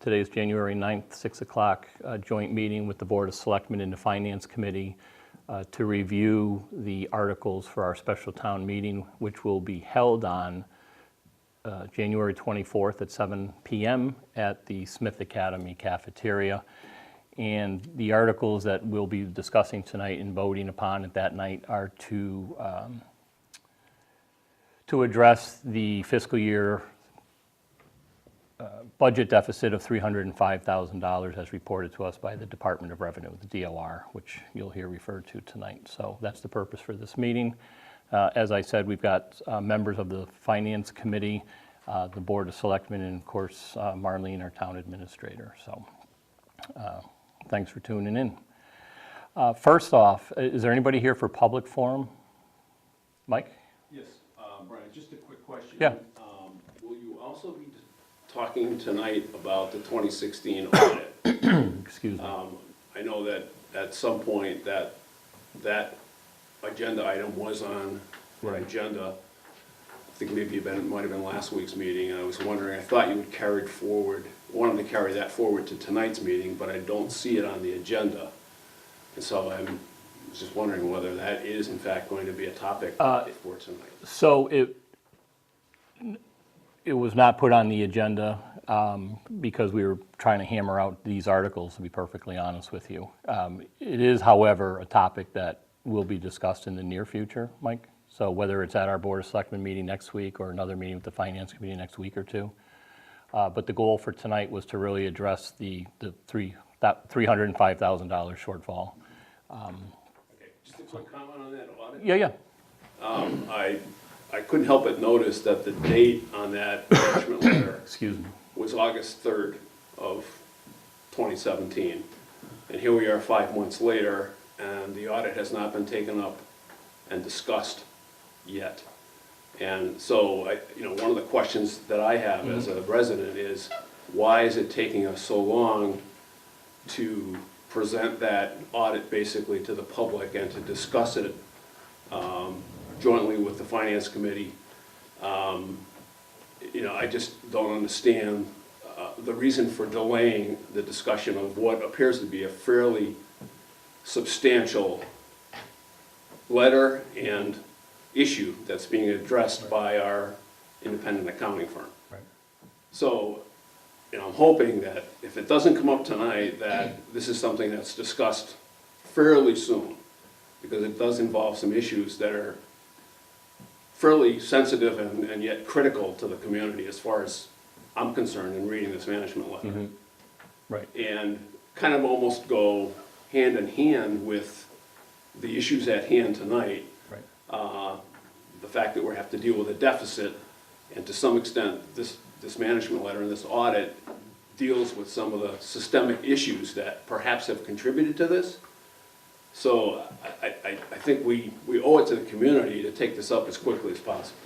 Today's January 9th, 6 o'clock, joint meeting with the Board of Selectmen and the Finance Committee to review the articles for our special town meeting, which will be held on January 24th at 7 p.m. at the Smith Academy cafeteria. And the articles that we'll be discussing tonight and voting upon at that night are to address the fiscal year budget deficit of $305,000 as reported to us by the Department of Revenue, the DOR, which you'll hear referred to tonight. So that's the purpose for this meeting. As I said, we've got members of the Finance Committee, the Board of Selectmen, and of course, Marlene, our town administrator. So thanks for tuning in. First off, is there anybody here for public forum? Mike? Yes, Brian, just a quick question. Yeah. Will you also be talking tonight about the 2016 audit? Excuse me. I know that at some point that agenda item was on the agenda. I think maybe it might have been last week's meeting, and I was wondering, I thought you would wanted to carry that forward to tonight's meeting, but I don't see it on the agenda. And so I was just wondering whether that is in fact going to be a topic for tonight. So it was not put on the agenda because we were trying to hammer out these articles, to be perfectly honest with you. It is, however, a topic that will be discussed in the near future, Mike. So whether it's at our Board of Selectmen meeting next week or another meeting with the Finance Committee next week or two. But the goal for tonight was to really address the $305,000 shortfall. Okay, just a quick comment on that audit. Yeah. I couldn't help but notice that the date on that attachment letter Excuse me. was August 3rd of 2017. And here we are 5 months later, and the audit has not been taken up and discussed yet. And so, one of the questions that I have as a resident is, why is it taking us so long to present that audit basically to the public and to discuss it jointly with the Finance Committee? I just don't understand the reason for delaying the discussion of what appears to be a fairly substantial letter and issue that's being addressed by our independent accounting firm. Right. So, I'm hoping that if it doesn't come up tonight, that this is something that's discussed fairly soon, because it does involve some issues that are fairly sensitive and yet critical to the community as far as I'm concerned in reading this management letter. Mm-hmm. Right. And kind of almost go hand in hand with the issues at hand tonight. Right. The fact that we have to deal with a deficit, and to some extent this management letter and this audit deals with some of the systemic issues that perhaps have contributed to this. So I think we owe it to the community to take this up as quickly as possible.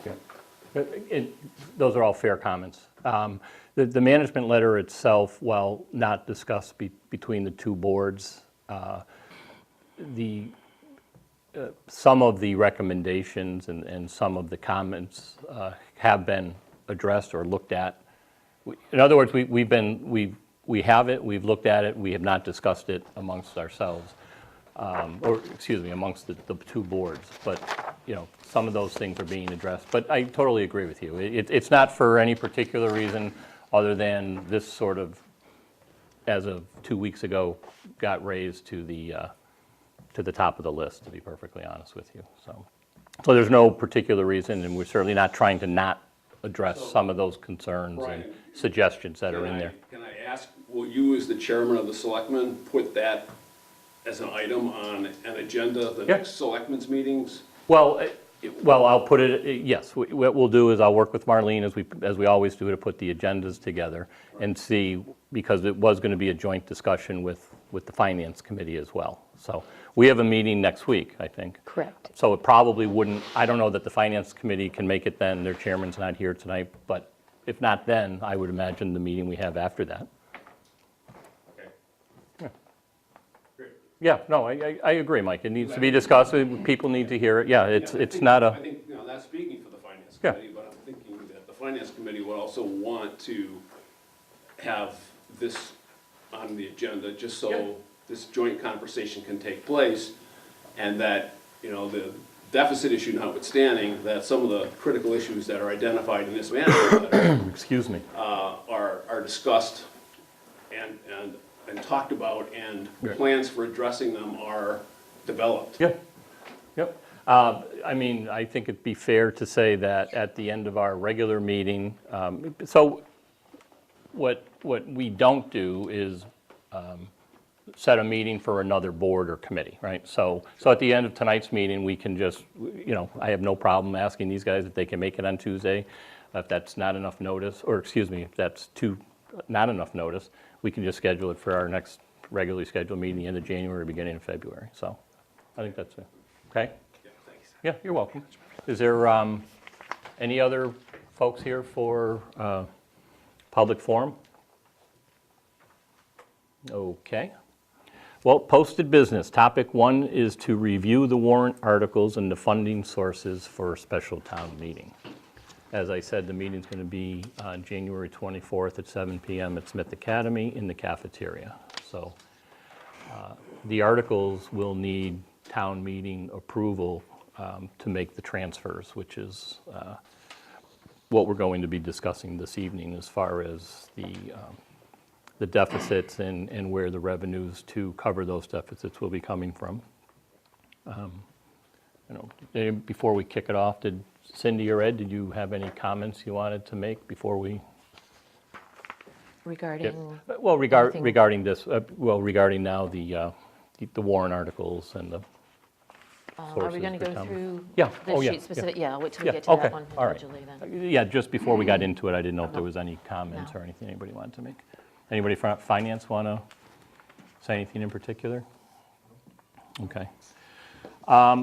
Yeah. Those are all fair comments. The management letter itself, while not discussed between the two boards, some of the recommendations and some of the comments have been addressed or looked at. In other words, we have it, we've looked at it, we have not discussed it amongst ourselves. Amongst the two boards, but some of those things are being addressed. But I totally agree with you. It's not for any particular reason other than this sort of, as of 2 weeks ago, got raised to the top of the list, to be perfectly honest with you. So there's no particular reason, and we're certainly not trying to not address some of those concerns Brian, and suggestions that are in there. Can I ask, will you as the chairman of the Selectmen put that as an item on an agenda, the next Selectmen's meetings? Well, I'll put it, yes, what we'll do is I'll work with Marlene, as we always do, to put the agendas together and see, because it was going to be a joint discussion with the Finance Committee as well. So we have a meeting next week, I think. Correct. So it probably wouldn't, I don't know that the Finance Committee can make it then, their chairman's not here tonight, but if not then, I would imagine the meeting we have after that. Yeah, no, I agree, Mike. It needs to be discussed. People need to hear it. Yeah, it's not a. I think, not speaking for the Finance Committee, but I'm thinking that the Finance Committee would also want to have this on the agenda, just so this joint conversation can take place, and that, you know, the deficit issue notwithstanding, that some of the critical issues that are identified in this management letter Excuse me. are discussed and talked about, and Right. plans for addressing them are developed. Yep, yep. I mean, I think it'd be fair to say that at the end of our regular meeting, so what we don't do is set a meeting for another board or committee, right? So at the end of tonight's meeting, we can just, you know, I have no problem asking these guys if they can make it on Tuesday. If that's not enough notice, or excuse me, if that's not enough notice, we can just schedule it for our next regularly scheduled meeting, the end of January, beginning of February. So I think that's it. Okay? Yeah, thanks. Yeah, you're welcome. Is there any other folks here for public forum? Okay. Well, posted business. Topic 1 is to review the warrant articles and the funding sources for a special town meeting. As I said, the meeting's going to be on January 24th at 7 p.m. at Smith Academy in the cafeteria. So the articles will need town meeting approval to make the transfers, which is what we're going to be discussing this evening as far as the deficits and where the revenues to cover those deficits will be coming from. You know, before we kick it off, did Cindy or Ed, did you have any comments you wanted to make before we? Regarding, Well, anything? regarding this, regarding now the warrant articles and the are sources we going to for go town- through Yeah, the oh, yeah, sheet specific? Yeah, I'll wait till we Yeah, get to okay, that one all right. individually then. Yeah, just before we got into it, I didn't know if there was any comments No. or anything anybody wanted to make. Anybody from finance want to say anything in particular? Okay.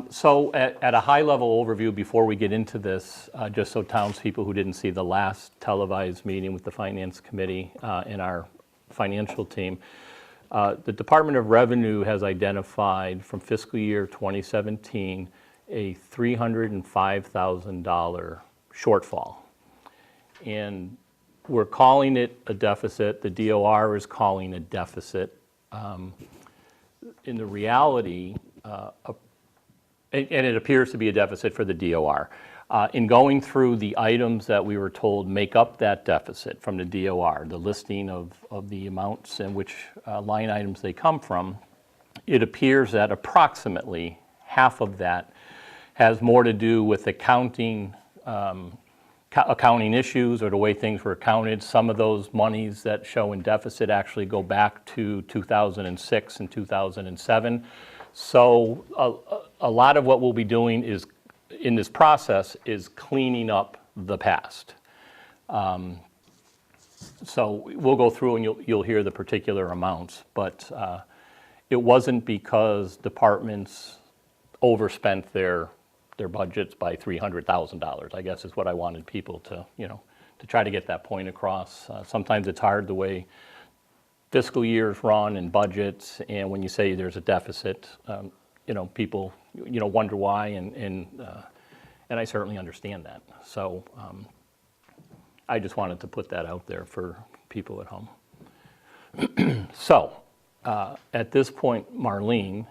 So at a high-level overview, before we get into this, just so townspeople who didn't see the last televised meeting with the Finance Committee and our financial team, the Department of Revenue has identified from fiscal year 2017 a $305,000 shortfall. And we're calling it a deficit. The DOR is calling a deficit. In the reality, and it appears to be a deficit for the DOR. In going through the items that we were told make up that deficit from the DOR, the listing of the amounts and which line items they come from, it appears that approximately half of that has more to do with accounting issues or the way things were accounted. Some of those monies that show in deficit actually go back to 2006 and 2007. So a lot of what we'll be doing is, in this process, is cleaning up the past. So we'll go through and you'll hear the particular amounts, but it wasn't because departments overspent their budgets by $300,000, I guess is what I wanted people to, to try to get that point across. Sometimes it's hard the way fiscal years run and budgets, and when you say there's a deficit, people, wonder why, and I certainly understand that. So I just wanted to put that out there for people at home. So at this point, Marlene,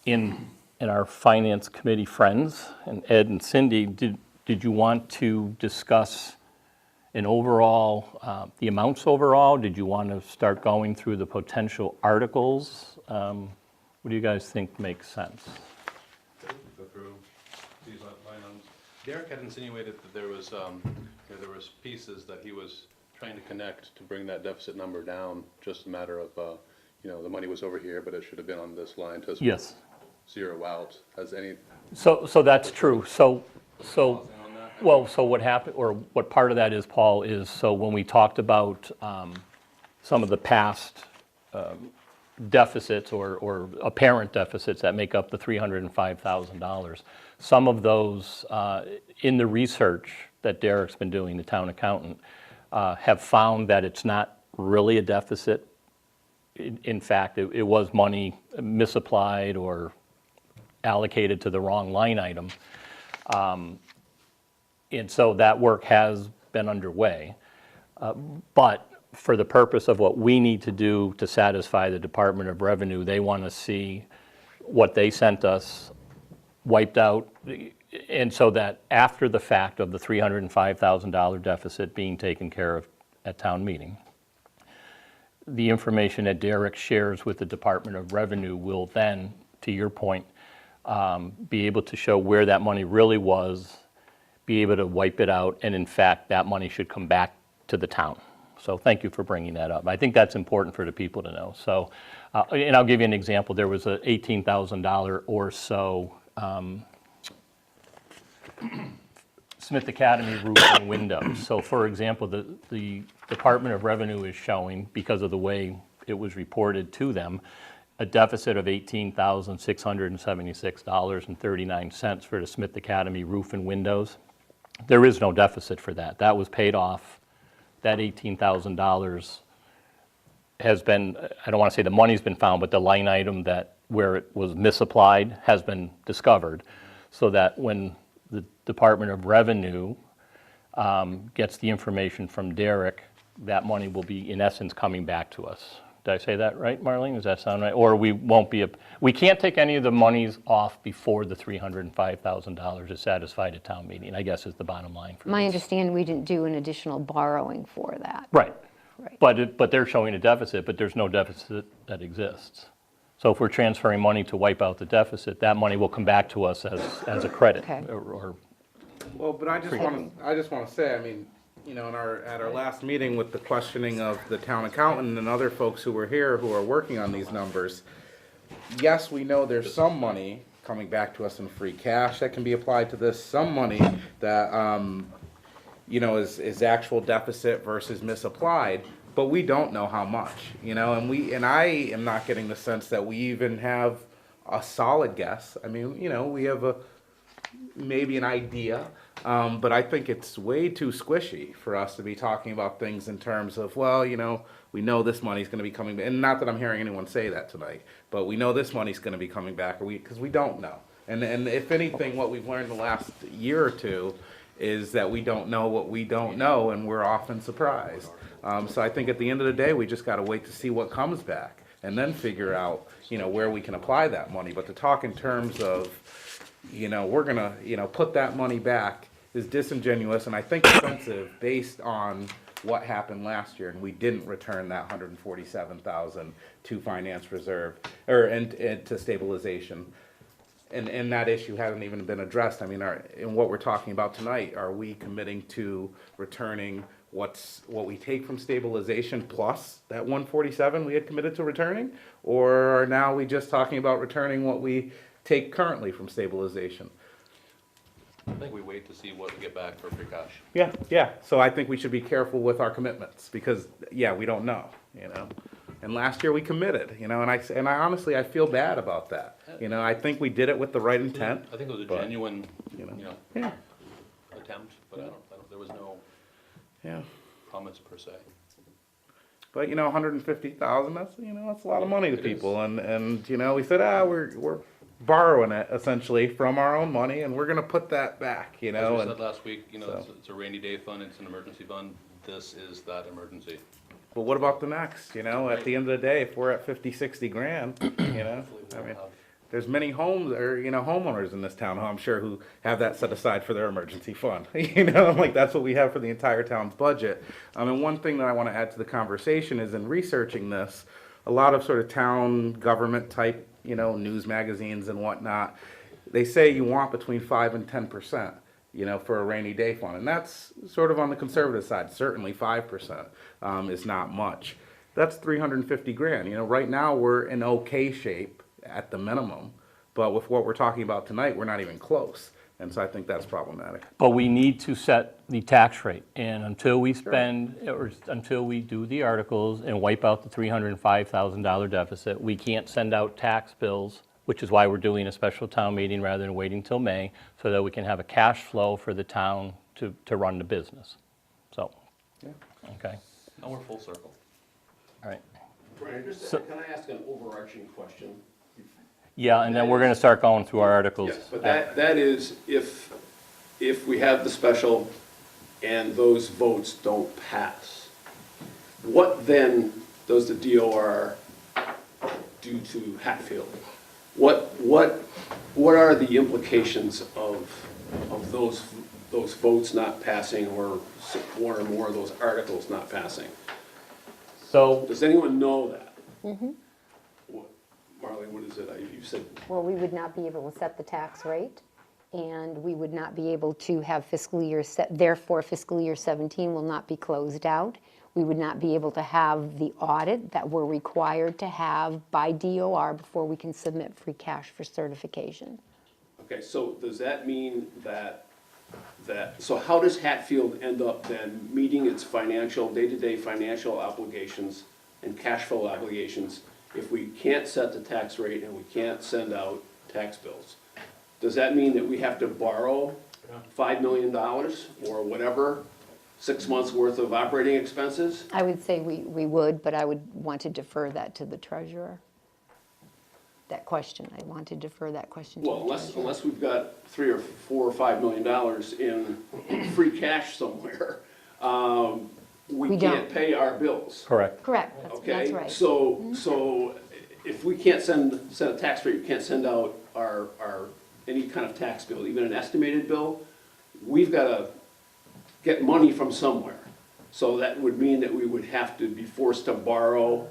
in our Finance Committee friends, and Ed and Cindy, did you want to discuss an overall, the amounts overall? Did you want to start going through the potential articles? What do you guys think makes sense? Go through these line items. Derek had insinuated that there was pieces that he was trying to connect to bring that deficit number down. Just a matter of, the money was over here, but it should have been on this line to Yes. zero out. Has any So that's true. So on that? well, so what happened, or what part of that is, Paul, is so when we talked about some of the past deficits or apparent deficits that make up the $305,000, some of those in the research that Derek's been doing, the town accountant, have found that it's not really a deficit. In fact, it was money misapplied or allocated to the wrong line item. And so that work has been underway. But for the purpose of what we need to do to satisfy the Department of Revenue, they want to see what they sent us wiped out, and so that after the fact of the $305,000 deficit being taken care of at town meeting, the information that Derek shares with the Department of Revenue will then, to your point, be able to show where that money really was, be able to wipe it out, and in fact, that money should come back to the town. So thank you for bringing that up. I think that's important for the people to know. So, and I'll give you an example. There was a $18,000 or so Smith Academy roof and windows. So for example, the Department of Revenue is showing, because of the way it was reported to them, a deficit of $18,676.39 for the Smith Academy roof and windows. There is no deficit for that. That was paid off. That $18,000 has been, I don't want to say the money's been found, but the line item that where it was misapplied has been discovered, so that when the Department of Revenue gets the information from Derek, that money will be, in essence, coming back to us. Did I say that right, Marlene? Does that sound right? Or we won't be, we can't take any of the monies off before the $305,000 is satisfied at town meeting, I guess is the bottom line for My this. understanding, we didn't do an additional borrowing for that. Right. Right. But they're showing a deficit, but there's no deficit that exists. So if we're transferring money to wipe out the deficit, that money will come back to us as a credit. Okay. Or Well, but I just want to say, I mean, you know, at our last meeting with the questioning of the town accountant and other folks who were here who are working on these numbers, yes, we know there's some money coming back to us in free cash that can be applied to this, some money that, you know, is actual deficit versus misapplied, but we don't know how much, you know, and I am not getting the sense that we even have a solid guess. I mean, you know, we have maybe an idea, but I think it's way too squishy for us to be talking about things in terms of, well, you know, we know this money's going to be coming back, and not that I'm hearing anyone say that tonight, but we know this money's going to be coming back, because we don't know. And if anything, what we've learned the last year or two is that we don't know what we don't know, and we're often surprised. So I think at the end of the day, we just got to wait to see what comes back, and then figure out, you know, where we can apply that money. But to talk in terms of, you know, we're gonna, you know, put that money back is disingenuous, and I think offensive based on what happened last year, and we didn't return that $147,000 to finance reserve, and to stabilization. And that issue hasn't even been addressed. I mean, in what we're talking about tonight, are we committing to returning what we take from stabilization plus that 147 we had committed to returning? Or are now we just talking about returning what we take currently from stabilization? I think we wait to see what we get back for free cash. Yeah. So I think we should be careful with our commitments, because, yeah, we don't know, you know? And last year we committed, you know, and I honestly, I feel bad about that. You know, I think we did it with the right intent. I think it was a but, genuine, Yeah, attempt, but I don't, there was no yeah. comments per se. But, you know, 150,000, that's, you know, that's a lot of money to It people. And, you know, we said, we're borrowing it essentially from our own money, and we're gonna put that back, you know? As we and- said last week, you know, so- it's a rainy day fund, it's an emergency fund. This is that emergency. But what about the next, you know, at the end of the day, if we're at 50, 60 grand, you know, I mean, there's many homes, or, you know, homeowners in this town, I'm sure, who have that set aside for their emergency fund, you know, like, that's what we have for the entire town's budget. And one thing that I wanna add to the conversation is, in researching this, a lot of sort of town government type, you know, news magazines and whatnot, they say you want between 5 and 10%. You know, for a rainy day fund, and that's sort of on the conservative side. Certainly 5% is not much. That's 350 grand. You know, right now we're in okay shape at the minimum, but with what we're talking about tonight, we're not even close. And so I think that's problematic. But we need to set the tax rate, and until we spend, or until we do the articles and wipe out the $305,000 deficit, we can't send out tax bills, which is why we're doing a special town meeting rather than waiting till May, so that we can have a cash flow for the town to run the business. So, okay, Now we're full circle. all right. Brian, So- can I ask an overarching question? Yeah, and then we're gonna start going through our articles. Yes, but that is, if we have the special and those votes don't pass, what then does the DOR do to Hatfield? What are the implications of those votes not passing, or one or more of those articles not passing? So, Does anyone know that? Marlene, what is it? You said, Well, we would not be able to set the tax rate, and we would not be able to have fiscal year, therefore fiscal year 17 will not be closed out. We would not be able to have the audit that we're required to have by DOR before we can submit free cash for certification. okay, so does that mean so how does Hatfield end up then meeting its day-to-day financial obligations and cash flow obligations if we can't set the tax rate and we can't send out tax bills? Does that mean that we have to borrow $5 million or whatever, 6 months' worth of operating expenses? I would say we would, but I would want to defer that to the treasurer. That question, I want to defer that question to the Well, treasurer. unless we've got $3 or $4 or $5 million in free cash somewhere, we We can't don't. pay our bills. correct. Correct, that's Okay, right. so if we can't send a tax rate, we can't send out our, any kind of tax bill, even an estimated bill, we've gotta get money from somewhere. So that would mean that we would have to be forced to borrow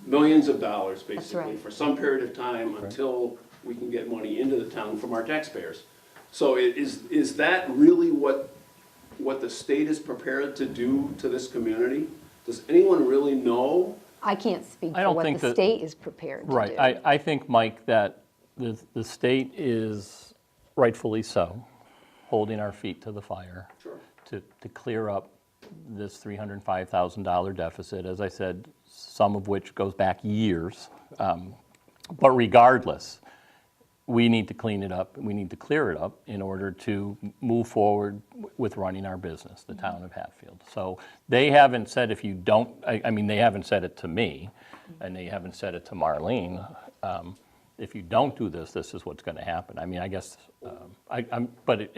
millions of dollars, basically, right. for some period of time until we can get money into the town from our taxpayers. So is that really what the state is prepared to do to this community? Does anyone really know? I can't speak I for don't what think the that- state is prepared to do. Right, I think, Mike, that the state is rightfully so, holding our feet to the fire. Sure. To clear up this $305,000 deficit, as I said, some of which goes back years. But regardless, we need to clean it up, we need to clear it up in order to move forward with running our business, the town of Hatfield. So they haven't said if you don't, I mean, they haven't said it to me, and they haven't said it to Marlene. If you don't do this, this is what's gonna happen. I mean, I guess, but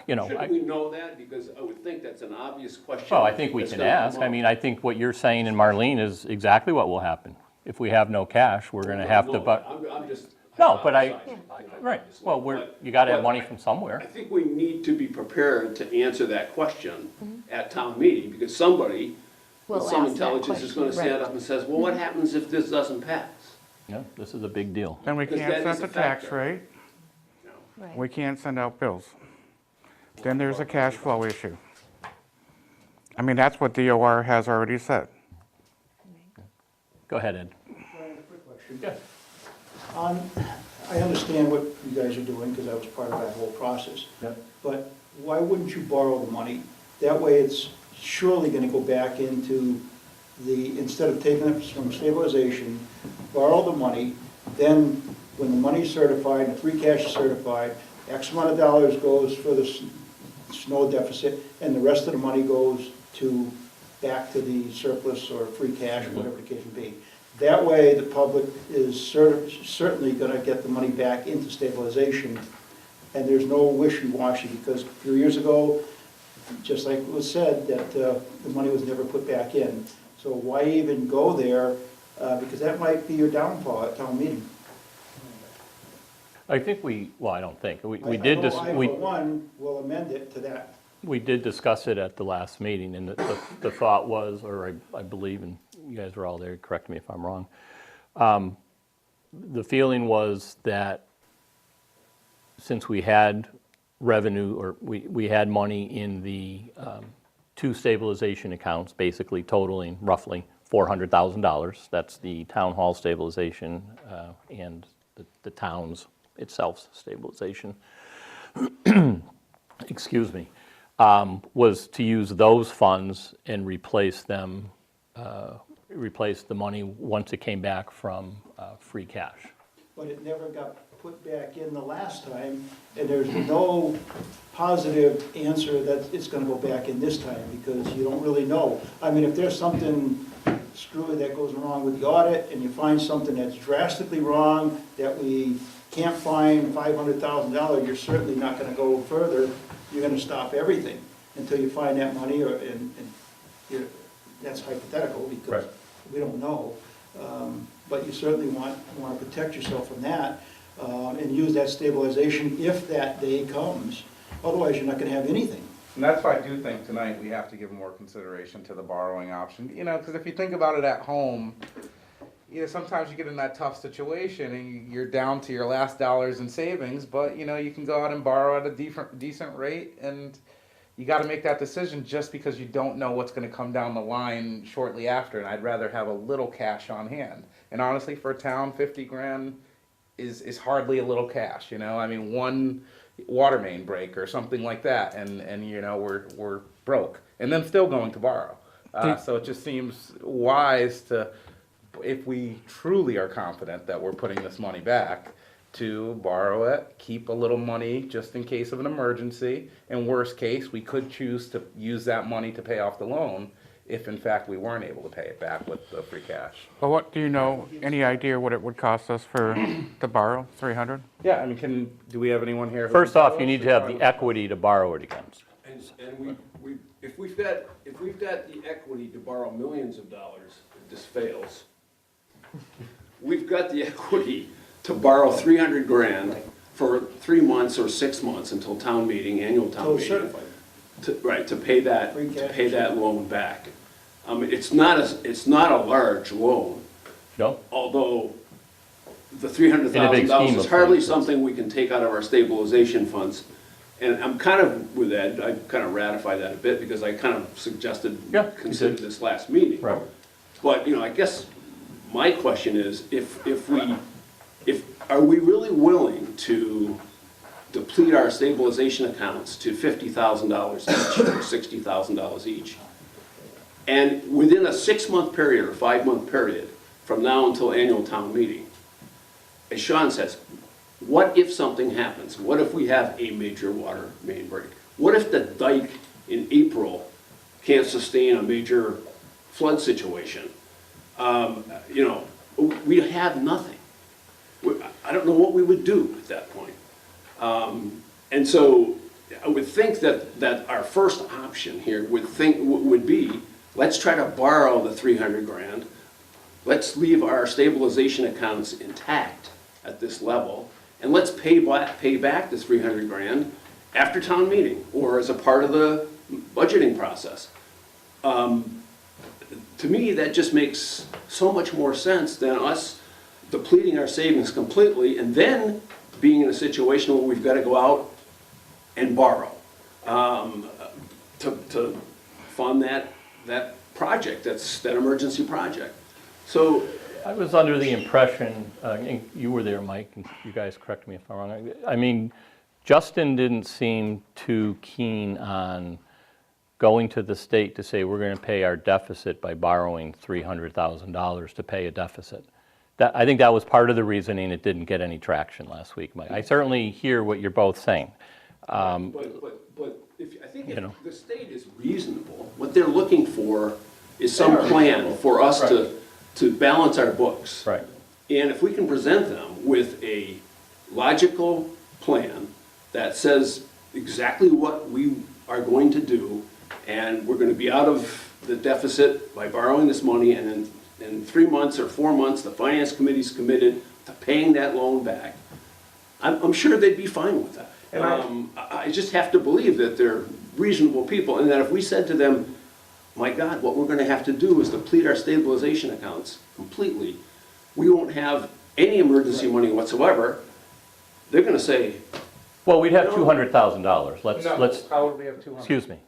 you know. Shouldn't we know that? Because I would think that's an obvious question. Well, I think we that's can gonna come ask. I up. mean, I think what you're saying, and Marlene, is exactly what will happen. If we have no cash, we're gonna have to, No, but, I'm just. no, but I, hypothesizing, right, obviously. well, But- you gotta have but money from somewhere. I think we need to be prepared to answer that question Mm-hmm. at town meeting, because somebody with We'll some ask that intelligence is gonna question, stand right. up and says, well, what happens if this doesn't pass? Yeah, this is a big deal. Then we Because can't that set is the a tax factor. rate, Right. we can't send out bills. Then there's a cash flow issue. I mean, that's what DOR has already said. Go ahead, Ed. Brian, a quick question. I understand what you guys are doing, because I was part of that whole process. But why wouldn't you borrow the money? That way, it's surely gonna go back into instead of taking it from stabilization, borrow the money, then when the money's certified, and the free cash is certified, X amount of dollars goes for the snow deficit, and the rest of the money goes back to the surplus or free cash, whatever the case may be. That way, the public is certainly gonna get the money back into stabilization, and there's no wishy-washy, because a few years ago, just like it was said, that the money was never put back in. So why even go there, because that might be your downfall at town meeting. I think well, I don't think, we I did, know I, we for one, will amend it to that. did discuss it at the last meeting, and the thought was, or I believe, and you guys were all there, correct me if I'm wrong. The feeling was that since we had revenue, or we had money in the two stabilization accounts, basically totaling roughly $400,000. That's the town hall stabilization and the town's itself stabilization. Excuse me. Was to use those funds and replace them, replace the money once it came back from free cash. But it never got put back in the last time, and there's no positive answer that it's gonna go back in this time, because you don't really know. I mean, if there's something screwy that goes wrong with the audit, and you find something that's drastically wrong, that we can't find $500,000, you're certainly not gonna go further. You're gonna stop everything until you find that money, and that's hypothetical Right. because we don't know. But you certainly want to protect yourself from that and use that stabilization if that day comes. Otherwise, you're not going to have anything. And that's why I do think tonight we have to give more consideration to the borrowing option, you know, because if you think about it at home, you know, sometimes you get in that tough situation and you're down to your last dollars in savings, but, you know, you can go out and borrow at a decent rate, and you got to make that decision just because you don't know what's going to come down the line shortly after, and I'd rather have a little cash on hand. And honestly, for a town, 50 grand is hardly a little cash, you know, I mean, one water main break or something like that, and you know, we're broke, and then still going to borrow. So it just seems wise to, if we truly are confident that we're putting this money back, to borrow it, keep a little money just in case of an emergency, and worst case, we could choose to use that money to pay off the loan if in fact we weren't able to pay it back with the free cash. Well, what, do you know, any idea what it would cost us to borrow, 300? Yeah, I mean, do we have anyone here? who First can off, tell you us need or to have Carlos? the equity to borrow it against. And if we've got the equity to borrow millions of dollars, if this fails, we've got the equity to borrow 300 grand for 3 months or 6 months until town meeting, annual town So meeting. certified. Right, to pay that, Free to cash. pay that loan back. It's not a large loan, No? although the In a big scheme $300,000 is of hardly things, something we can take out of our stabilization funds. And I'm kind of with Ed, I kind of ratify that a bit because I kind of suggested, Yeah, you consider did. this last meeting. Right. But, you know, I guess my question is, are we really willing to deplete our stabilization accounts to $50,000 each or $60,000 each? And within a 6-month period or 5-month period from now until annual town meeting, as Sean says, what if something happens? What if we have a major water main break? What if the dike in April can't sustain a major flood situation? You know, we have nothing. I don't know what we would do at that point. And so I would think that our first option here would be, let's try to borrow the 300 grand. Let's leave our stabilization accounts intact at this level, and let's pay back the 300 grand after town meeting or as a part of the budgeting process. To me, that just makes so much more sense than us depleting our savings completely and then being in a situation where we've got to go out and borrow to fund that project, that emergency project. So, I was under the impression, and you were there, Mike, and you guys correct me if I'm wrong. I mean, Justin didn't seem too keen on going to the state to say, we're going to pay our deficit by borrowing $300,000 to pay a deficit. I think that was part of the reasoning it didn't get any traction last week, Mike. I certainly hear what you're both saying. but I think You know. if the state is reasonable, what they're looking for is some plan for us to balance our books. Right. And if we can present them with a logical plan that says exactly what we are going to do, and we're going to be out of the deficit by borrowing this money, and then in 3 months or 4 months, the finance committee's committed to paying that loan back, I'm sure they'd be fine with that. And I just have to believe that they're reasonable people, and that if we said to them, my God, what we're going to have to do is deplete our stabilization accounts completely, we won't have any emergency money whatsoever, they're going to say, Well, we'd have $200,000. Let's, How would we have 200? excuse me.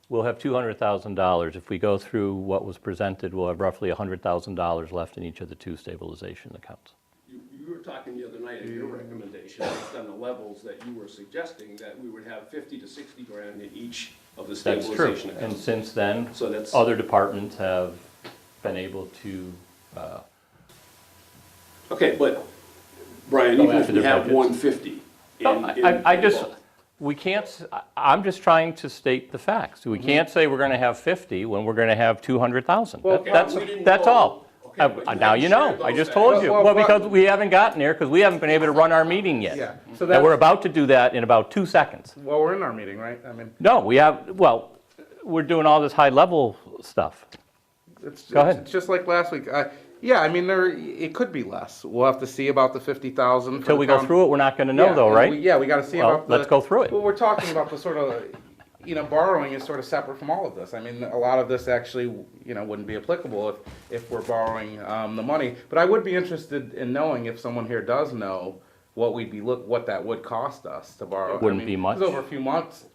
We'll have $200,000. If we go through what was presented, we'll have roughly $100,000 left in each of the 2 stabilization accounts. you were talking the other night at your recommendation, based on the levels that you were suggesting, that we would have 50 to 60 grand in each of the That's true. stabilization And accounts. since then, So that's, other departments have been able to, okay, but Brian, Go even if after we their have budgets. 150 No, I just, we can't, I'm just trying to state the facts. We can't say we're going to have 50 when we're going to have 200,000. Well, That's, we didn't that's know. all. Okay, but you Now you know, haven't shared I those just facts. told you. Well, Well, because we haven't gotten there, because we haven't been able to run our meeting Yeah, yet. so And we're that's, about to do that in about 2 seconds. well, we're in our meeting, right? I mean, No, we have, well, we're doing all this high-level stuff. Go ahead. It's just like last week. Yeah, I mean, it could be less. We'll have to see about the 50,000. Until we go through it, we're not going to know Yeah, though, and right? Yeah, we gotta see Well, about the. let's go through it. Well, we're talking about the sort of, borrowing is sort of separate from all of this. I mean, a lot of this actually, wouldn't be applicable if we're borrowing, the money. But I would be interested in knowing if someone here does know what that would cost us to borrow. It wouldn't I mean, be much. It's over a few months.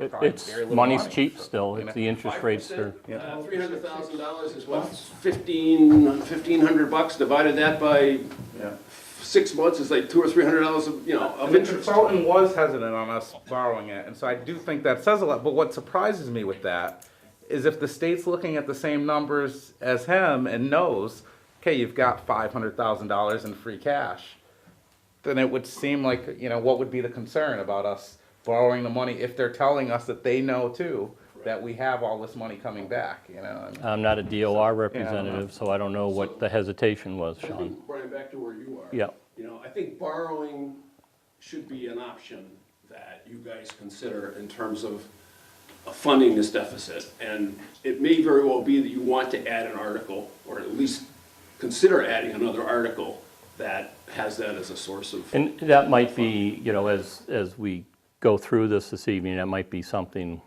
probably It's, very little money's money, cheap so, still, you if know. the interest rates are, $300,000 is what, 1,500 bucks, divided that by Yeah. 6 months is like $200 or $300 of, of And the interest. consultant was hesitant on us borrowing it, and so I do think that says a lot. But what surprises me with that is if the state's looking at the same numbers as him and knows, okay, you've got $500,000 in free cash, then it would seem like, what would be the concern about us borrowing the money if they're telling us that they know too, that we have all this money coming back, I mean, I'm not a DOR representative, so I don't know what the hesitation was, I Sean. think, Brian, back to where you are. Yeah. I think borrowing should be an option that you guys consider in terms of funding this deficit. And it may very well be that you want to add an article, or at least consider adding another article that has that as a source of. And that might be, as we go through this evening, that might be something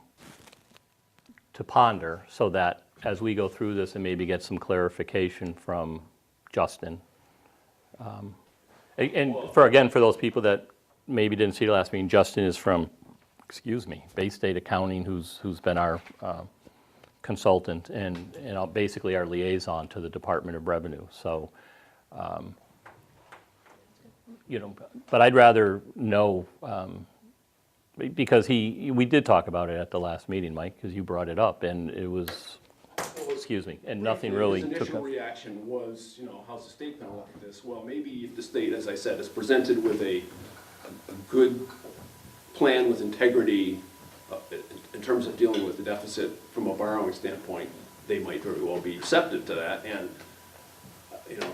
to ponder, so that as we go through this and maybe get some clarification from Justin. And for those people that maybe didn't see the last meeting, Justin is from, Bay State Accounting, who's been our consultant and basically our liaison to the Department of Revenue. So, but I'd rather know, because we did talk about it at the last meeting, Mike, because you brought it up, and it was, and nothing really His took initial up. reaction was, how's the state gonna look at this? Well, maybe if the state, as I said, is presented with a good plan with integrity in terms of dealing with the deficit from a borrowing standpoint, they might very well be receptive to that. And,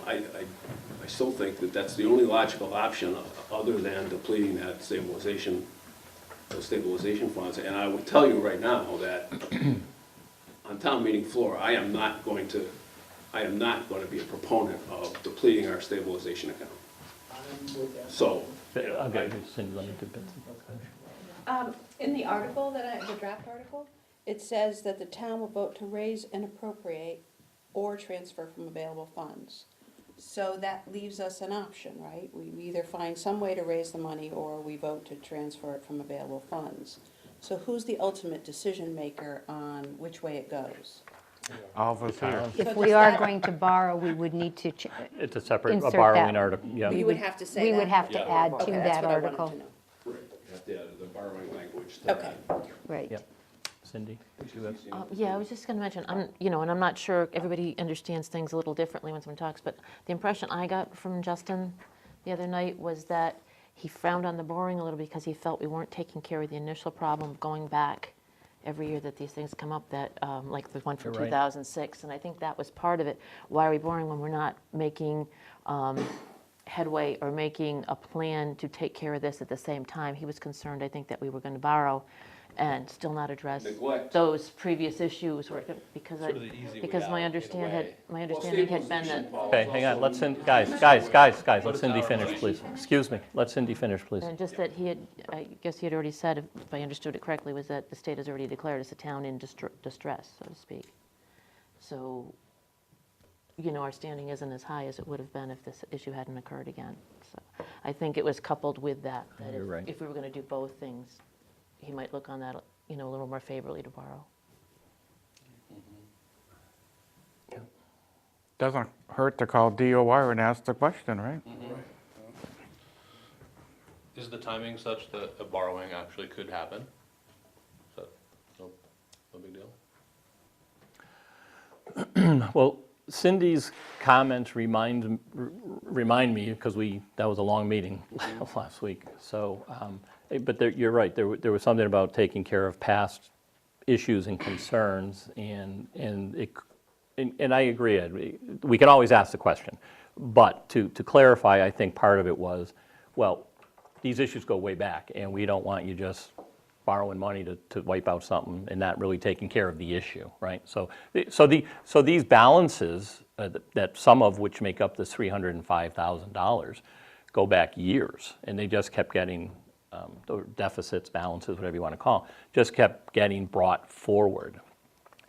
I still think that that's the only logical option other than depleting that those stabilization funds. And I will tell you right now that on town meeting floor, I am not going to be a proponent of depleting our stabilization account. I'm with that. So, Okay, Cindy, let me do bits. In the article the draft article, it says that the town will vote to raise and appropriate or transfer from available funds. So that leaves us an option, right? We either find some way to raise the money or we vote to transfer it from available funds. So who's the ultimate decision maker on which way it goes? All of us here. If So we does are that- going to borrow, we would need to, It's a separate Insert borrowing that. article, yeah. You would have to say we that? would have to add to Okay, that's that what I wanted article. to know. right, you have to add the borrowing language to Okay. that. Right. Yep. Cindy, did you have? Yeah, I was just going to mention, and I'm not sure, everybody understands things a little differently when someone talks, but the impression I got from Justin the other night was that he frowned on the borrowing a little because he felt we weren't taking care of the initial problem of going back every year that these things come up, that, like the one from You're right. 2006, and I think that was part of it. Why are we borrowing when we're not making headway or making a plan to take care of this at the same time? He was concerned, I think, that we were going to borrow and still not address Neglect. those previous issues, because Sort of the easy way because out, my in a understanding way. had been that, Okay, hang on, let Cindy, guys, let Cindy finish, please. Excuse me, let Cindy finish, please. and just that he had, I guess he had already said, if I understood it correctly, was that the state has already declared us a town in distress, so to speak. So, our standing isn't as high as it would have been if this issue hadn't occurred again. So I think it was coupled with that You're right. if we were going to do both things, he might look on that, a little more favorably to borrow. Doesn't hurt to call DOR and ask the question, right? Is the timing such that a borrowing actually could happen? Is that no big deal? Well, Cindy's comments remind me, because that was a long meeting last week, so, but you're right, there was something about taking care of past issues and concerns, and I agree, Ed, we can always ask the question, but to clarify, I think part of it was, well, these issues go way back, and we don't want you just borrowing money to wipe out something and not really taking care of the issue, right? So these balances, that some of which make up this $305,000, go back years, and they just kept getting, the deficits, balances, whatever you want to call, just kept getting brought forward.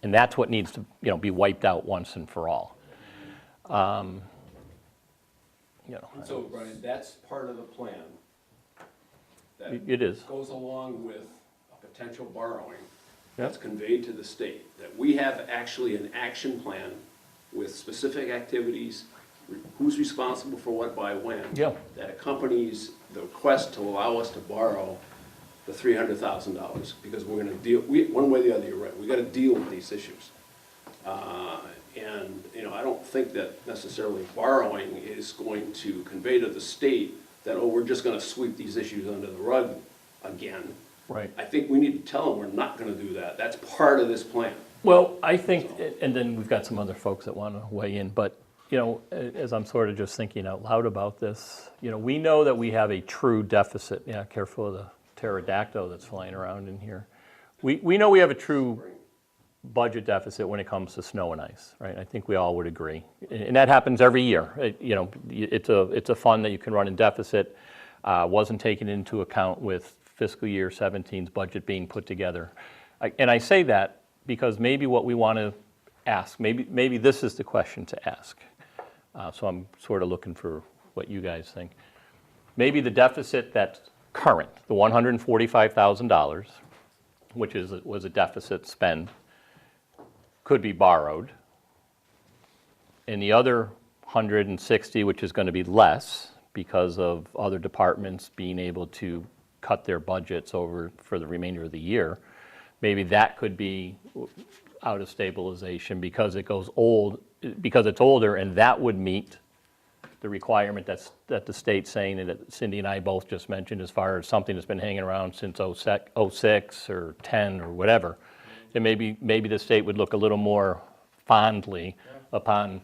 And that's what needs to, be wiped out once and for all. And so, Brian, that's part of the plan. That It is. goes along with a potential borrowing that's conveyed to the state. That we have actually an action plan with specific activities, who's responsible for what by when. Yeah. That accompanies the request to allow us to borrow the $300,000, because we're gonna deal, one way or the other, you're right, we gotta deal with these issues. And, I don't think that necessarily borrowing is going to convey to the state that, oh, we're just gonna sweep these issues under the rug again. Right. I think we need to tell them we're not gonna do that. That's part of this plan. Well, I think, and then we've got some other folks that want to weigh in, but, as I'm sort of just thinking out loud about this, we know that we have a true deficit. Yeah, careful of the pterodactyl that's flying around in here. We know we have a true budget deficit when it comes to snow and ice, right? I think we all would agree. And that happens every year. It's a fund that you can run in deficit. Wasn't taken into account with fiscal year 17's budget being put together. And I say that because maybe what we want to ask, maybe this is the question to ask. So I'm sort of looking for what you guys think. Maybe the deficit that's current, the $145,000, which was a deficit spend, could be borrowed. And the other 160, which is going to be less because of other departments being able to cut their budgets over for the remainder of the year, maybe that could be out of stabilization because it goes old, because it's older, and that would meet the requirement that the state's saying, and that Cindy and I both just mentioned, as far as something that's been hanging around since 06 or 10 or whatever. And maybe the state would look a little more fondly upon,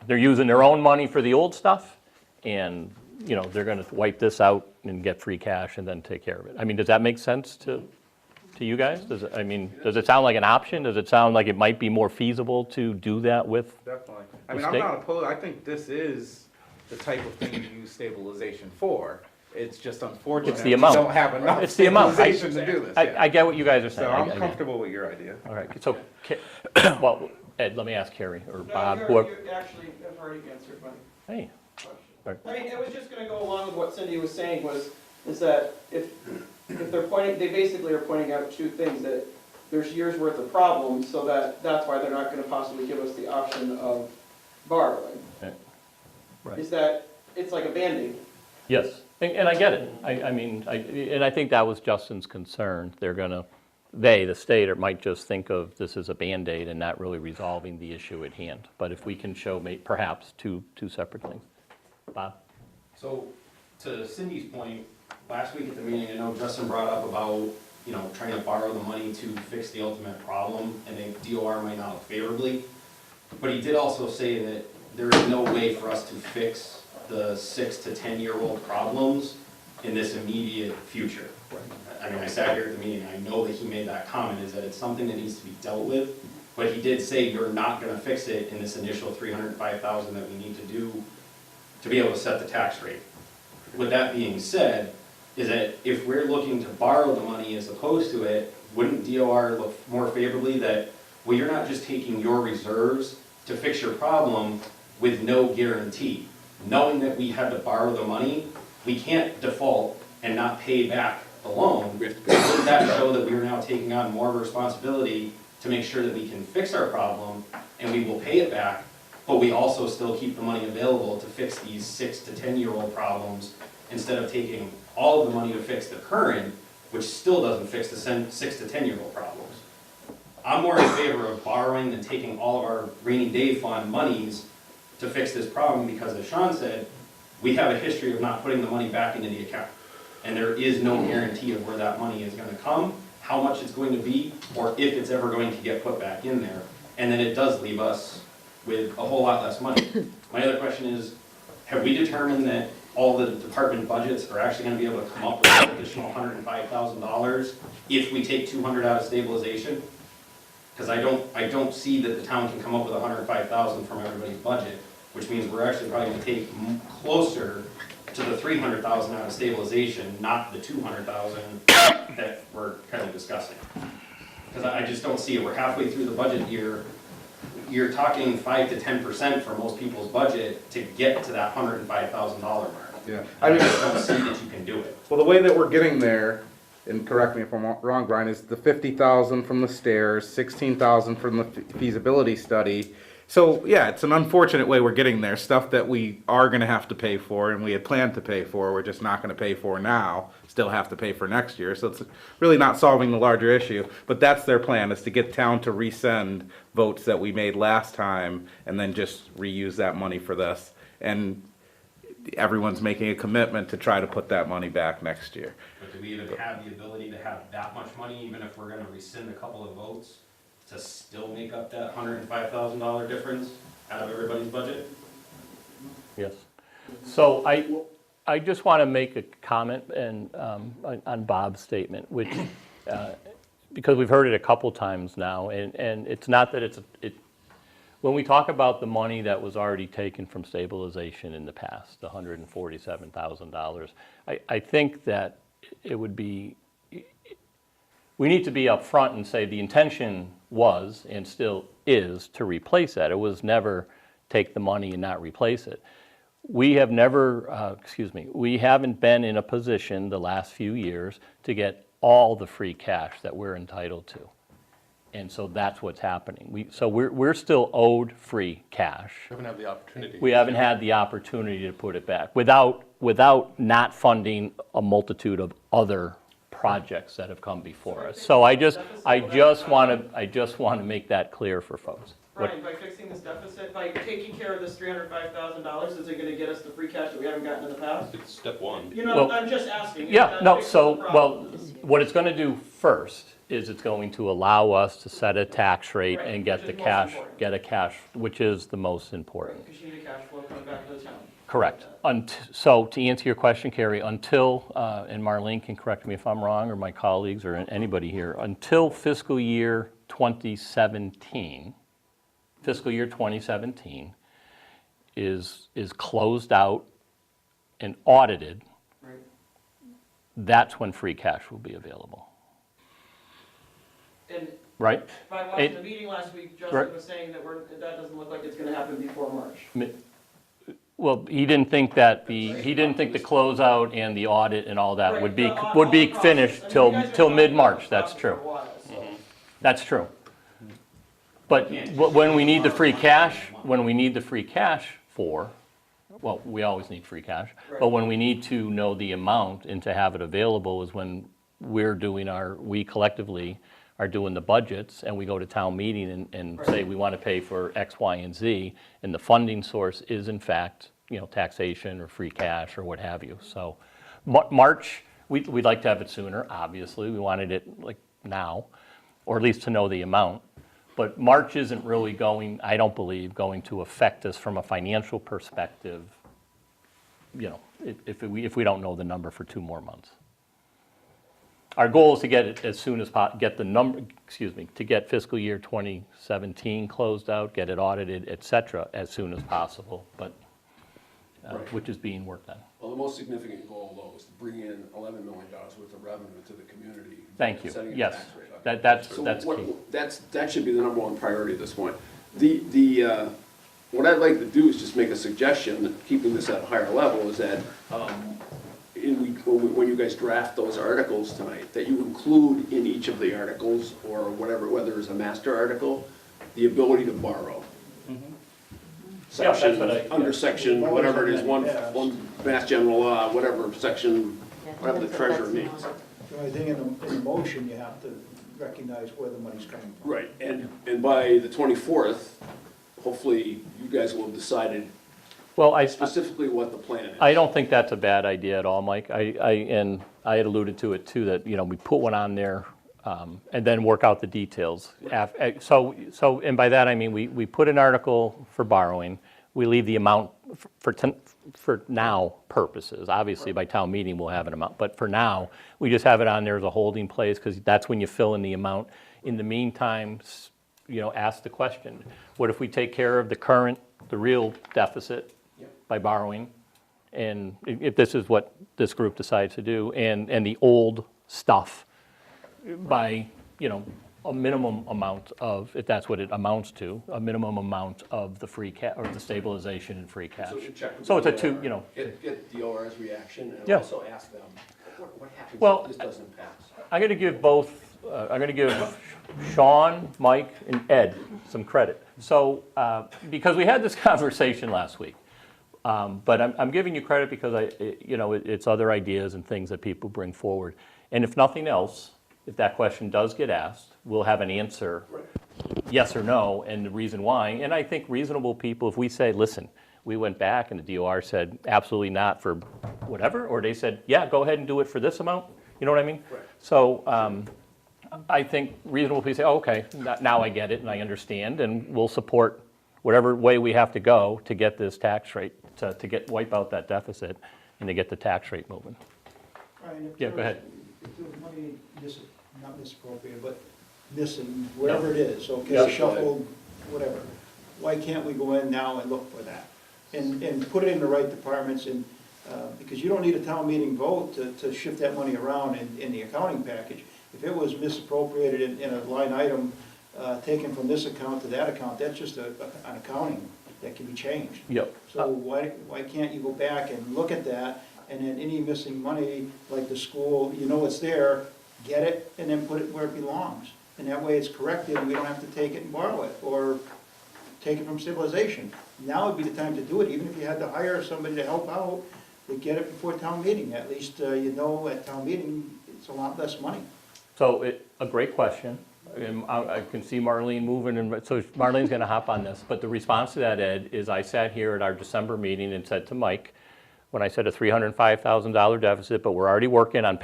they're using their own money for the old stuff, and they're going to wipe this out and get free cash and then take care of it. I mean, does that make sense to you guys? Does it sound like an option? Does it sound like it might be more feasible to do that with? Definitely. The I'm state? not opposed, I think this is the type of thing you use stabilization for. It's just unfortunate. It's the amount. We don't have enough It's the amount. stabilization to do this. I get what you guys are So saying. I'm I get it. comfortable with your idea. All right, so, well, Ed, let me ask Carrie or Bob, No, whoever. you actually have already answered my Hey, question. Right. I mean, it was just gonna go along with what Cindy was saying is that if they're pointing, they basically are pointing out two things, that there's years worth of problems, so that's why they're not gonna possibly give us the option of borrowing. right. Is that, it's like a Band-Aid. Yes, and I get it. And I think that was Justin's concern. The state might just think of this as a Band-Aid and not really resolving the issue at hand. But if we can show perhaps two separate things. Bob? So, to Cindy's point, last week at the meeting, I know Justin brought up about, trying to borrow the money to fix the ultimate problem, and the DOR might not look favorably. But he did also say that there is no way for us to fix the 6 to 10-year-old problems in this immediate future. I mean, I sat here at the meeting, I know that he made that comment, is that it's something that needs to be dealt with, but he did say you're not gonna fix it in this initial $305,000 that we need to do to be able to set the tax rate. With that being said, is that if we're looking to borrow the money as opposed to it, wouldn't DOR look more favorably that, well, you're not just taking your reserves to fix your problem with no guarantee. Knowing that we had to borrow the money, we can't default and not pay back the loan. Wouldn't that show that we are now taking on more of a responsibility to make sure that we can fix our problem and we will pay it back, but we also still keep the money available to fix these 6 to 10-year-old problems instead of taking all of the money to fix the current, which still doesn't fix the 6 to 10-year-old problems. I'm more in favor of borrowing than taking all of our rainy day fund monies to fix this problem because, as Sean said, we have a history of not putting the money back into the account. And there is no guarantee of where that money is going to come, how much it's going to be, or if it's ever going to get put back in there. And then it does leave us with a whole lot less money. My other question is, have we determined that all the department budgets are actually gonna be able to come up with an additional $105,000 if we take 200 out of stabilization? Because I don't see that the town can come up with 105,000 from everybody's budget, which means we're actually probably gonna take closer to the 300,000 out of stabilization, not the 200,000 that we're kind of discussing. Because I just don't see it. We're halfway through the budget year. You're talking 5 to 10% for most people's budget to get to that $105,000 mark. Yeah. I just don't see that you can do it. Well, the way that we're getting there, and correct me if I'm wrong, Brian, is the 50,000 from the stairs, 16,000 from the feasibility study. So, yeah, it's an unfortunate way we're getting there, stuff that we are gonna have to pay for, and we had planned to pay for, we're just not gonna pay for now, still have to pay for next year, so it's really not solving the larger issue, but that's their plan, is to get town to resend votes that we made last time, and then just reuse that money for this. And everyone's making a commitment to try to put that money back next year. But do we even have the ability to have that much money, even if we're gonna rescind a couple of votes, to still make up that $105,000 difference out of everybody's budget? Yes. So I just want to make a comment and, on Bob's statement, which, because we've heard it a couple times now, and it's not that when we talk about the money that was already taken from stabilization in the past, the $147,000, I think that it would be, we need to be upfront and say the intention was and still is to replace that. It was never take the money and not replace it. We have never, we haven't been in a position the last few years to get all the free cash that we're entitled to. And so that's what's happening. We're still owed free cash. We haven't had the opportunity. We haven't had the opportunity to put it back without not funding a multitude of other projects that have come before us. So I just want to make that clear for folks. Brian, by fixing this deficit, by taking care of this $305,000, is it gonna get us the free cash that we haven't gotten in the past? It's step one. You know, Well, I'm just asking. Is Yeah, that no, fixing so, the well, problem? what it's going to do first is it's going to allow us to set a tax rate Right, and get which the is most cash, important. get a cash, which is the most important. Because you need a cash flow coming back to the town. Correct. So to answer your question, Carrie, until, and Marlene can correct me if I'm wrong, or my colleagues, or anybody here, until fiscal year 2017 is closed out and audited, Right. that's when free cash will be available, And right? by watching the meeting last week, Right. Justin was saying that that doesn't look like it's gonna happen before March. Well, he didn't think that he didn't think the closeout and the audit and all that Right, would be the- all would be the process. finished I mean, you guys have been till talking mid-March, about that's this true. for a while, so. That's true. But when we need the free cash, for, well, we always need free cash, but when we need to know the amount and to have it available is when we collectively are doing the budgets, and we go to town meeting and say we want to pay for X, Y, and Z, and the funding source is in fact, taxation or free cash or what have you. So March, we'd like to have it sooner, obviously. We wanted it like now, or at least to know the amount. But March isn't really I don't believe, going to affect us from a financial perspective, if we don't know the number for 2 more months. Our goal is to get it as soon as to get fiscal year 2017 closed out, get it audited, et cetera, as soon as possible, but, which is being worked on. Well, the most significant goal, though, is to bring in $11 million worth of revenue to the community. Thank you. Setting a Yes, tax rate up. that's So key. that should be the number one priority at this point. What I'd like to do is just make a suggestion, keeping this at a higher level, is that when you guys draft those articles tonight, that you include in each of the articles, or whatever, whether it's a master article, the ability to borrow. Yeah, that's Section, what I- under section, whatever it is, one Yeah. Mass General Law, whatever section, whatever the That's- treasurer that's needs. more. So I think in the motion, you have to recognize where the money's coming from. Right, and by the 24th, hopefully, you guys will have decided Well, I specifically what the plan is. don't think that's a bad idea at all, Mike. And I had alluded to it too, that, we put one on there and then work out the details. So, and by that I mean, we put an article for borrowing, we leave the amount for now purposes. Obviously, by town meeting, we'll have an amount, but for now, we just have it on there as a holding place, because that's when you fill in the amount. In the meantime, ask the question, what if we take care of the real deficit by borrowing? And if this is what this group decides to do, and the old stuff by, a minimum amount of, if that's what it amounts to, a minimum amount of the free cash, or the stabilization and free cash. So you check with So it's a DOR, two, Get DOR's reaction and Yeah. also ask them, what happens Well, if this doesn't pass? I'm going to give I'm going to give Sean, Mike, and Ed some credit. So, because we had this conversation last week, but I'm giving you credit because it's other ideas and things that people bring forward. And if nothing else, if that question does get asked, we'll have an answer, yes or no, and the reason why. And I think reasonable people, if we say, listen, we went back and the DOR said absolutely not for whatever, or they said, yeah, go ahead and do it for this amount, you know what I mean? Right. So I think reasonable people say, oh, okay, now I get it and I understand, and we'll support whatever way we have to go to get this tax rate, to wipe out that deficit and to get the tax rate moving. Brian, if Yeah, there go ahead. was- If there was money, not misappropriated, but missing, wherever it is, Yeah, okay, shuffled, whatever, why can't we go in now and look for that? And put it in the right departments, and, because you don't need a town meeting vote to shift that money around in the accounting package. If it was misappropriated in a line item, taken from this account to that account, that's just an accounting that can be changed. Yep. So why can't you go back and look at that, and then any missing money, like the school, it's there, get it, and then put it where it belongs. And that way it's corrected, and we don't have to take it and borrow it, or take it from stabilization. Now would be the time to do it, even if you had to hire somebody to help out, to get it before town meeting. At least, at town meeting, it's a lot less money. So a great question. And I can see Marlene moving, and so Marlene's going to hop on this. But the response to that, Ed, is I sat here at our December meeting and said to Mike, when I said a $305,000 deficit, but we're already working on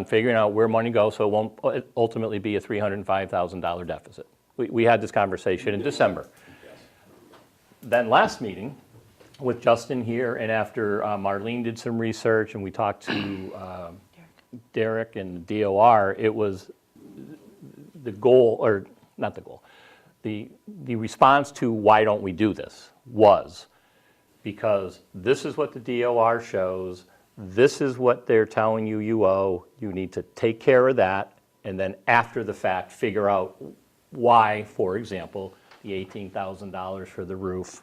figuring out where money goes, so it won't ultimately be a $305,000 deficit. We had this conversation in December. Then last meeting, with Justin here, and after Marlene did some research and we talked to Derek and the DOR, it was the goal, or not the goal, the response to why don't we do this was because this is what the DOR shows, this is what they're telling you owe, you need to take care of that, and then after the fact, figure out why, for example, the $18,000 for the roof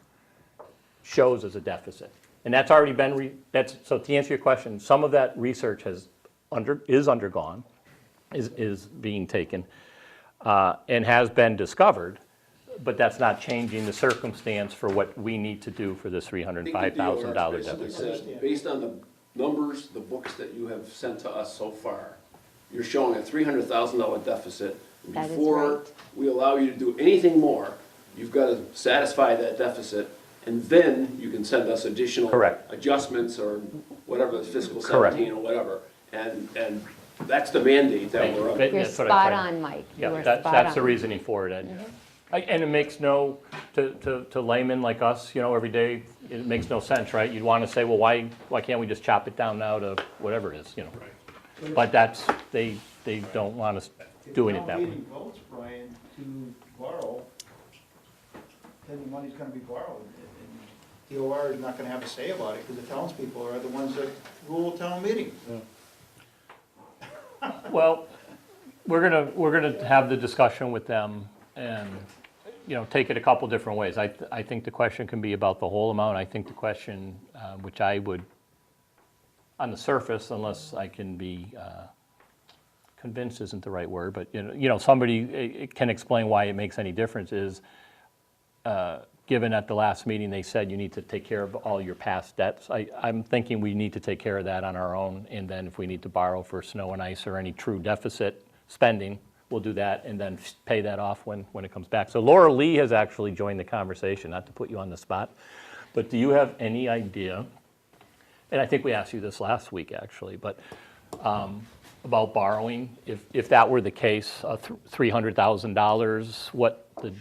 shows as a deficit. And that's already been, so to answer your question, some of that research is undergone, is being taken, and has been discovered, but that's not changing the circumstance for what we need to do for this $305,000 basically deficit. said, based on the numbers, the books that you have sent to us so far, you're showing a $300,000 deficit. That is Before right. we allow you to do anything more, you've got to satisfy that deficit, and then you can send us additional Correct. adjustments or whatever, fiscal Correct. 17 or whatever. And that's the mandate that we're But under. You're that's what I spot tried. on, Mike. You Yeah, are that's spot the on. reasoning for it, Ed. And it makes to laymen like us, every day, it makes no sense, right? You'd want to say, well, why can't we just chop it down now to whatever it is, But they don't want us doing it that way. If town meeting votes, Brian, to borrow, then the money's gonna be borrowed. And DOR is not gonna have a say about it, because the townspeople are the ones that rule town meeting. Well, we're gonna have the discussion with them and, take it a couple different ways. I think the question can be about the whole amount. I think the question, which I would, on the surface, unless I can be convinced isn't the right word, but, somebody can explain why it makes any difference is, given at the last meeting, they said you need to take care of all your past debts. I'm thinking we need to take care of that on our own, and then if we need to borrow for snow and ice or any true deficit spending, we'll do that and then pay that off when it comes back. So Laura Lee has actually joined the conversation, not to put you on the spot, but do you have any idea, and I think we asked you this last week, actually, but about borrowing, if that were the case, $300,000, what the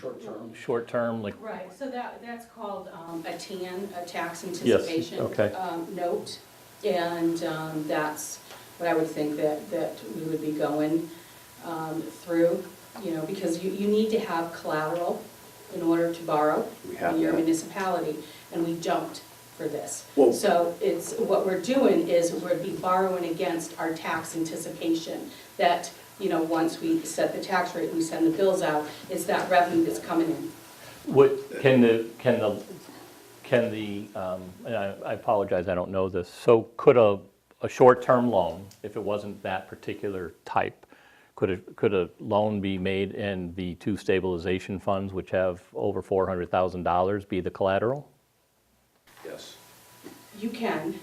short term, like, Right, so that's called a TAN, a tax anticipation okay. Note. And that's what I would think that we would be going through, because you need to have collateral in order to borrow We have in your that. municipality, and we don't for this. Well- So what we're doing is we'd be borrowing against our tax anticipation, that, once we set the tax rate, we send the bills out, it's that revenue that's coming in. And I apologize, I don't know this, so could a short-term loan, if it wasn't that particular type, could a loan be made in the two stabilization funds, which have over $400,000, be the collateral? Yes. You can,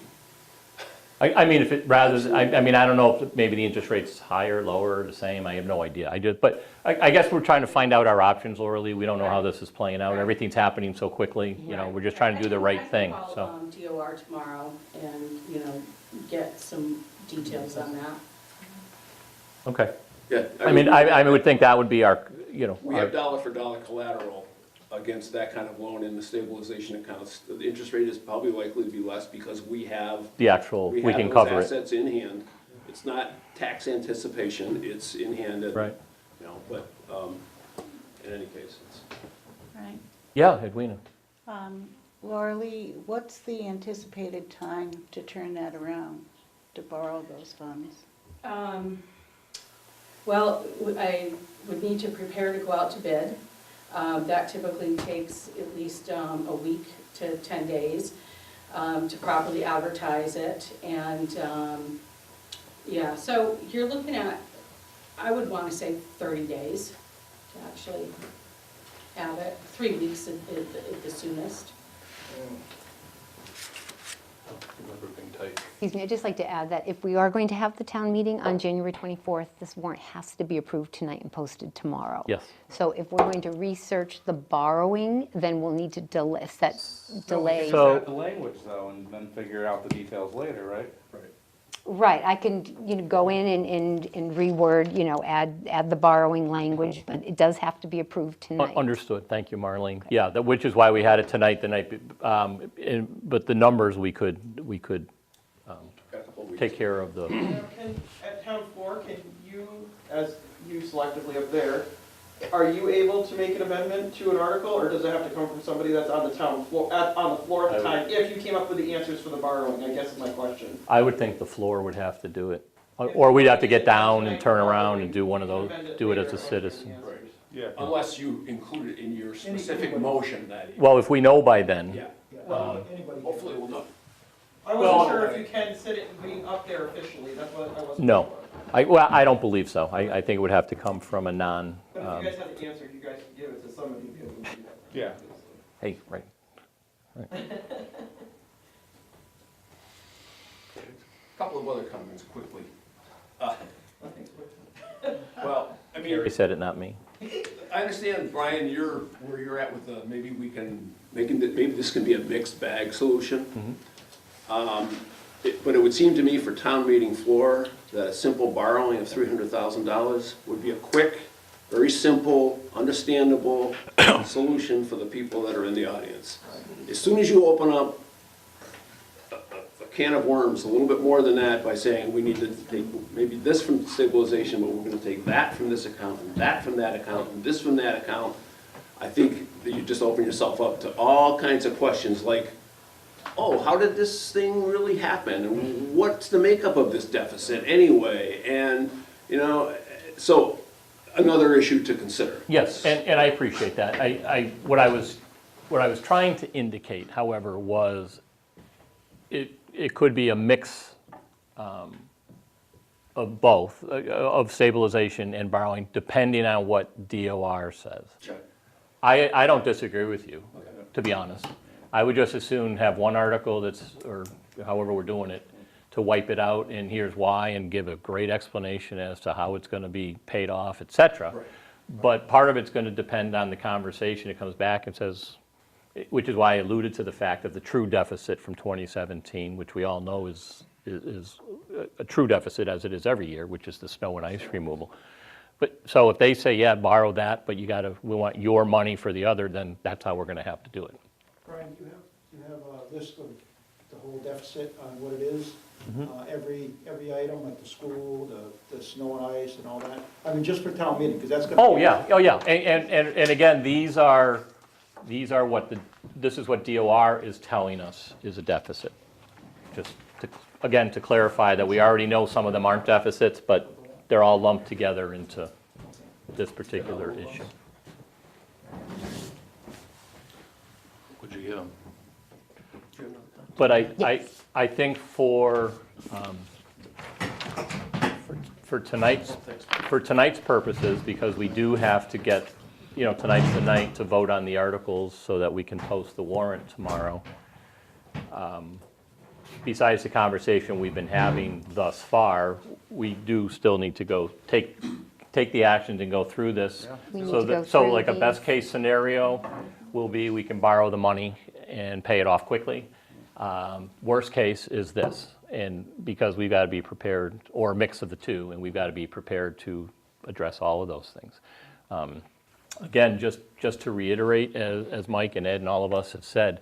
I mean, if it, rather, I mean, I don't know if maybe the interest rate's higher, lower, the same, I have no idea. But I guess we're trying to find out our options, Laura Lee. We don't know how this is playing out. Everything's happening so quickly, we're just trying to do the right thing, I so. can call DOR tomorrow and, get some details on that. Okay. Yeah. I mean, I would think that would be our, We have dollar for dollar collateral against that kind of loan in the stabilization accounts. The interest rate is probably likely to be less because we have. the actual, we can those cover it. assets in hand. It's not tax anticipation, it's in hand. Right. But in any case, it's. Right. Yeah, Edwina. Laura Lee, what's the anticipated time to turn that around, to borrow those funds? Well, I would need to prepare to go out to bid. That typically takes at least a week to 10 days to properly advertise it. And, yeah, so you're looking at, I would want to say 30 days to actually have it. 3 weeks at the soonest. Remember being tight. Excuse me, I'd just like to add that if we are going to have the town meeting on January 24th, this warrant has to be approved tonight and posted tomorrow. Yes. So if we're going to research the borrowing, then we'll need to set delay. So- Add the language though, and then figure out the details later, right? Right, I can, go in and reword, add the borrowing language, but it does have to be approved tonight. Understood, thank you, Marlene. Yeah, which is why we had it tonight, but the numbers, we could take care of the, At town floor, can you, as you selectively up there, are you able to make an amendment to an article, or does it have to come from somebody that's on the town floor, on the floor at the time, if you came up with the answers for the borrowing, I guess is my question. I would think the floor would have to do it. Or we'd have to get down and turn around and do one of those, do it as a citizen. Yeah. Unless you include it in your specific motion that. Well, if we know by then, Yeah, Well, anybody can. hopefully we'll know. I wasn't sure if you can sit it being up there officially, that's what I wasn't no. sure. I don't believe so. I think it would have to come from a non, But if you guys have the answer, you guys can give it to somebody. Who can do that. Yeah. hey, right. Couple of other comments quickly. Well, I mean. He said it, not me. I understand, Brian, where you're at with the, maybe we can, maybe this can be a mixed bag solution. But it would seem to me for town meeting floor, that a simple borrowing of $300,000 would be a quick, very simple, understandable solution for the people that are in the audience. As soon as you open up a can of worms, a little bit more than that, by saying we need to take maybe this from stabilization, but we're gonna take that from this account, and that from that account, and this from that account, I think that you just open yourself up to all kinds of questions like, oh, how did this thing really happen? And what's the makeup of this deficit anyway? And, so another issue to consider. Yes, and I appreciate that. What I was trying to indicate, however, was it could be a mix of both, of stabilization and borrowing, depending on what DOR says. Sure. I don't disagree with you, to be honest. I would just as soon have one article or however we're doing it, to wipe it out, and here's why, and give a great explanation as to how it's gonna be paid off, et cetera. Right. But part of it's gonna depend on the conversation. It comes back and says, which is why I alluded to the fact that the true deficit from 2017, which we all know is a true deficit as it is every year, which is the snow and ice removal. But, so if they say, yeah, borrow that, but we want your money for the other, then that's how we're gonna have to do it. Brian, you have a list of the whole deficit on what it is? Every item, like the school, the snow and ice and all that? I mean, just for town meeting, because that's gonna. Oh, yeah, and again, these are this is what DOR is telling us is a deficit. Just to, again, to clarify that we already know some of them aren't deficits, but they're all lumped together into this particular issue. Would you get them? But I think for tonight's purposes, because we do have to get, tonight's the night to vote on the articles so that we can post the warrant tomorrow. Besides the conversation we've been having thus far, we do still need to go take the actions and go through this. We need So to go that, so through like a these. best case scenario will be we can borrow the money and pay it off quickly. Worst case is this, and because we've got to be prepared, or a mix of the two, and we've got to be prepared to address all of those things. Again, just to reiterate, as Mike and Ed and all of us have said,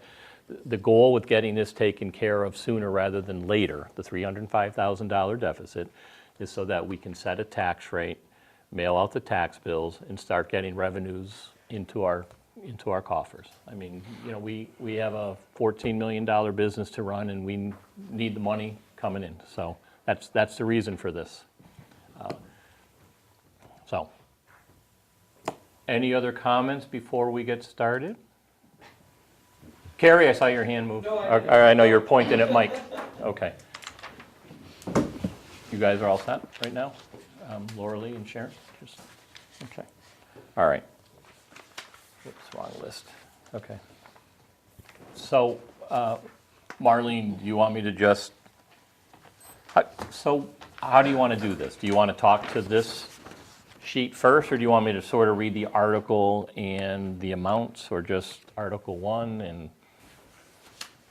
the goal with getting this taken care of sooner rather than later, the $305,000 deficit, is so that we can set a tax rate, mail out the tax bills, and start getting revenues into our coffers. I mean, we have a $14 million business to run, and we need the money coming in. So that's the reason for this. So, any other comments before we get started? Carrie, I saw your hand move. I know you're pointing at Mike. Okay. You guys are all set right now? Laura Lee and Sharon? Okay. All right. Oops, wrong list. Okay. So, Marlene, do you want me to just, so how do you want to do this? Do you want to talk to this sheet first, or do you want me to sort of read the article and the amounts, or just Article 1? And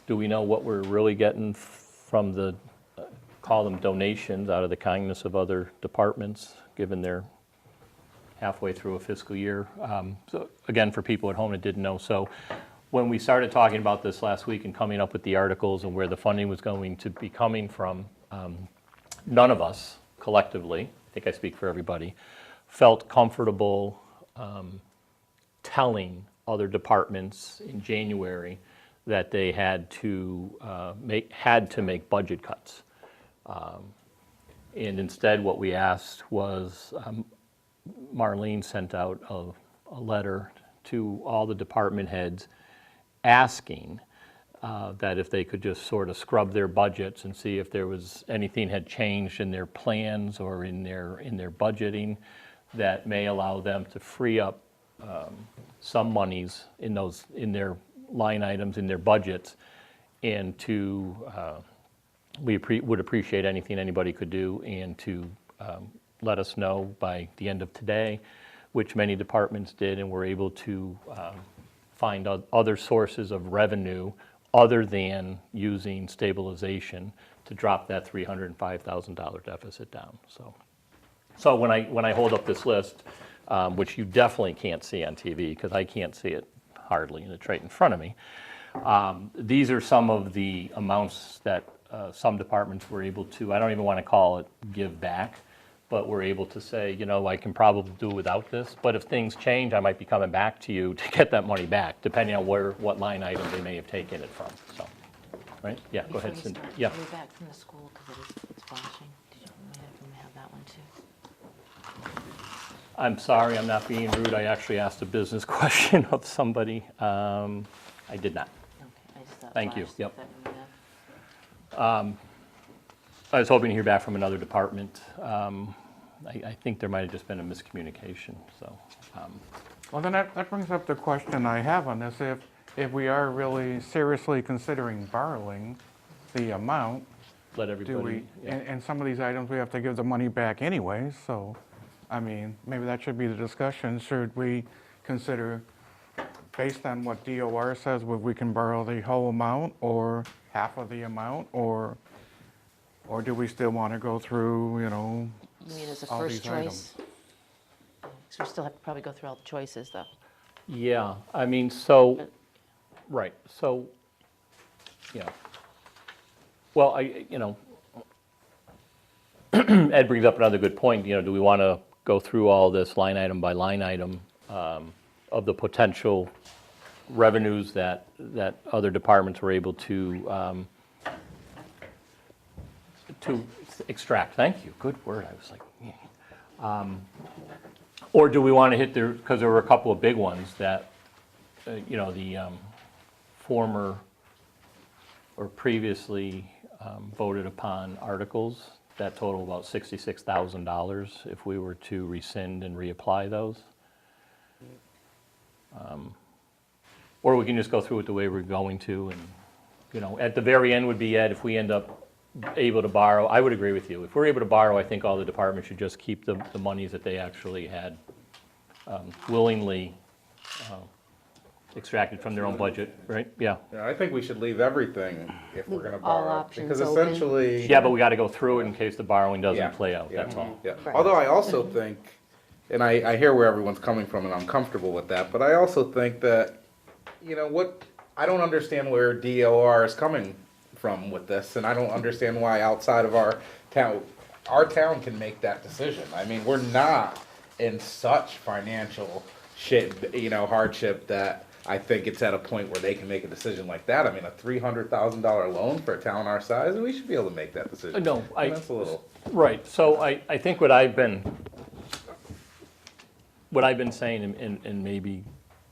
do we know what we're really getting from the, call them donations, out of the kindness of other departments, given they're halfway through a fiscal year? So again, for people at home that didn't know, so when we started talking about this last week and coming up with the articles and where the funding was going to be coming from, none of us collectively, I think I speak for everybody, felt comfortable telling other departments in January that they had to make budget cuts. And instead, what we asked was, Marlene sent out a letter to all the department heads asking that if they could just sort of scrub their budgets and see if there was anything had changed in their plans or in their budgeting that may allow them to free up some monies in their line items in their budgets, and to we would appreciate anything anybody could do, and to let us know by the end of today, which many departments did, and were able to find other sources of revenue other than using stabilization to drop that $305,000 deficit down. So when I hold up this list, which you definitely can't see on TV because I can't see it hardly, and it's right in front of me, these are some of the amounts that some departments were able to, I don't even want to call it give back, but we're able to say, I can probably do without this, but if things change, I might be coming back to you to get that money back, depending on what line item they may have taken it from, so, right? Yeah, go ahead, Cindy. Yeah. Are we back from the school because it's flashing? Did you have that one too? I'm sorry, I'm not being rude, I actually asked a business question of somebody. I did not. Okay, I just thought. Thank you, flash, yep. that we have. I was hoping to hear back from another department. I think there might have just been a miscommunication, so. Well, then that brings up the question I have on this. If we are really seriously considering borrowing the amount, Let do everybody, we, yeah. and some of these items, we have to give the money back anyway, so, I mean, maybe that should be the discussion. Should we consider, based on what DOR says, whether we can borrow the whole amount, or half of the amount, or Or do we still want to go through, You mean as a all first these items? choice? So we still have to probably go through all the choices, though. Yeah, I mean, so, right, so, yeah. Well, Ed brings up another good point, do we want to go through all this line item by line item of the potential revenues that other departments were able to extract? Thank you, good word, I was like, yeah. Or do we want to hit there, because there were a couple of big ones that, the former or previously voted upon articles that total about $66,000 if we were to rescind and reapply those. Or we can just go through it the way we're going to, and, at the very end would be, Ed, if we end up able to borrow, I would agree with you. If we're able to borrow, I think all the departments should just keep the monies that they actually had willingly extracted from their own budget, right? Yeah. Yeah, I think we should leave everything if we're gonna all borrow. options Because open. essentially. Yeah, but we got to go through it in case the borrowing Yeah, doesn't play out, yeah, that's all. yeah. Right. Although I also think, and I hear where everyone's coming from and I'm comfortable with that, but I also think that, I don't understand where DOR is coming from with this, and I don't understand why outside of our town can make that decision. I mean, we're not in such financial hardship that I think it's at a point where they can make a decision like that. I mean, a $300,000 loan for a town our size, we should be able to make that decision. No, And that's a little. Right, so I think what I've been saying, and maybe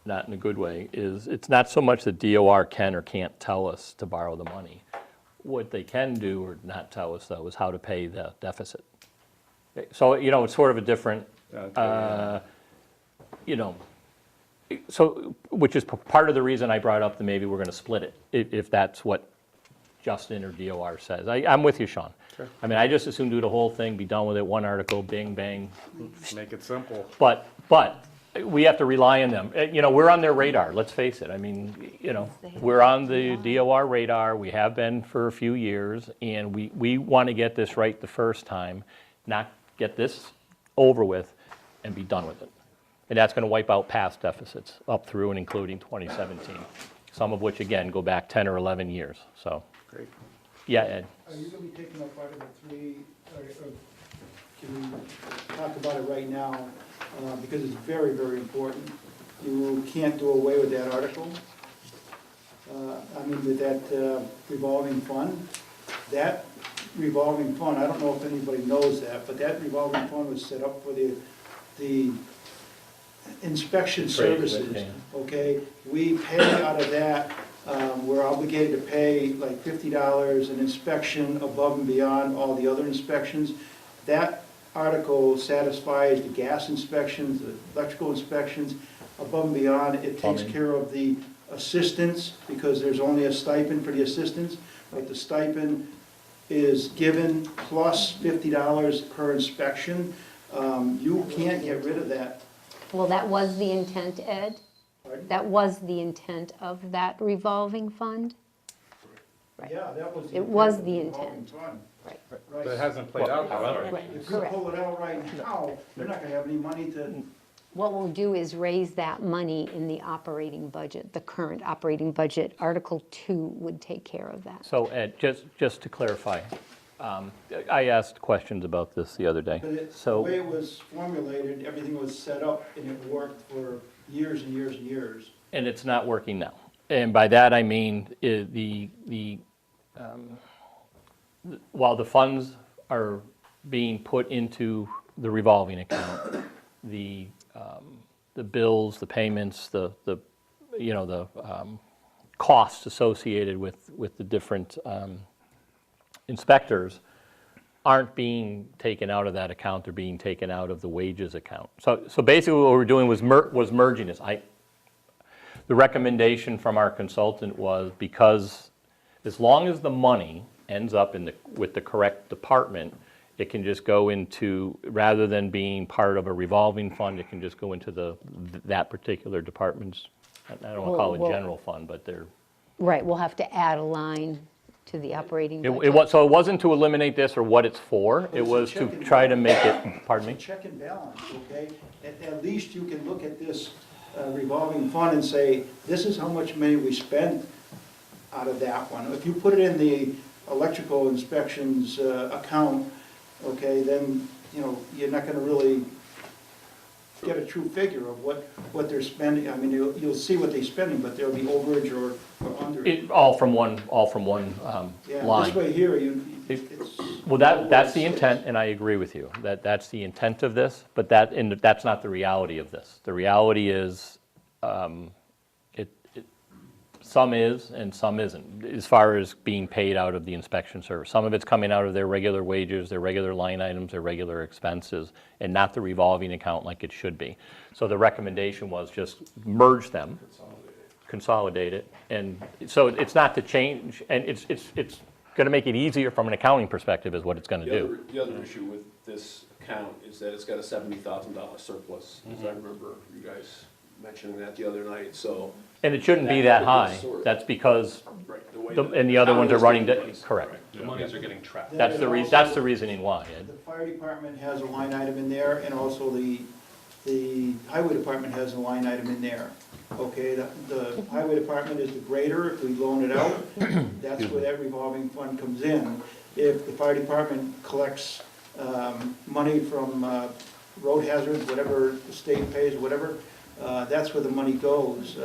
not in a good way, is it's not so much that DOR can or can't tell us to borrow the money. What they can do or not tell us, though, is how to pay the deficit. So, it's sort of a different, so, which is part of the reason I brought up that maybe we're going to split it, if that's what Justin or DOR says. I'm with you, Sean. Sure. I mean, I just assume do the whole thing, be done with it, one article, bing, bang. Make it simple. But we have to rely on them. We're on their radar, let's face it. I mean, we're on the DOR radar, we have been for a few years, and we want to get this right the first time, not get this over with and be done with it. And that's going to wipe out past deficits up through and including 2017, some of which, again, go back 10 or 11 years, so. Great. Yeah, Ed? Are you gonna be taking up Article 3, or can we talk about it right now? Because it's very, very important. You can't do away with that article. With that revolving fund. That revolving fund, I don't know if anybody knows that, but that revolving fund was set up for the inspection services, yeah. okay? We pay out of that, we're obligated to pay like $50 an inspection above and beyond all the other inspections. That article satisfies the gas inspections, the electrical inspections, above and beyond. It takes Plumbing. care of the assistants, because there's only a stipend for the assistants, but the stipend is given plus $50 per inspection. You can't get rid of that. Well, that was the intent, Ed? Pardon? That was the intent of that revolving fund? Right. Yeah, that was the It was intent of the revolving intent. fund. Right, But it hasn't played out that way. right, If you correct. pull it out right now, you're not gonna have any money to, What we'll do is raise that money in the operating budget, the current operating budget. Article 2 would take care of that. So Ed, just to clarify, I asked questions about this the other day. but the way So, it was formulated, everything was set up and it worked for years and years and years. and it's not working now. And by that I mean, while the funds are being put into the revolving account, the bills, the payments, the costs associated with the different inspectors aren't being taken out of that account, they're being taken out of the wages account. So basically what we're doing was merging this. The recommendation from our consultant was, because as long as the money ends up with the correct department, it can just go into, rather than being part of a revolving fund, it can just go into that particular department's, I don't want to call it Well, general fund, but they're, Right, we'll have to add a line to the operating It budget. was, so it wasn't to eliminate this or what it's for, it It's a was to check and try to make balance. it, pardon me? It's a check and balance, okay? At least you can look at this revolving fund and say, this is how much money we spent out of that one. If you put it in the electrical inspections account, okay, then, you know, you're not gonna really get a true figure of what they're spending. I mean, you'll see what they're spending, but there'll be overage or under. All from one Yeah, line. this way here, It- it's. Well, that's the intent, and I agree with you, that's the intent of this, but that's not the reality of this. The reality is, some is and some isn't, as far as being paid out of the inspection service. Some of it's coming out of their regular wages, their regular line items, their regular expenses, and not the revolving account like it should be. So the recommendation was just merge them, consolidate it, and so it's not to change, and it's gonna make it easier from an accounting perspective is what it's gonna do. The other issue with this account is that it's got a $70,000 surplus, as I remember you guys mentioning that the other night, so. And it shouldn't be that high, that's because, Right, way and the other ones are running, accounting is correct. The monies are getting trapped. That's the reasoning why, Ed. The fire department has a line item in there, and also the highway department has a line item in there. Okay, the highway department is the grader, if we loan it out, that's where that revolving fund comes in. If the fire department collects money from road hazards, whatever the state pays, whatever, that's where the money goes.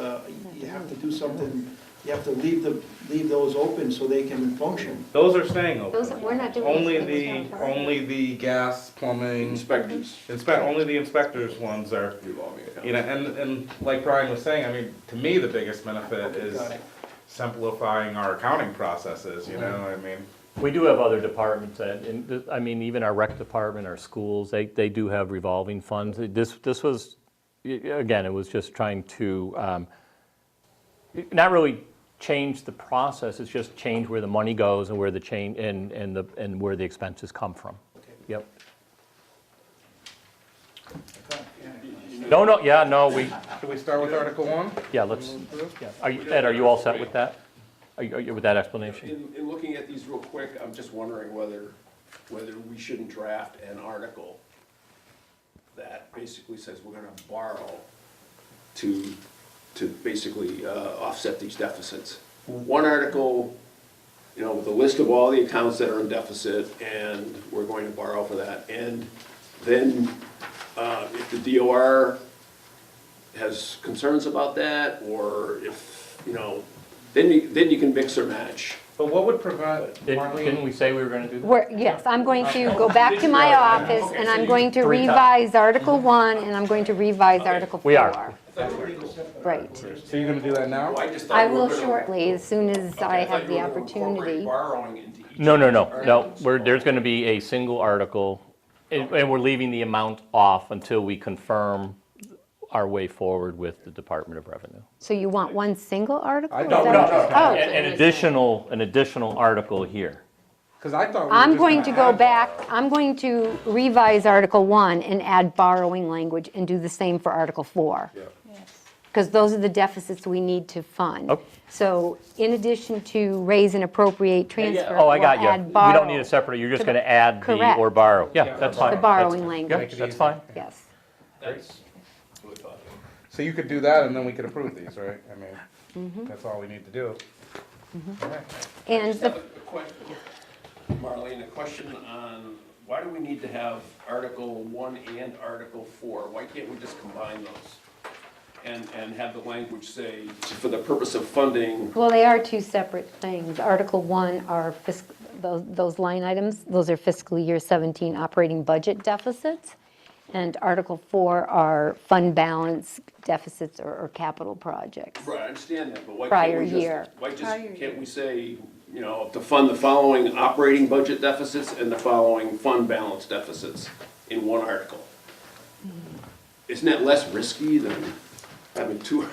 You have to do something, you have to leave those open so they can function. Those are staying open. We're not doing Only anything with them. only the gas, plumbing, Inspectors, only the inspectors ones are, revolving account. you know, and like Brian was saying, I mean, to me, the biggest benefit is simplifying our accounting processes, you know, I mean. We do have other departments that, I mean, even our rec department, our schools, they do have revolving funds. This was, again, it was just trying to, not really change the process, it's just change where the money goes and where the change, and where the expenses come from. Yep. No, yeah, no, Should we start with Article 1? yeah, let's, Ed, are you all set with that? Are you with that explanation? In looking at these real quick, I'm just wondering whether we shouldn't draft an article that basically says we're gonna borrow to basically offset these deficits. One article, you know, with a list of all the accounts that are in deficit, and we're going to borrow for that. And then if the DOR has concerns about that, or if, you know, then you can mix or match. But what would prevent, Didn't Marlene, we say we were gonna do that? Yes, I'm going to go back to my office, and I'm going to revise Article 1, and I'm going to revise Article 4. We are. Right. so you're gonna do that now? I just thought I we were will gonna- shortly, as soon as I I thought have you the were gonna incorporate opportunity. borrowing into each. No, there's gonna be a single article, and we're leaving the amount off until we confirm our way forward with the Department of Revenue. So you want one single article? I Is don't- that no, what you're- An Oh, an additional article here. Because I thought we were I'm just going to gonna go add back, borrow. I'm going to revise Article 1 and add borrowing language and do the same for Article 4. Because those are the deficits we need to fund. Okay. So in addition to raise and appropriate transfer, Oh, I got we'll you. add We borrow. don't need a separate, you're just gonna add the Correct. or borrow. Yeah, that's fine. The borrowing Yeah, language, that's fine. yes. That's really thought. So you could do that and then we could approve these, right? I mean, Mm-hmm. that's all we need to do. All right. And Just have the, a question, Marlene, a question on, why do we need to have Article 1 and Article 4? Why can't we just combine those? And have the language say, for the purpose of funding, well, they are two separate things. Article 1 are those line items, those are fiscal year 17 operating budget deficits. And Article 4 are fund balance deficits or capital projects. right, I understand that, but why Prior can't we year. just, why Prior just, year. can't we say, you know, to fund the following operating budget deficits and the following fund balance deficits in one article? Isn't that less risky than having two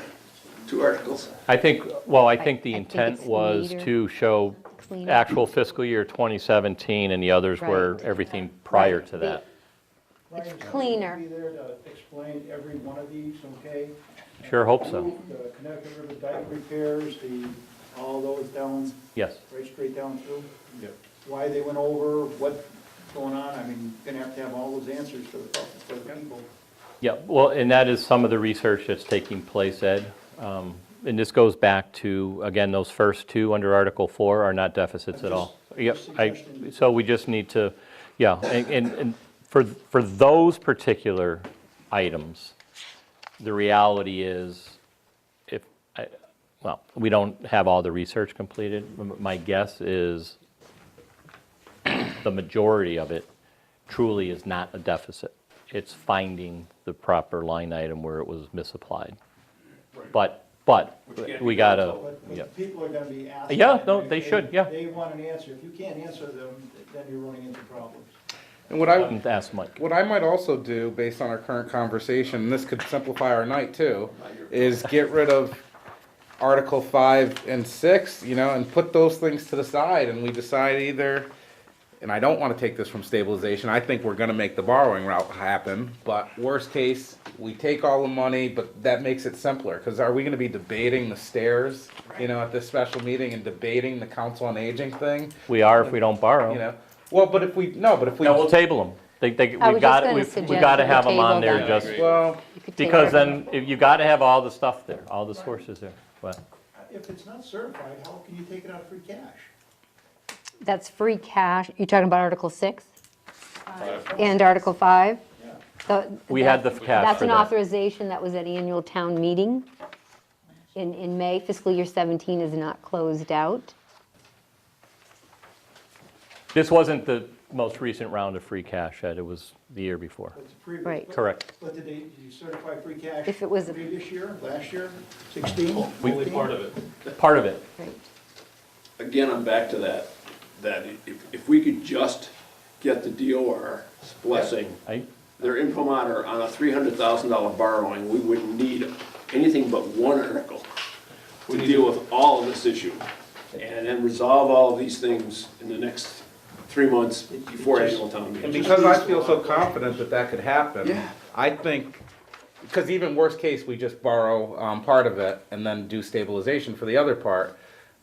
articles? I think the I think intent it's was neater, to show cleaner. actual fiscal year 2017, and the others were Right. everything prior Right. to that. Ryan's cleaner. gonna be there to explain every one of these, okay? Sure hope so. The Connecticut River dike repairs, the all those down, Yes. right straight down through? Yep. Why they went over, what's going on? I mean, you're gonna have to have all those answers for the people. Yeah, well, and that is some of the research that's taking place, Ed. And this goes back to, again, those first two under Article 4 are not deficits at all. Yep, suggesting. so we just need to, yeah, and for those particular items, the reality is, well, we don't have all the research completed. My guess is the majority of it truly is not a deficit. It's finding the proper line item where it was misapplied. But we gotta, But yeah. people are gonna be asking. Yeah, no, and they should, yeah. They want an answer. If you can't answer them, then you're running into problems. And what I, Ask Mike. what I might also do, based on our current conversation, and this could simplify our night too, is get rid of Article 5 and 6, you know, and put those things to the side, and we decide either, and I don't wanna take this from stabilization, I think we're gonna make the borrowing route happen, but worst case, we take all the money, but that makes it simpler, cause are we gonna be debating the stairs, you know, at this special meeting, and debating the council on aging thing, We are if we don't borrow. you know? Well, but if we, no, but if we. No, we'll table them. I We was just got, gonna we suggest gotta that we have them on table there them. just, Well, You could take because them. then, you gotta have all the stuff there, all the sources there. What? If it's not certified, how can you take it out of free cash? That's free cash. You're talking about Article 6? And Article 5? Yeah. We had the cash That's for an that. authorization that was at annual town meeting in May. Fiscal year 17 is not closed out. This wasn't the most recent round of free cash, Ed, it was the year before. What's the previous? Right. Correct. But did you certify free cash? If it was a- Previous year, last year, 16? Only part of it. Part of it. Right. Again, I'm back to that if we could just get the DOR's blessing, their imprimatur on a $300,000 borrowing, we wouldn't need anything but one article to deal with all of this issue. And then resolve all of these things in the next 3 months before annual town and meeting. because I feel so confident that that could happen, Yeah. I think, because even worst case, we just borrow part of it and then do stabilization for the other part.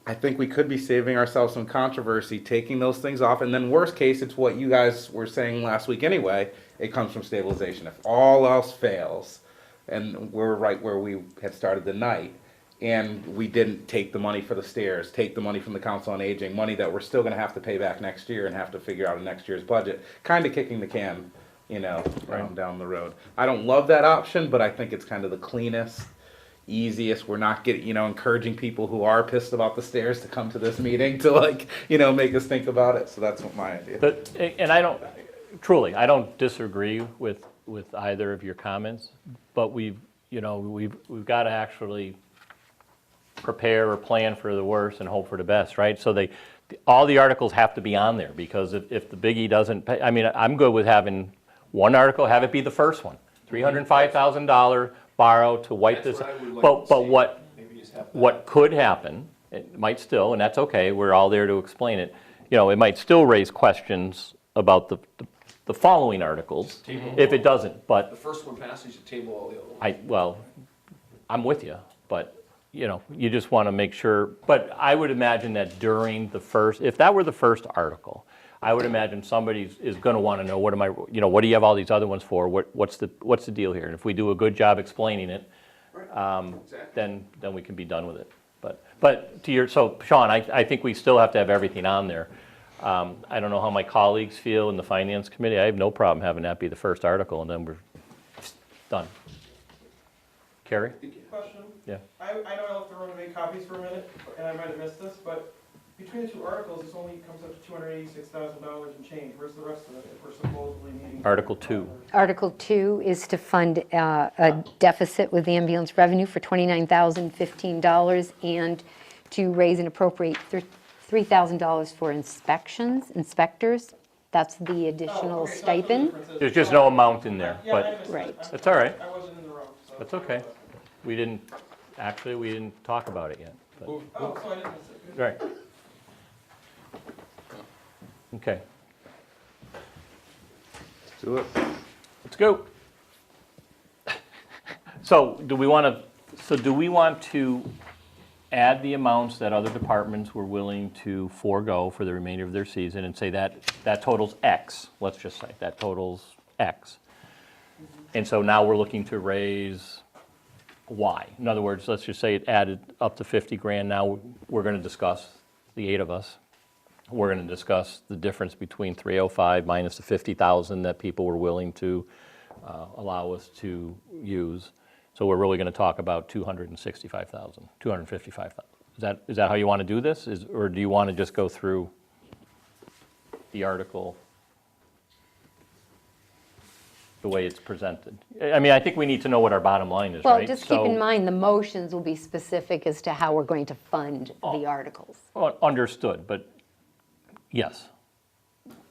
I think we could be saving ourselves some controversy, taking those things off, and then worst case, it's what you guys were saying last week anyway, it comes from stabilization. If all else fails, and we're right where we had started the night, and we didn't take the money for the stairs, take the money from the Council on Aging, money that we're still gonna have to pay back next year and have to figure out in next year's budget, kinda kicking the can, you know, down the road. I don't love that option, but I think it's kind of the cleanest, easiest. We're not getting, you know, encouraging people who are pissed about the stairs to come to this meeting to, like, you know, make us think about it, so that's what my idea. But, and I don't, truly, I don't disagree with either of your comments, but we've got to actually prepare or plan for the worst and hope for the best, right? So all the articles have to be on there, because if the biggie doesn't pay, I mean, I'm good with having one article, have it be the first one, $305,000 borrow to wipe this. That's what I would like But to see. what, Maybe just have that. what could happen, it might still, and that's okay, we're all there to explain it, you know, it might still raise questions about the following articles, if it doesn't, but The first one passes, you table all the other ones. well, I'm with you, but, you know, you just want to make sure, but I would imagine that during the first, if that were the first article, I would imagine somebody is going to want to know, what do you have all these other ones for? What's the deal here? And if we do a good job explaining it, then we can be done with it. But so Sean, I think we still have to have everything on there. I don't know how my colleagues feel in the finance committee. I have no problem having that be the first article, and then we're done. Carrie? Question? Yeah. I know I left the room to make copies for a minute, and I might have missed this, but between the two articles, this only comes up to $286,000 and change. Where's the rest of it if we're supposedly needing? Article 2. Article 2 is to fund a deficit with ambulance revenue for $29,015 and to raise and appropriate $3,000 for inspectors. That's the additional Okay, so that's what the stipend. difference is. There's just no amount in there, Yeah, I but missed Right. that. that's all right. I wasn't in the room, so. That's okay. We didn't talk about it yet. but- Oh, so I didn't miss it. Good. Right. Okay, Do it. let's go. So do we want to add the amounts that other departments were willing to forego for the remainder of their season and say that totals X, let's just say, that totals X. And so now we're looking to raise Y. In other words, let's just say it added up to 50 grand. Now we're going to discuss, the 8 of us, we're going to discuss the difference between 305 minus the 50,000 that people were willing to allow us to use. So we're really going to talk about 265,000, 255,000. Is that how you want to do this? Or do you want to just go through the article the way it's presented? I mean, I think we need to know what our bottom line is, right? Well, just keep in mind, the motions will be specific as to how we're going to fund the articles. Well, understood, but yes.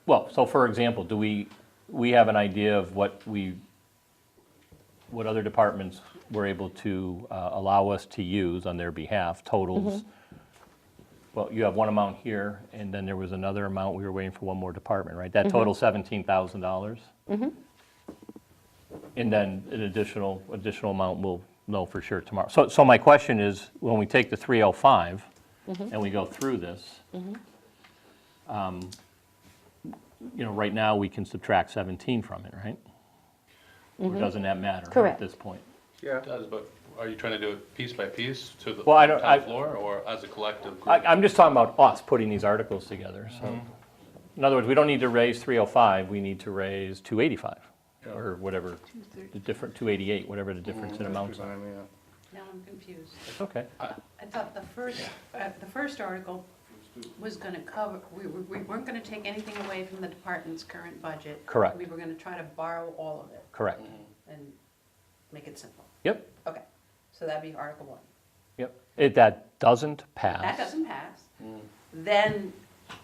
Well, so for example, do we have an idea of what other departments were able to allow us to use on their behalf, totals? Well, you have one amount here, and then there was another amount, we were waiting for one more department, right? That total $17,000? And then an additional amount we'll know for sure tomorrow. So my question is, when we take the 305 and we go through this, right now we can subtract 17 from it, right? Or doesn't that matter Correct. at this point? Yeah. It does, but are you trying to do it piece by piece to the Well, I don't- town floor, or as a collective group? I'm just talking about us putting these articles together, so. In other words, we don't need to raise 305, we need to raise 285, or whatever, the different, 288, whatever the difference in amounts are. Now I'm confused. Okay. I thought the first article was gonna cover, we weren't gonna take anything away from the department's current budget. Correct. We were gonna try to borrow all of it Correct. and make it simple. Yep, Okay, so that'd be Article 1. yep. If that doesn't pass. That doesn't pass. Then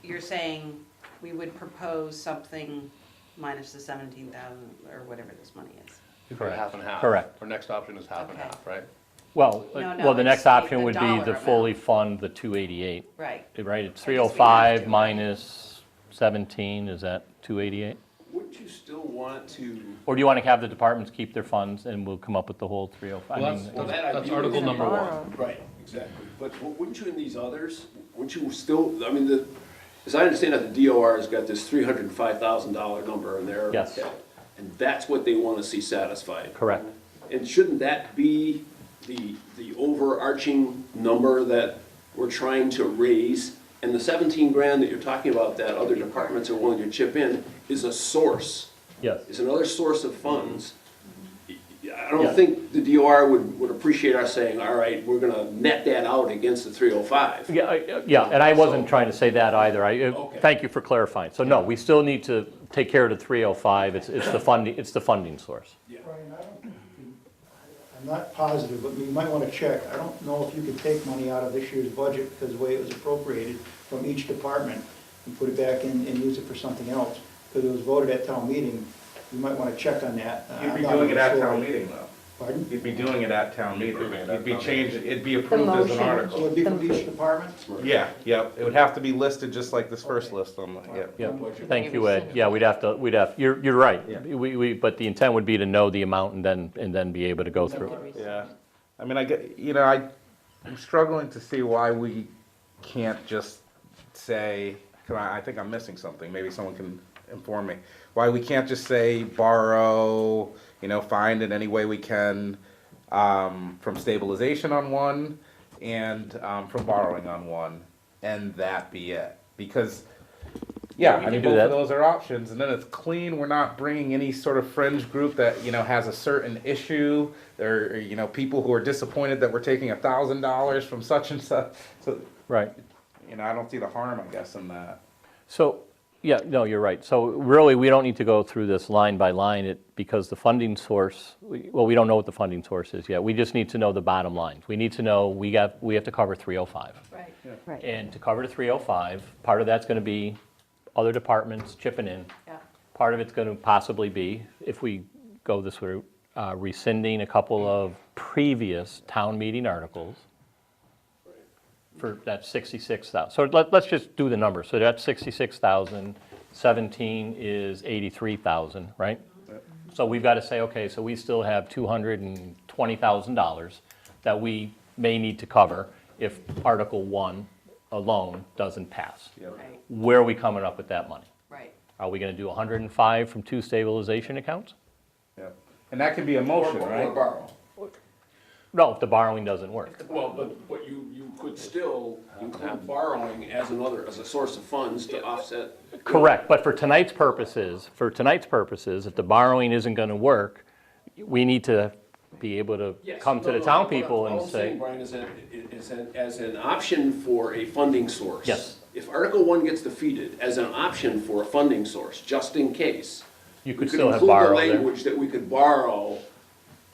you're saying we would propose something minus the 17,000 or whatever this money is. Correct. Half and half. Correct. Our next option is half and Okay. half, right? Well, No, the it's next the option would be dollar to amount. fully fund the 288, Right. right? It's I guess we have 305 to, minus 17, is that 288? Wouldn't you still want to? Or do you want to have the departments keep their funds and we'll come up with the whole 305? I Well, mean, Well, that That's ideally article is number borrow. one. Right, exactly. But wouldn't you in these others, wouldn't you still, I mean, as I understand it, the DOR has got this $305,000 number in there. Yes. And that's what they want to see satisfied. Correct. And shouldn't that be the overarching number that we're trying to raise? And the 17 grand that you're talking about that other departments are willing to chip in is a source, Yes. is another source of funds. I Yeah. don't think the DOR would appreciate us saying, all right, we're gonna net that out against the 305. Yeah, and I wasn't trying to say that either. Okay. Thank you for clarifying. So no, we still need to take care of the 305. It's the funding source. Brian, I don't think I'm not positive, but you might want to check. I don't know if you could take money out of this year's budget because the way it was appropriated from each department and put it back in and use it for something else. Because it was voted at town meeting. You might want to check on that. You'd I'm be not doing it even at sure. town meeting, though. Pardon? You'd be doing it at town meeting. Approving it at You'd be town changed, it'd be approved as motion. an So article. it'd be from each department? Yeah, yep, it would have to be listed just like this first list on the, yeah. Yeah, thank you, Ed. Yeah, you're right. Yeah. But the intent would be to know the amount and then be able to go through it. Yeah, I mean, I'm struggling to see why we can't just say, 'cause I think I'm missing something, maybe someone can inform me. Why we can't just say borrow, find in any way we can, from stabilization on one and, from borrowing on one, and that be it. Because, yeah, we I mean, can do both that. of those are options, and then it's clean, we're not bringing any sort of fringe group that, has a certain issue, or, people who are disappointed that we're taking $1,000 from such and such, so, Right. I don't see the harm, I guess, in that. So, yeah, no, you're right. So really, we don't need to go through this line by line because the funding source, we don't know what the funding source is yet. We just need to know the bottom lines. We need to know we have to cover 305. Right. Right. And to cover the 305, part of that's going to be other departments chipping in. Yeah. Part of it's going to possibly be, if we go this route, rescinding a couple of previous town meeting articles for that 66,000. So let's just do the numbers. So that's 66,000, 17 is 83,000, right? So we've got to say, okay, so we still have $220,000 that we may need to cover. if Article 1 alone doesn't pass. Yep. Right, Where are we coming up with that money? right. Are we gonna do 105 from 2 stabilization accounts? Yep. And that can be a motion, Or right? borrow. No, if the borrowing doesn't work. Well, but you could still include borrowing as a source of funds to offset. Correct, but for tonight's purposes, if the borrowing isn't gonna work, we need to be able to Yes. come to No, the no, town what people all and I'm saying, say, Brian, as an option for a funding source. Yes. If Article 1 gets defeated, as an option for a funding source, just in case. you we could still have borrow include the there. language that we could borrow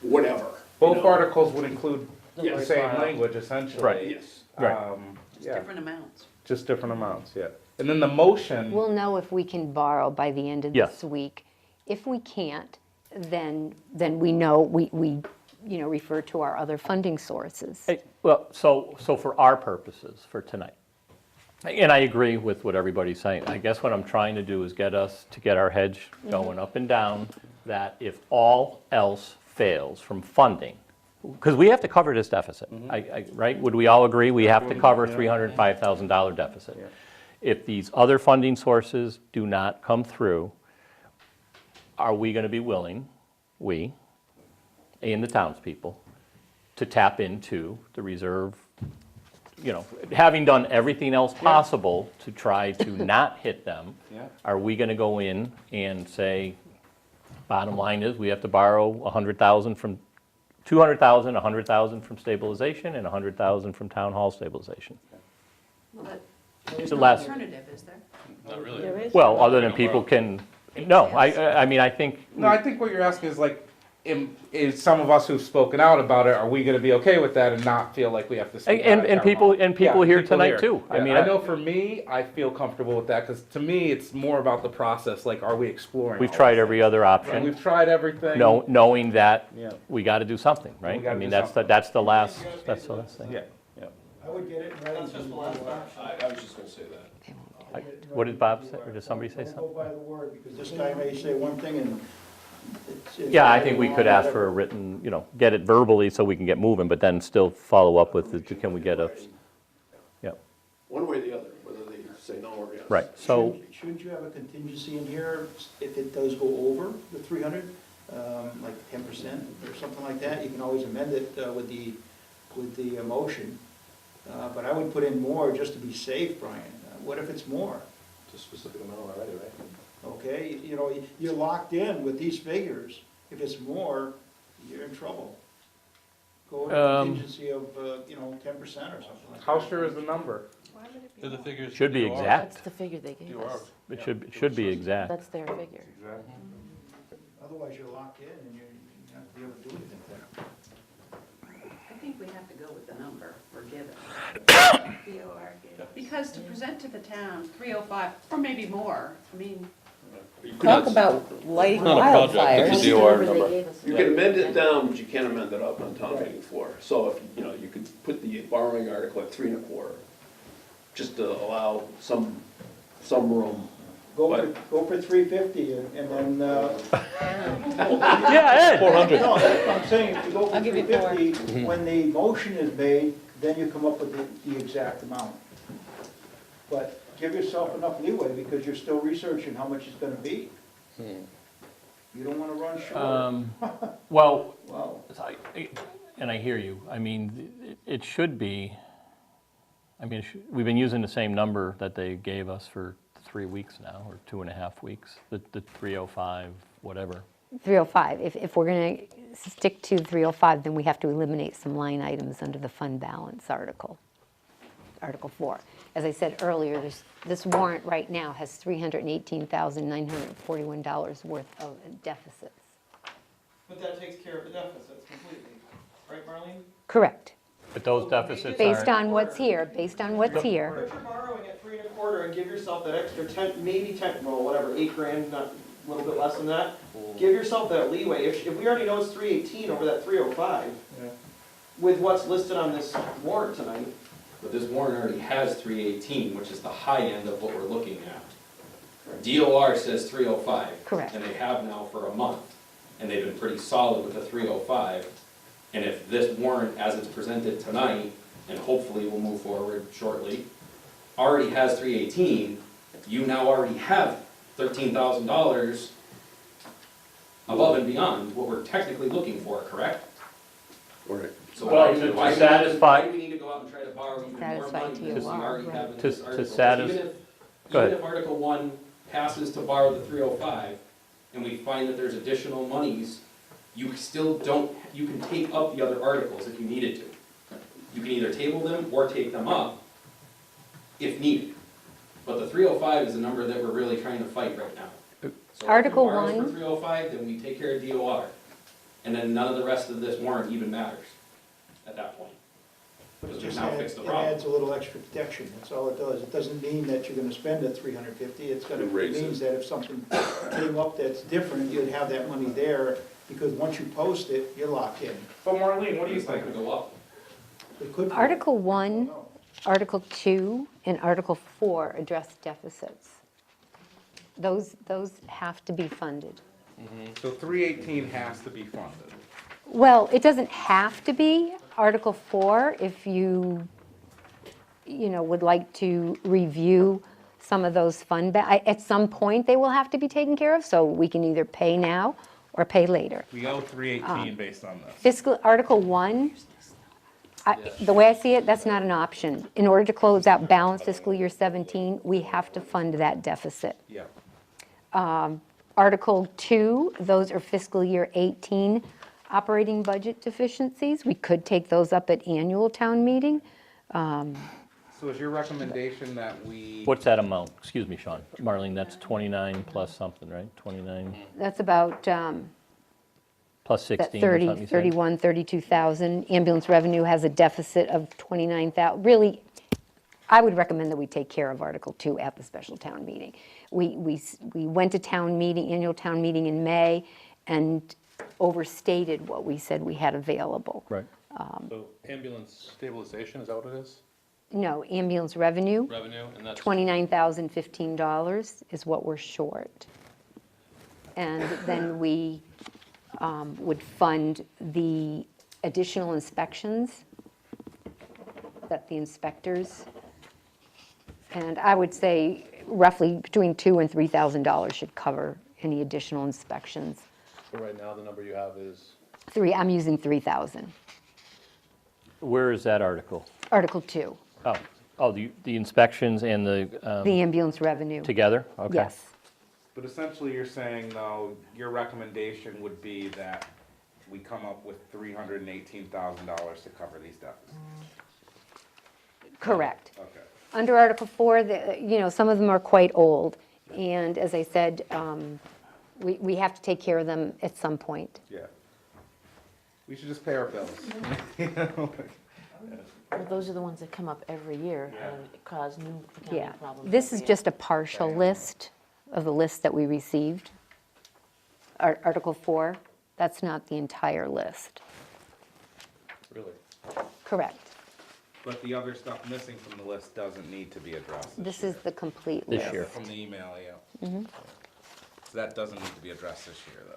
whatever. you Both know. articles would include the Yes. same language essentially. Right. Yes. Right. Yeah, Different amounts. just different amounts, yeah. And then the motion, We'll know if we can borrow by the end of Yes. this week. If we can't, then we know, we refer to our other funding sources. Hey, well, so for our purposes, for tonight, and I agree with what everybody's saying, I guess what I'm trying to do is get our heads going up and down, that if all else fails from funding, because we have to cover this deficit, right? Would we all agree? We have to cover $305,000 deficit. If these other funding sources do not come through, are we going to be willing, we, and the townspeople, to tap into the reserve, having done everything else possible to try to not hit them? Yeah. Are we going to go in and say, bottom line is, we have to borrow 100,000 from, 200,000, 100,000 from stabilization, and 100,000 from town hall stabilization? Well, It's there's the no last, alternative, is there? Not really. There is. well, other than people can, no, I mean, I think, no, I think what you're asking is like, is some of us who've spoken out about it, are we gonna be okay with that and not feel like we have to speak out and at town people, hall? and people Yeah, here tonight too. I Yeah, mean, I know for me, I feel comfortable with that, because to me, it's more about the process, like, are we exploring? we've all tried this? every other Right, option, we've tried everything. knowing that Yeah. we got to do something, right? gotta I mean, do something. that's the last thing. Yeah, yeah. I would get it in writing. That's just the last I was just gonna say that. What did Bob say, or did somebody say Don't something? go by the word, because this guy may say one thing and it's. Yeah, I think we could ask for a written, get it verbally so we can get moving, but then still follow up with, can we get a, yeah, One way or the other, whether they say no or yes. right, so, Shouldn't you have a contingency in here if it does go over the 300, like 10% or something like that? You can always amend it with the motion. But I would put in more just to be safe, Brian. What if it's more? It's a specific amount already, right? Okay, you're locked in with these figures. If it's more, you're in trouble. Go with a contingency of, 10% or something like that. How sure is the number? They're the figures. should be you are. exact. That's the figure they gave You are. us. It should be exact. That's their figure. Otherwise, you're locked in and you're not gonna be able to do anything there. I think we have to go with the number we're given. Because to present to the town 305, or maybe more, I mean, You could- Talk about lighting Not a project, wildfires. it's a DOR number. You can amend it down, but you can't amend it up on town meeting floor. So if, you could put the borrowing article at 3.25, just to allow some room. Go for 350 and then, Yeah, Ed. 400. no, that's what I'm saying, if you go for I'll give you four. 350, when the motion is made, then you come up with the exact amount. But give yourself enough leeway, because you're still researching how much it's gonna be. You don't wanna run short. Well, Wow. and I hear you, I mean, it should be, we've been using the same number that they gave us for 3 weeks now, or 2.5 weeks, the 305, whatever. 305, if we're going to stick to 305, then we have to eliminate some line items under the fund balance article, Article 4. As I said earlier, this warrant right now has $318,941 worth of deficits. but that takes care of the deficits completely, right, Marlene? Correct. But those deficits Based aren't, on what's here, based on what's here. Put your borrowing at 3.25 and give yourself that extra 10, maybe 10, well, whatever, 8 grand, not, a little bit less than that. Give yourself that leeway. If we already know it's 318 over that 305, with what's listed on this warrant tonight, But this warrant already has 318, which is the high end of what we're looking at. DOR says 305. Correct. And they have now for a month, and they've been pretty solid with the 305. And if this warrant, as it's presented tonight, and hopefully will move forward shortly, already has 318, you now already have $13,000 above and beyond what we're technically looking for, correct? Right. So Well, why do to we satisfy- why do we need to go out and try to borrow even more Satisfy money than we TOR, already right. have in To- this to article? So satis- even Go ahead. if Article 1 passes to borrow the 305, and we find that there's additional monies, you still don't, you can take up the other articles if you needed to. You can either table them or take them up if needed. But the 305 is the number that we're really trying to fight right now. So if Article it borrows 1. for 305, then we take care of DOR. And then none of the rest of this warrant even matters at that point. But it Because we've just now adds, fixed the it problem. adds a little extra protection, that's all it does. It doesn't mean that you're gonna spend the 350, it means that if something came up that's different, you'd have that money there, because once you post it, you're locked in. So Marlene, what do you It's not think? gonna go up. It could. Article 1, Article 2, and Article 4 address deficits. Those have to be funded. So 318 has to be funded. Well, it doesn't have to be. Article 4, if you would like to review some of those at some point, they will have to be taken care of, so we can either pay now or pay later. We owe 318 based on this. Fiscal, Article 1, the way I see it, that's not an option. In order to close out balance fiscal year 17, we have to fund that deficit. Yeah. Article 2, those are fiscal year 18 operating budget deficiencies. We could take those up at annual town meeting. So is your recommendation that we? What's that amount? Excuse me, Sean. Marlene, that's 29 plus something, right? 29 That's about plus that 16 or 30, something you said? 31, 32,000. Ambulance revenue has a deficit of 29,000. Really, I would recommend that we take care of Article 2 at the special town meeting. We went to town meeting, annual town meeting in May, and overstated what we said we had available. Right. So ambulance stabilization, is that what it is? No, ambulance revenue, Revenue, and that's. $29,015 is what we're short. And then we would fund the additional inspections that the inspectors, and I would say roughly between $2,000 and $3,000 should cover any additional inspections. So right now, the number you have is, I'm using 3,000. Where is that article? Article 2, Oh, the inspections and the, the ambulance revenue. together? Okay. Yes. But essentially, you're saying, though, your recommendation would be that we come up with $318,000 to cover these deficits? Correct. Okay. Under Article 4, some of them are quite old, and as I said, we have to take care of them at some point. Yeah. We should just pay our bills. Well, those are the ones that come up every year Yeah. and cause new Yeah. accounting problems. This is every year. just a partial list of the list that we received. Article 4, that's not the entire list. really, Correct. But the other stuff missing from the list doesn't need to be addressed This year. is the complete This list. year. From the email, yeah. So that doesn't need to be addressed this year, though.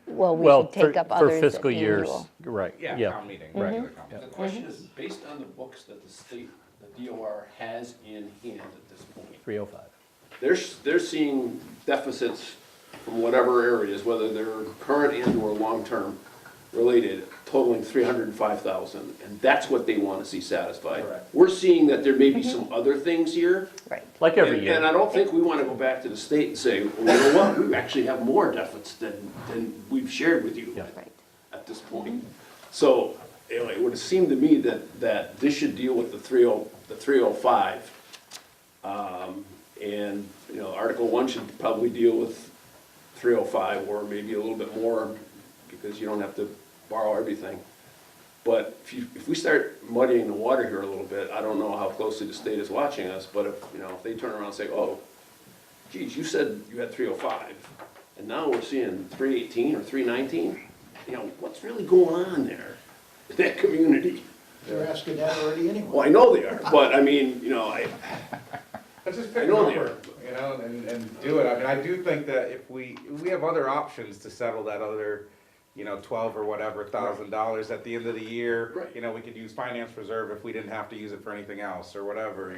Well, we Well, should take up others for at fiscal years, annual. right, Yeah, yeah. town meeting, regular town meeting. The question is, based on the books that the state, the DOR has in hand at this point, 305. they're seeing deficits from whatever areas, whether they're current and or long-term related, totaling 305,000, and that's what they want to see satisfied. Correct. We're seeing that there may be some other things here. Right. Like every And year. I don't think we want to go back to the state and say, well, you know what, we actually have more deficits than we've shared with you Yeah. Right. at this point. So, it would have seemed to me that this should deal with the 305. And, Article 1 should probably deal with 305, or maybe a little bit more, because you don't have to borrow everything. But if we start muddying the water here a little bit, I don't know how closely the state is watching us, but if they turn around and say, oh, geez, you said you had 305, and now we're seeing 318 or 319, what's really going on there in that community? They're asking that already anyway. Well, I know they are, but I mean, Let's just I pick a know they number, are. and do it. I mean, I do think that if we have other options to settle that other $12 or whatever $1,000 at the end of the year. Right. We could use finance reserve if we didn't have to use it for anything else or whatever,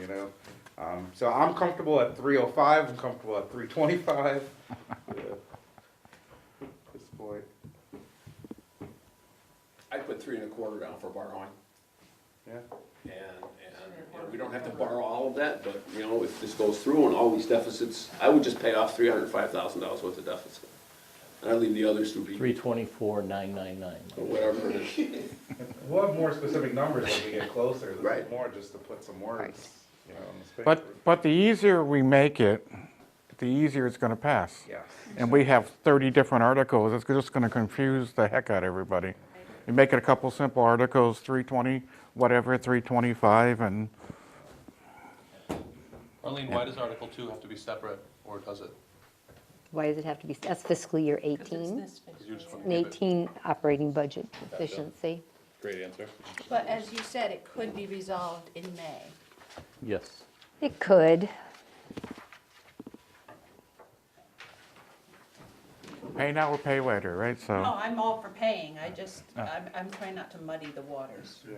So I'm comfortable at 305, I'm comfortable at 325. At this point. I put 3.25 down for borrowing. Yeah. And we don't have to borrow all of that, but, if this goes through and all these deficits, I would just pay off $305,000 worth of deficit. And I'd leave the others to be, 324,999. or whatever it is. We'll have more specific numbers as we get closer. This Right. is more just to put some words, on the paper. But the easier we make it, the easier it's gonna pass. Yes. And we have 30 different articles, it's just gonna confuse the heck out of everybody. You make it a couple simple articles, 320, whatever, 325, and Arlene, why does Article 2 have to be separate, or does it? Why does it have to be, that's fiscal year 'Cause it's 18, this fiscal You just year. want an to keep it. 18 operating budget efficiency. Great answer. But as you said, it could be resolved in May. Yes. It could. pay now or pay later, right? So. No, I'm all for paying, I'm trying not to muddy the waters. Yeah.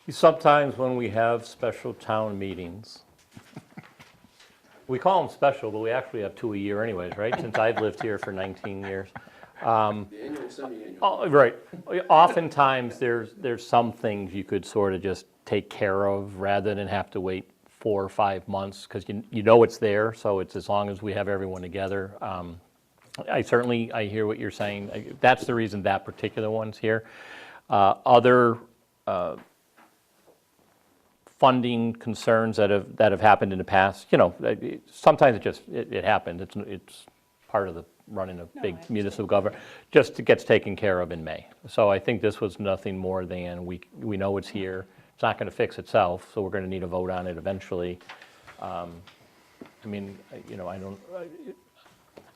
Sometimes when we have special town meetings, we call them special, but we actually have 2 a year anyways, right? Since I've lived here for 19 years. The annual, semi-annual. Oh, right. Oftentimes, there's some things you could sort of just take care of rather than have to wait 4 or 5 months, because you know it's there, so it's as long as we have everyone together. I hear what you're saying. That's the reason that particular one's here. Other funding concerns that have happened in the past, sometimes it happens. It's part of the running a big municipal government. Just gets taken care of in May. So I think this was nothing more than we know it's here. It's not going to fix itself, so we're going to need a vote on it eventually.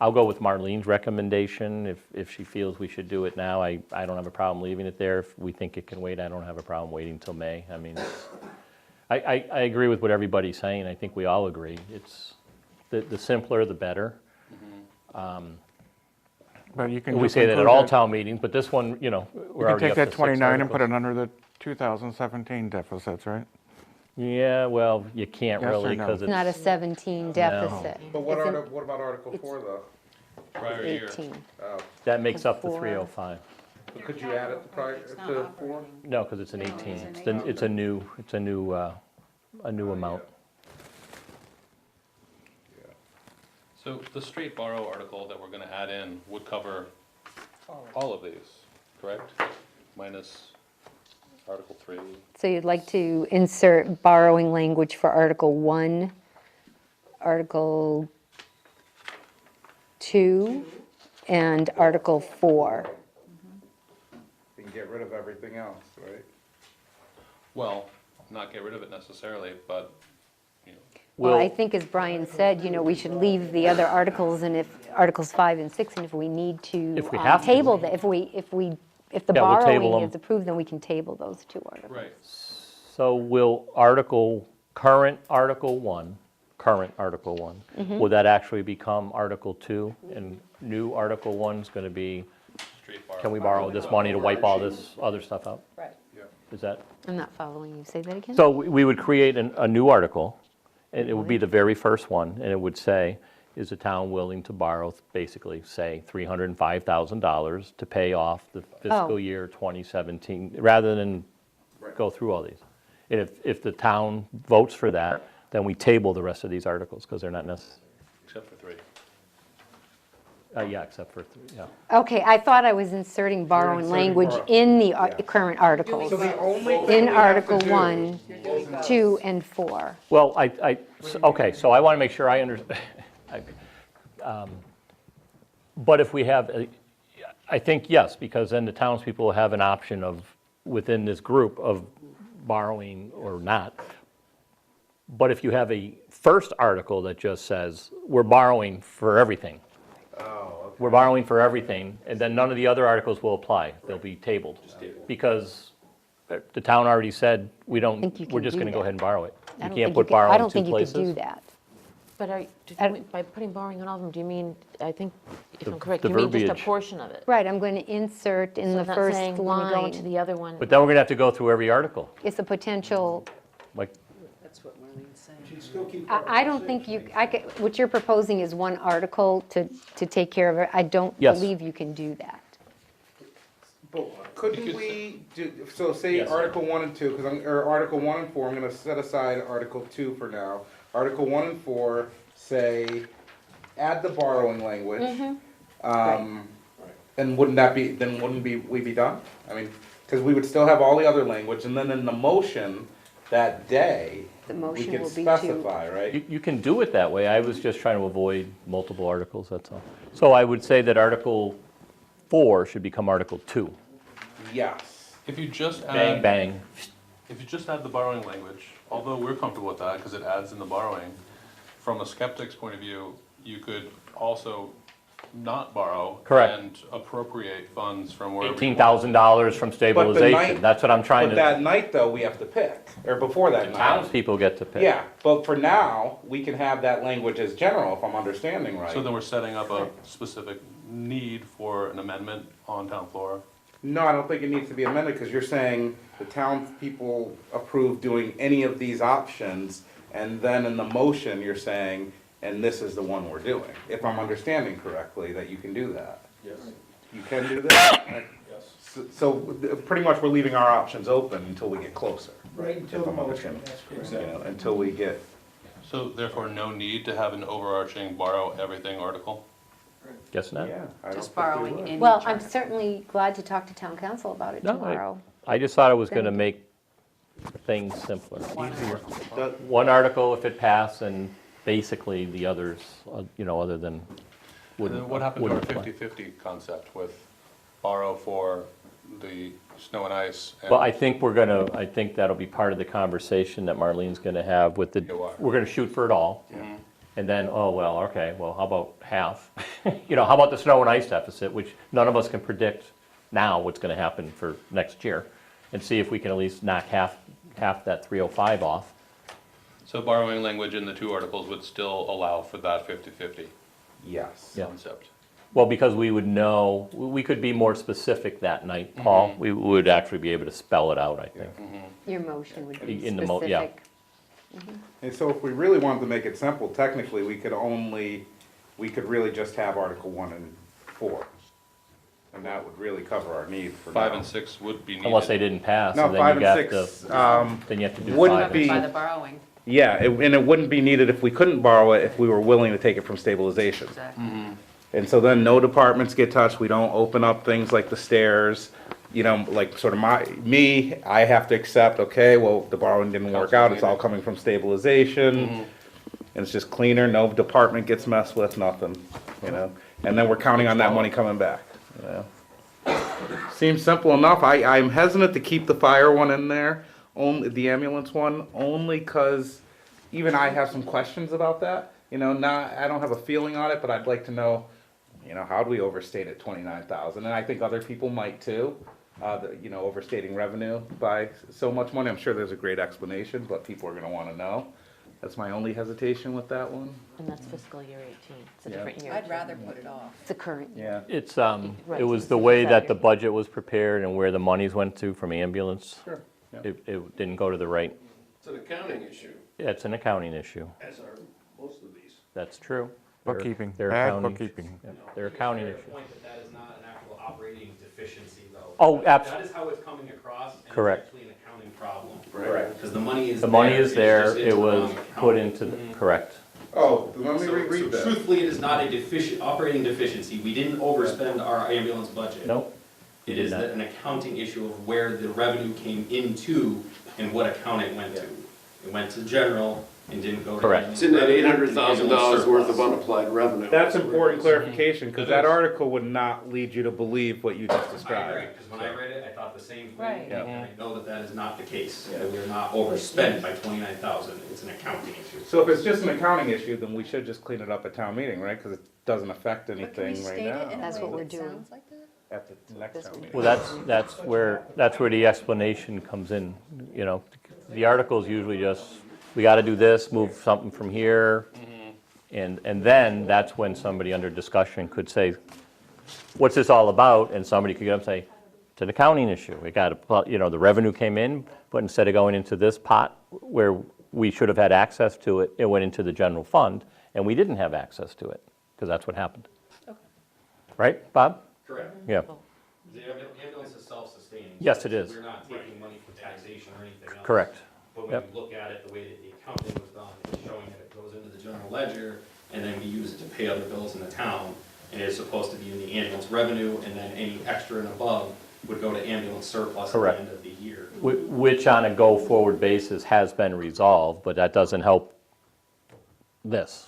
I'll go with Marlene's recommendation. If she feels we should do it now, I don't have a problem leaving it there. If we think it can wait, I don't have a problem waiting till May. I agree with what everybody's saying. I think we all agree. It's the simpler, the better. But you can We just say that at include all town meetings, but this one, we're You can already take up to that 6 29 and put articles. it under the 2017 deficits, right? Yeah, well, you can't Yes or really, no? because It's not a 17 deficit. But It's an what about Article 4 though? Prior year. 18. that makes up the Before. 305. But could you add it prior It's not to operating. 4? No, because it's an 18. It's a new amount. So the straight borrow article that we're going to add in would cover all of these, correct? Minus Article 3. So you'd like to insert borrowing language for Article 1, Article 2, and Article 4. You can get rid of everything else, right? Well, not get rid of it necessarily, but, Well, I Will- think as Brian said, we should leave the other articles, and if, Articles 5 and 6, and if we need to If we have to. table, if the Yeah, we'll table borrowing them. is approved, then we can table those 2 articles. right. So will current Article 1, Mm-hmm. will that actually become Article 2? And new Article 1's going to be, Straight borrow. can we borrow this money to wipe all this other stuff out? Right. Is that? I'm not following you. Say that again? So we would create a new article, and it would be the very first one, and it would say, is the town willing to borrow, basically, say, $305,000 to pay off the fiscal Oh. year 2017, rather than Right. go through all these? And if the town votes for that, then we table the rest of these articles, because they're not necessary. Except for 3. Yeah, except for, yeah. Okay, I thought I was inserting borrowing inserting language borrow. in the current articles. So the only thing In we have Article to do- 1, 2, and 4. Well, okay, so I want to make sure I understand. But if we have, I think yes, because then the townspeople will have an option of, within this group, of borrowing or not. But if you have a first article that just says, we're borrowing for everything, we're borrowing for everything, and then none of the other articles will apply, they'll be tabled. Because the town already said, think you we're can just do going to go that. ahead and borrow it. I You don't can't think put could- I borrow in don't 2 think you could places. do that. But by putting borrowing on all of them, do you mean, I think, if The- I'm correct, the you mean just a verbiage. portion of it? Right, I'm going to insert in So the I'm not first saying when we go into line, the other one. But then we're going to have to go through every article, it's a potential, like, That's what Marlene's saying. Should still keep. I don't think you, what you're proposing is one article to take care of it. I don't Yes. believe you can do that. But couldn't we do, so say Yes. Article 1 and 2, or Article 1 and 4, I'm gonna set aside Article 2 for now. Article 1 and 4, say, add the borrowing language. And wouldn't that be, then wouldn't we be done? I mean, because we would still have all the other language, and then in the motion that day, The we motion could will be to, specify, right? you can do it that way. I was just trying to avoid multiple articles, that's all. So I would say that Article 4 should become Article 2. Yes. If you just Bang, add, bang. if you just add the borrowing language, although we're comfortable with that, because it adds in the borrowing, from a skeptic's point of view, you could also not borrow. Correct. And appropriate funds from wherever you want. $18,000 from But the stabilization, night- that's what I'm trying But to, that night, though, we have to pick, or before that night. townspeople get to pick. Yeah, but for now, we can have that language as general, if I'm understanding right. So then we're setting up a specific need for an amendment on town floor. No, I don't think it needs to be amended, because you're saying the townspeople approve doing any of these options, and then in the motion, you're saying, and this is the one we're doing, if I'm understanding correctly, that you can do that. Yes. You can do that? Yes. So, pretty much we're leaving our options open until we get closer. Right until If the I'm motion, understanding. that's You correct. know, until we get, So therefore, no need to have an overarching borrow everything article? Guess not. yeah. I don't Just think we borrowing would. in well, each I'm article. certainly glad to talk to town council about it No, tomorrow. I just thought it was Then going to we make things simpler. The- One article if it passed, and basically the others, other than And wouldn't. then what happened to our wouldn't apply. 50/50 concept with borrow for the snow and ice? and- Well, I think I think that'll be part of the conversation that Marlene's gonna have with the, DOR. we're gonna shoot for it all. And then, oh, well, okay, well, how about half? How about the snow and ice deficit, which none of us can predict now what's gonna happen for next year, and see if we can at least knock half that 305 off. So borrowing language in the two articles would still allow for that 50/50 Yes. Yeah. concept? Well, because we would know, we could be more specific that night, Paul. We would actually be able to spell it out, I think. Your motion would be In the yeah. specific. And so if we really wanted to make it simple, technically, we could really just have Article 1 and 4. And that would really cover our need for now. 5 and 6 would be needed. Unless they didn't pass, No, and then 5 you and got 6, to, then you have to do wouldn't 5 be- and By 6. the borrowing, yeah, and it wouldn't be needed if we couldn't borrow it, if we were willing to take it from stabilization. exactly. And so then no departments get touched, we don't open up things like the stairs, like sort of I have to accept, okay, well, the borrowing didn't work out, it's all coming from stabilization. And it's just cleaner, no department gets messed with, nothing, and then we're counting on that money coming back, Seems simple enough, I'm hesitant to keep the fire one in there, only, the ambulance one, only cause even I have some questions about that, I don't have a feeling on it, but I'd like to know, how'd we overstate at 29,000? And I think other people might too, overstating revenue by so much money. I'm sure there's a great explanation, but people are gonna wanna know. That's my only hesitation with that one. And that's fiscal year 18. It's a Yeah. different year. I'd rather put it off. It's the current year. Yeah. It's, Right. it was the way that the budget was prepared and where the monies went to from ambulance. Sure. Yeah. It didn't go to the right, It's an accounting issue, it's an accounting issue. as are most of these. That's true. They're- Bookkeeping, they're bad accounting- bookkeeping. yeah, They're accounting Fair issues. point that is not an actual operating deficiency, though. Oh, That abso- is how it's coming across, and it's Correct. actually an accounting problem. Right. Because the money is The money there, is it's there, just into it the was wrong put account. into, correct. Oh, let me So reread that. truthfully, it is not a operating deficiency. We didn't overspend our ambulance budget. Nope. It did is not. an accounting issue of where the revenue came into and what account it went to. It went to general and didn't go to. Correct. It's in that $800,000 worth of surplus. unapplied revenue. That's important clarification, because that article would not lead you to believe what you just I agree, described. because when I read it, I thought the same thing. Right. Yeah. And I know that that is not the case, that we're not overspent by 29,000. It's an accounting issue. So if it's just an accounting issue, then we should just clean it up at town meeting, right? Because it doesn't affect But can we anything right state it in now. a That's way what we're that doing. sounds like that? At the next town meeting. Well, that's where the explanation comes in, The article's usually just, we gotta do this, move something from here, And then that's when somebody under discussion could say, what's this all about? And somebody could get up and say, it's an accounting issue. We got to, the revenue came in, but instead of going into this pot where we should have had access to it, it went into the general fund, and we didn't have access to it, because that's what happened. Right, Bob? Correct. Yeah. The ambulance is self-sustaining. Yes, it is. We're not taking money from taxation or anything else. Correct. But when Yep. you look at it, the way that the accounting was done, it's showing that it goes into the general ledger, and then we use it to pay other bills in the town, and it's supposed to be in the ambulance revenue, and then any extra and above would go to ambulance surplus at the Correct. end of the year. Which on a go-forward basis has been resolved, but that doesn't help this.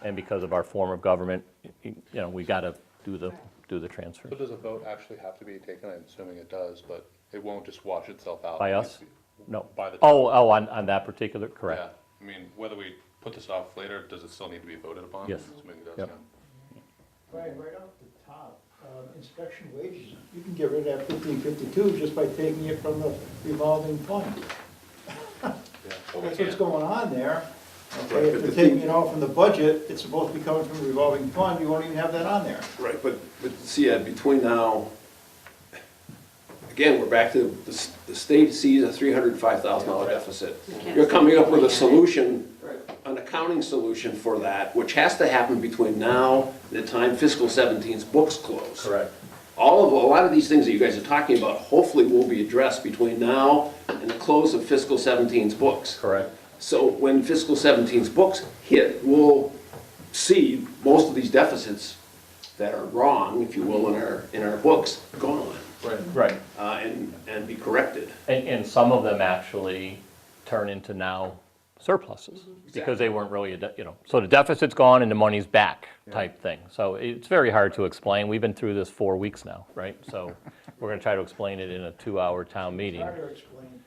And because of our form of government, we got to do the transfer. So does a vote actually have to be taken? I'm assuming it does, but it won't just wash itself out. By It us? needs to be- No. By the. On that particular, correct. Yeah, I mean, whether we put this off later, does it still need to be voted upon? Yes. Assuming it does, Yep. yeah. Right off the top, inspection wages, you can get rid of that 1552 just by taking it from the revolving fund. But we That's what's can't. going on there. Right, Okay, but if the they're taking it all from the budget, it's supposed to be coming from the revolving fund, you won't even have that on there. Right, but see, Ed, between now, again, we're back to the state sees a $305,000 deficit. You're coming up with a solution, an accounting solution for that, which has to happen between now and the time fiscal 17's books close. Correct. A lot of these things that you guys are talking about hopefully will be addressed between now and the close of fiscal 17's books. Correct. So when fiscal 17's books hit, we'll see most of these deficits that are wrong, if you will, in our books, gone, Right. and be corrected. And some of them actually turn into now surpluses, because they weren't really, so the deficit's gone and the money's back type thing. So it's very hard to explain. We've been through this 4 weeks now, right? So we're going to try to explain it in a 2-hour town meeting. Hard to explain.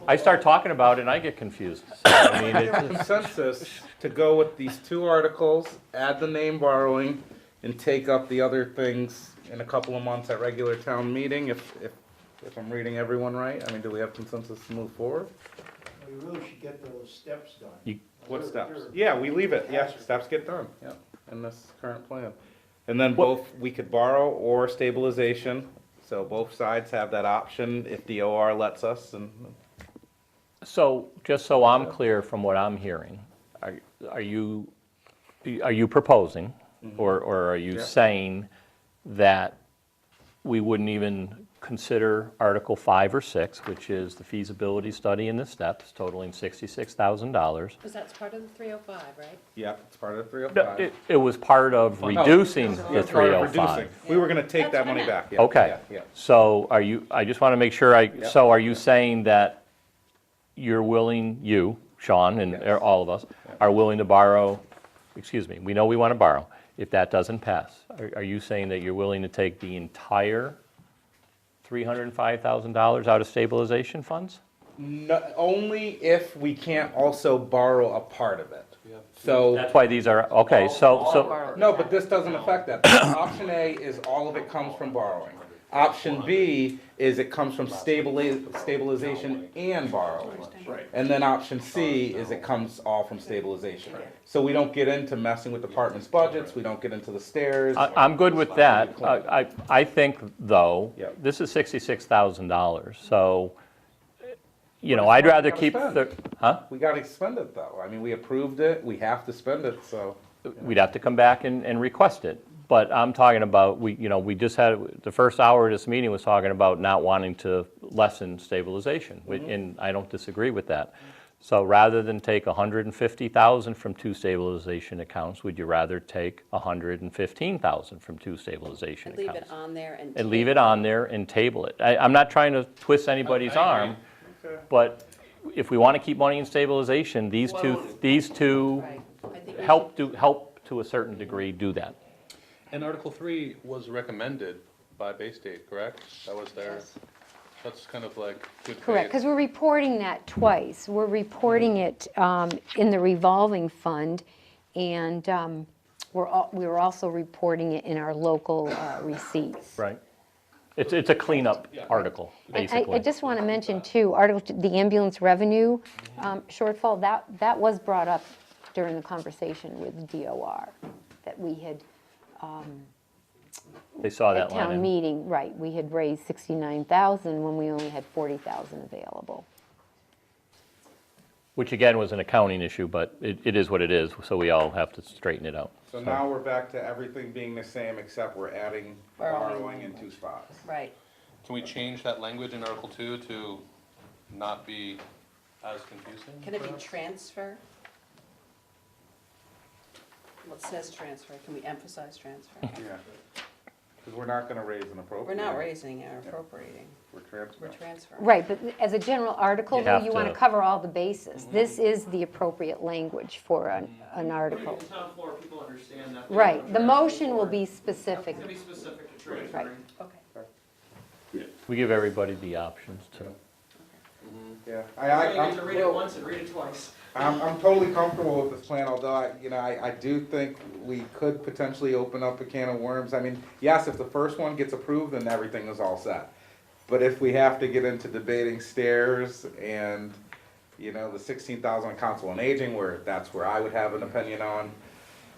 I start talking about it and I get confused. So, I mean, it's, Consensus to go with these two articles, add the name borrowing, and take up the other things in a couple of months at regular town meeting, if I'm reading everyone right. I mean, do we have consensus to move forward? We really should get those steps done. What They're- steps? they're- Yeah, we leave it, yeah, steps get done, yeah, in this current plan. And then both, we could borrow or stabilization, so both sides have that option if the OR lets us, and so, just so I'm clear from what I'm hearing, are you proposing, or are you Yeah. saying that we wouldn't even consider Article 5 or 6, which is the feasibility study and the steps totaling $66,000? Because that's part of the 305, right? yeah, it's part of the No, 305. It was part of reducing Yeah, the it's part of 305. reducing. We were gonna take That's that what I money meant. back, yeah. Okay, Yeah, so I just want to make sure so are you saying that you're willing, Sean, and Yes. all of us, are willing to borrow, we know we want to borrow, if that doesn't pass, are you saying that you're willing to take the entire $305,000 out of stabilization funds? No, only if we can't also borrow a part of it. So, That's why these are, okay, so, no, but this doesn't affect that. Option A is all of it comes from borrowing. Option B is it comes from stabilization and borrowing. Right. And then option C is it comes all from stabilization. So we don't get into messing with departments' budgets, we don't get into the stairs. I'm good with that. I think, though, Yep. this is $66,000, so, I'd rather gotta keep spend. the, huh? We gotta spend it though. I mean, we approved it, we have to spend it, so. We'd have to come back and request it. But I'm talking about, we just had, the first hour of this meeting was talking about not wanting to lessen stabilization, and I don't disagree with that. So rather than take $150,000 from two stabilization accounts, would you rather take $115,000 from two stabilization And leave accounts? it on there and. And leave it on there and table it. I'm not trying to twist anybody's arm, but if we want to keep money in stabilization, these two Right. I think we help to a certain degree do that. And Article 3 was recommended by Bay State, correct? That was their, Yes. that's kind of like good faith. Correct, because we're reporting that twice. We're reporting it in the revolving fund, and we were also reporting it in our local receipts. Right. It's a cleanup article, And basically. I just want to mention too, the ambulance revenue shortfall, that was brought up during the conversation with DOR, that we had, They saw at that line. town in. meeting, right, we had raised 69,000 when we only had 40,000 available. Which again was an accounting issue, but it is what it is, so we all have to straighten it out. So now we're back to everything being the same, except we're adding borrowing in 2 spots. Right. Can we change that language in Article 2 to not be as confusing? Can it be perhaps? transfer? Well, it says transfer, can we emphasize transfer? Yeah. Because we're not gonna raise and appropriate. We're not raising or appropriating, We're transferring. we're transferring. Right, but as a general article, You though, have you want to- to cover all the bases. This is the appropriate language for an article. On the town floor, people understand that. Right, the motion will be specific. It's gonna be specific to Right. transferring. Okay. We give everybody the options to. Yeah. You get to read it once and read it twice. I'm totally comfortable with this plan, although I do think we could potentially open up a can of worms. I mean, yes, if the first one gets approved, then everything is all set. But if we have to get into debating stairs and, the 16,000 on council on aging, that's where I would have an opinion on,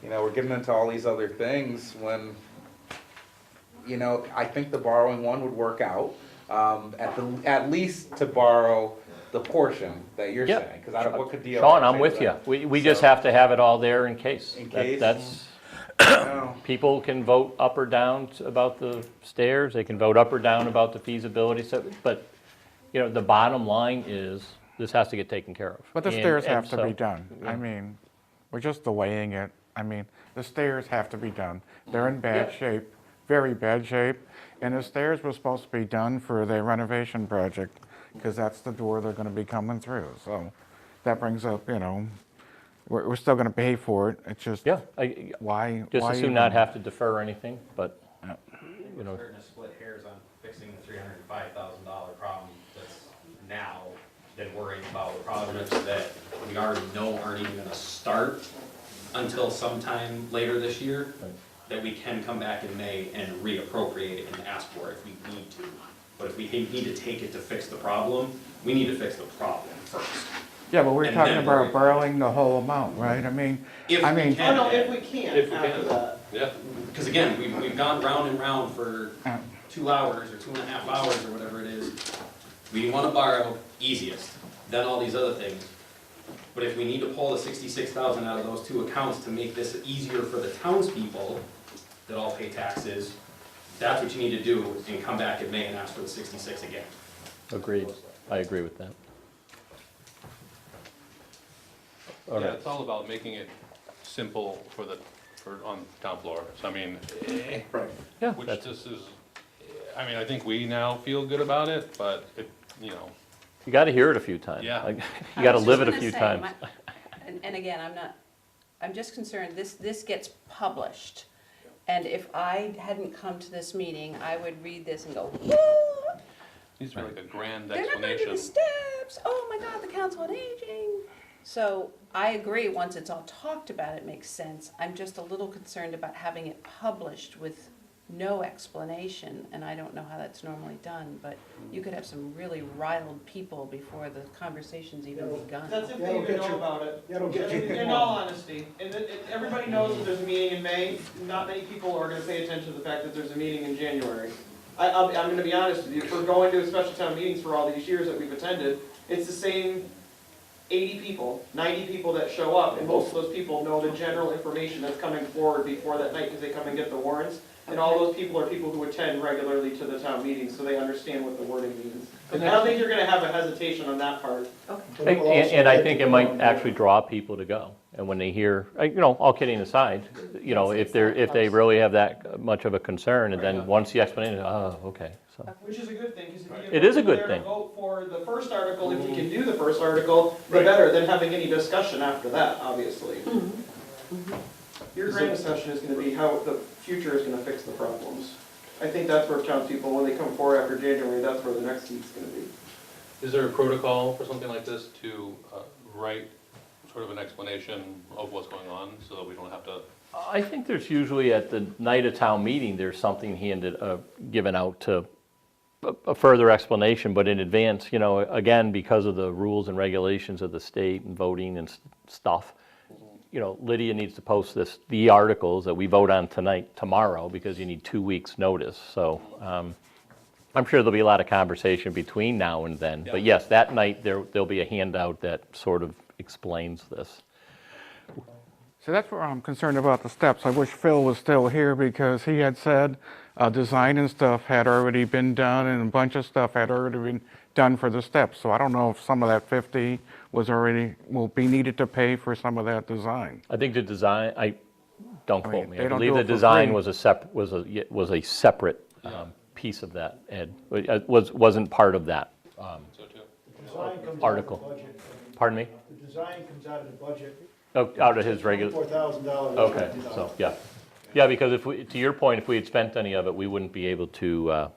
we're getting into all these other things when, I think the borrowing one would work out, at least to borrow the portion that you're Yeah. saying, because what could DOR Sean, I'm say with to you. that? We just So- have to have it all there in case. In That- case. That's, No. people can vote up or down about the stairs, they can vote up or down about the feasibility, but, the bottom line is, this has to get taken care of. But the And- stairs and have to so- be done. I mean, we're just delaying it. I mean, the stairs have to be done. They're in bad shape, very bad shape. And the stairs were supposed to be done for the renovation project, because that's the door they're gonna be coming through. So that brings up, we're still gonna pay for it. It's just, Yeah, why? just why as soon even- not have to defer anything, but, Starting to split hairs on fixing the $305,000 problem that's now been worrying about projects that we already know aren't even gonna start until sometime later this year, that we can come back in May and reappropriate it and ask for it if we need to. But if we need to take it to fix the problem, we need to fix the problem first. Yeah, but we're and talking then worry about borrowing the whole amount, right? I mean, If I we mean, can. Oh, no, if we can, If we after can. that. Yeah. Because again, we've gone round and round for Yeah. 2 hours or 2.5 hours or whatever it is. We want to borrow easiest, then all these other things. But if we need to pull the 66,000 out of those 2 accounts to make this easier for the townspeople that all pay taxes, that's what you need to do, and come back in May and ask for the 66 again. agreed, I agree with that. All Yeah, right. it's all about making it simple on town floor. So I mean, Right. Yeah, which that's- this is, I think we now feel good about it, but you gotta hear it a few times. Yeah. Like, I You gotta was live just it a gonna few say, times. And again, I'm just concerned, this gets published. And if I hadn't come to this meeting, I would read this and go, what? these are like a grand They're not gonna do explanation. the steps, oh my God, the council on aging. So I agree, once it's all talked about, it makes sense. I'm just a little concerned about having it published with no explanation, and I don't know how that's normally done, but you could have some really riled people before the conversation's even begun. That's if That'll they even get know you- about it. that'll get you In all honesty, and everybody knows that there's a meeting in May, not many people are gonna pay attention to the fact that there's a meeting in January. I'm gonna be honest with you, if we're going to special town meetings for all these years that we've attended, it's the same 80 people, 90 people that show up, and most of those people know the general information that's coming forward before that night, because they come and get the warrants. And all those people are people who attend regularly to the town meetings, so they understand what the wording means. I don't think you're gonna have a hesitation on that part. And I think it might actually draw people to go. And when they hear, all kidding aside, if they really have that much of a concern, and then once the explanation, oh, okay, so. Which is a good thing, because if you It get is a people good there to thing. vote for the first article, if you can do the first article, the better, than having any discussion after that, obviously. Your grand discussion is gonna be how the future is gonna fix the problems. I think that's where townspeople, when they come forward after January, that's where the next seat's gonna be. Is there a protocol for something like this to write sort of an explanation of what's going on so that we don't have to? I think there's usually at the night of town meeting, there's something given out to a further explanation, but in advance, again, because of the rules and regulations of the state and voting and stuff, Lydia needs to post the articles that we vote on tonight, tomorrow, because you need 2 weeks' notice. So I'm sure there'll be a lot of conversation between now and then. But yes, that night, there'll be a handout that sort of explains this. So that's where I'm concerned about the steps. I wish Phil was still here because he had said design and stuff had already been done and a bunch of stuff had already been done for the steps. So I don't know if some of that 50 will be needed to pay for some of that design. I think the design, don't I quote mean, me, they I don't believe do the it for design free. was a separate piece of that, Ed. It wasn't part of that The design comes out of article. the budget. Pardon me? The design comes out of the budget. Oh, out of his regular, $4,000. okay, so, yeah. Yeah, because if we, to your point, if we had spent any of it, we wouldn't be able to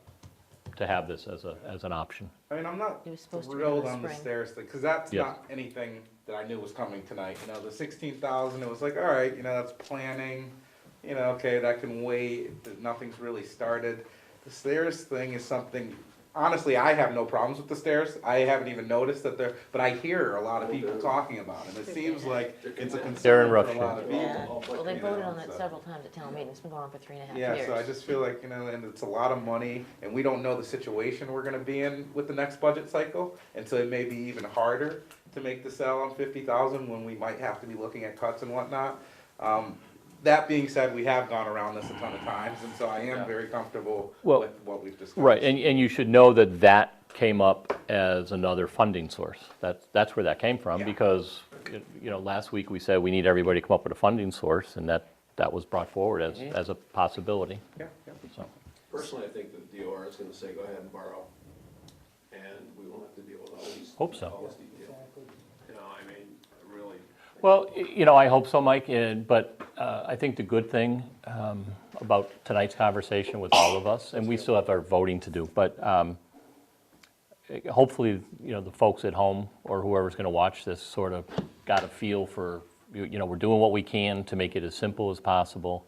have this as an option. I mean, I'm not It was supposed to be in thrilled the on the spring. stairs thing, because that's Yeah. not anything that I knew was coming tonight. The 16,000, it was like, all right, that's planning, okay, that can wait, nothing's really started. The stairs thing is something, honestly, I have no problems with the stairs. I haven't even noticed that but I hear a lot of people talking about it. It seems like it's a They're concern in for rough a lot shape. of Yeah. people. Well, they you voted know, on it so. several times at town meeting, it's been going on for 3.5 Yeah, years. so I just feel like, and it's a lot of money, and we don't know the situation we're gonna be in with the next budget cycle, and so it may be even harder to make the sell on 50,000 when we might have to be looking at cuts and whatnot. That being said, we have gone around this a ton of times, and so I am very comfortable Well, with what we've discussed. Right, and you should know that came up as another funding source. That's where that came from, Yeah. because, last week we said we need everybody to come up with a funding source, and that was brought forward as a possibility, Yeah, yeah. so. Personally, I think the DOR is gonna say, go ahead and borrow, and we won't have to deal with all these. Hope so. all this detail. I mean, really. Well, I hope so, Mike, but I think the good thing about tonight's conversation with all of us, and we still have our voting to do, but hopefully, the folks at home or whoever's going to watch this sort of got a feel for, we're doing what we can to make it as simple as possible.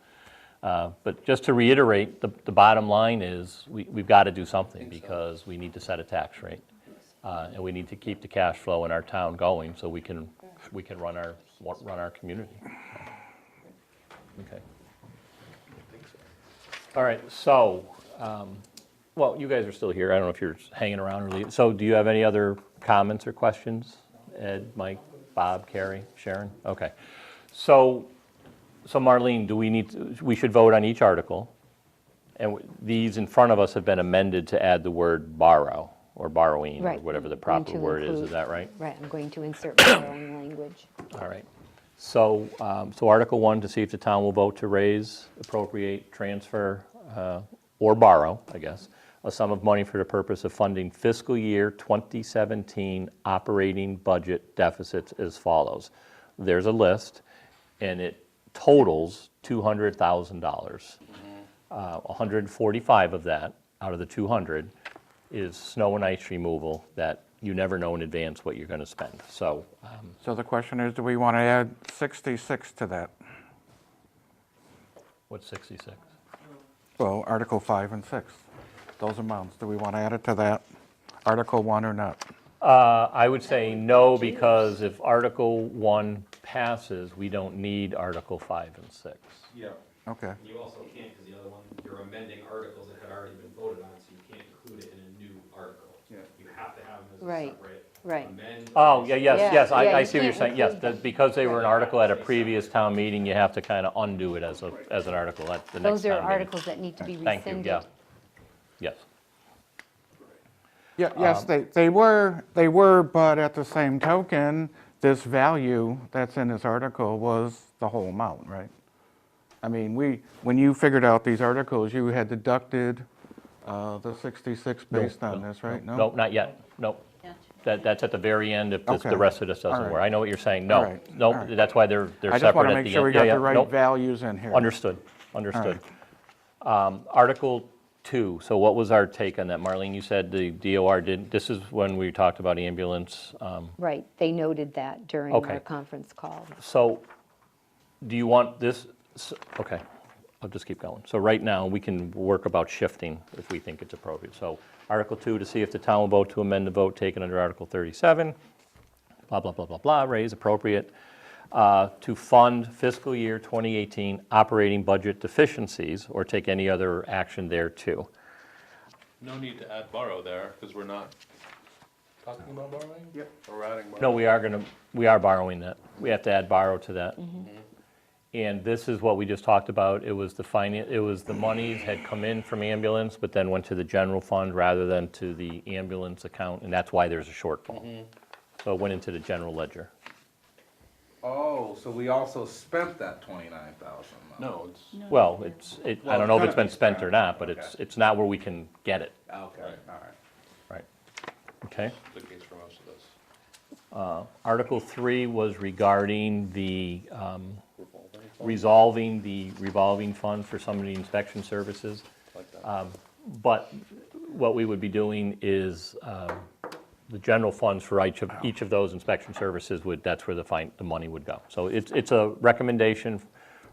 But just to reiterate, the bottom line is we've got to do something because we need to set a tax rate. And we need to keep the cash flow in our town going so we can run our community. Okay. All right, so, well, you guys are still here. I don't know if you're hanging around or leaving. So do you have any other comments or questions? Ed, Mike, Bob, Carrie, Sharon? Okay. So Marlene, we should vote on each article. And these in front of us have been amended to add the word borrow or borrowing, or Right. whatever the Going proper to word is include- that right? Right, I'm going to insert borrowing language. All right. So, Article 1, to see if the town will vote to raise, appropriate, transfer, or borrow, I guess, a sum of money for the purpose of funding fiscal year 2017 operating budget deficits as follows. There's a list, and it totals $200,000. 145 of that, out of the 200, is snow and ice removal that you never know in advance what you're going to spend. So, So the question is, do we want to add 66 to that? what's 66? Well, Article 5 and 6, those amounts, do we want to add it to that, Article 1 or not? I would say no, because if Article 1 passes, we don't need Article 5 and 6. Yeah. Okay. And you also can't, because the other one, you're amending articles that had already been voted on, so you can't include it in a new article. Yeah. You have to have them as a Right, separate. right. Amend. Oh, yeah, yes, Yeah, yes, yeah, I you see what you're can't saying, yes, include them. because they were an article at a previous town meeting, you have to kind of undo it as an article at the next Those are town meeting. articles that need to be Thank you, rescinded. yeah. Yes. Yeah, yes, they were, but at the same token, this value that's in this article was the whole amount, right? I mean, when you figured out these articles, you had deducted the 66 based on this, right? No, not yet, no. That's at the very end if the Okay. rest of this All doesn't right. work. I know what you're saying, All no, right. All no, right. that's why they're I just separate want to at make the sure end. we Yeah, got yeah, the right nope. values in here. Understood. Article 2, so what was our take on that? Marlene, you said the DOR didn't, this is when we talked about ambulance. Right, they noted that during Okay. our conference call. So do you want this, okay, I'll just keep going. So right now, we can work about shifting if we think it's appropriate. So Article 2, to see if the town will vote to amend the vote taken under Article 37, blah, blah, blah, blah, blah, raise appropriate. to fund fiscal year 2018 operating budget deficiencies or take any other action there too. No need to add borrow there, because we're not talking about borrowing? Yep. Or we're adding borrow? No, we are borrowing that. We have to add borrow to that. And this is what we just talked about. It was the monies had come in from ambulance, but then went to the general fund rather than to the ambulance account, and that's why there's a shortfall. So it went into the general ledger. Oh, so we also spent that 29,000 though? No, it's, Well, I Well, don't know if it's it's been gonna be spent or spent. not, but Okay. it's not where we can get it, Okay, all right. right? Okay? the case for most of this. Article 3 was regarding the resolving the revolving fund for some of the inspection services. Like that. But what we would be doing is the general funds for each of those inspection services that's where the money would go. So it's a recommendation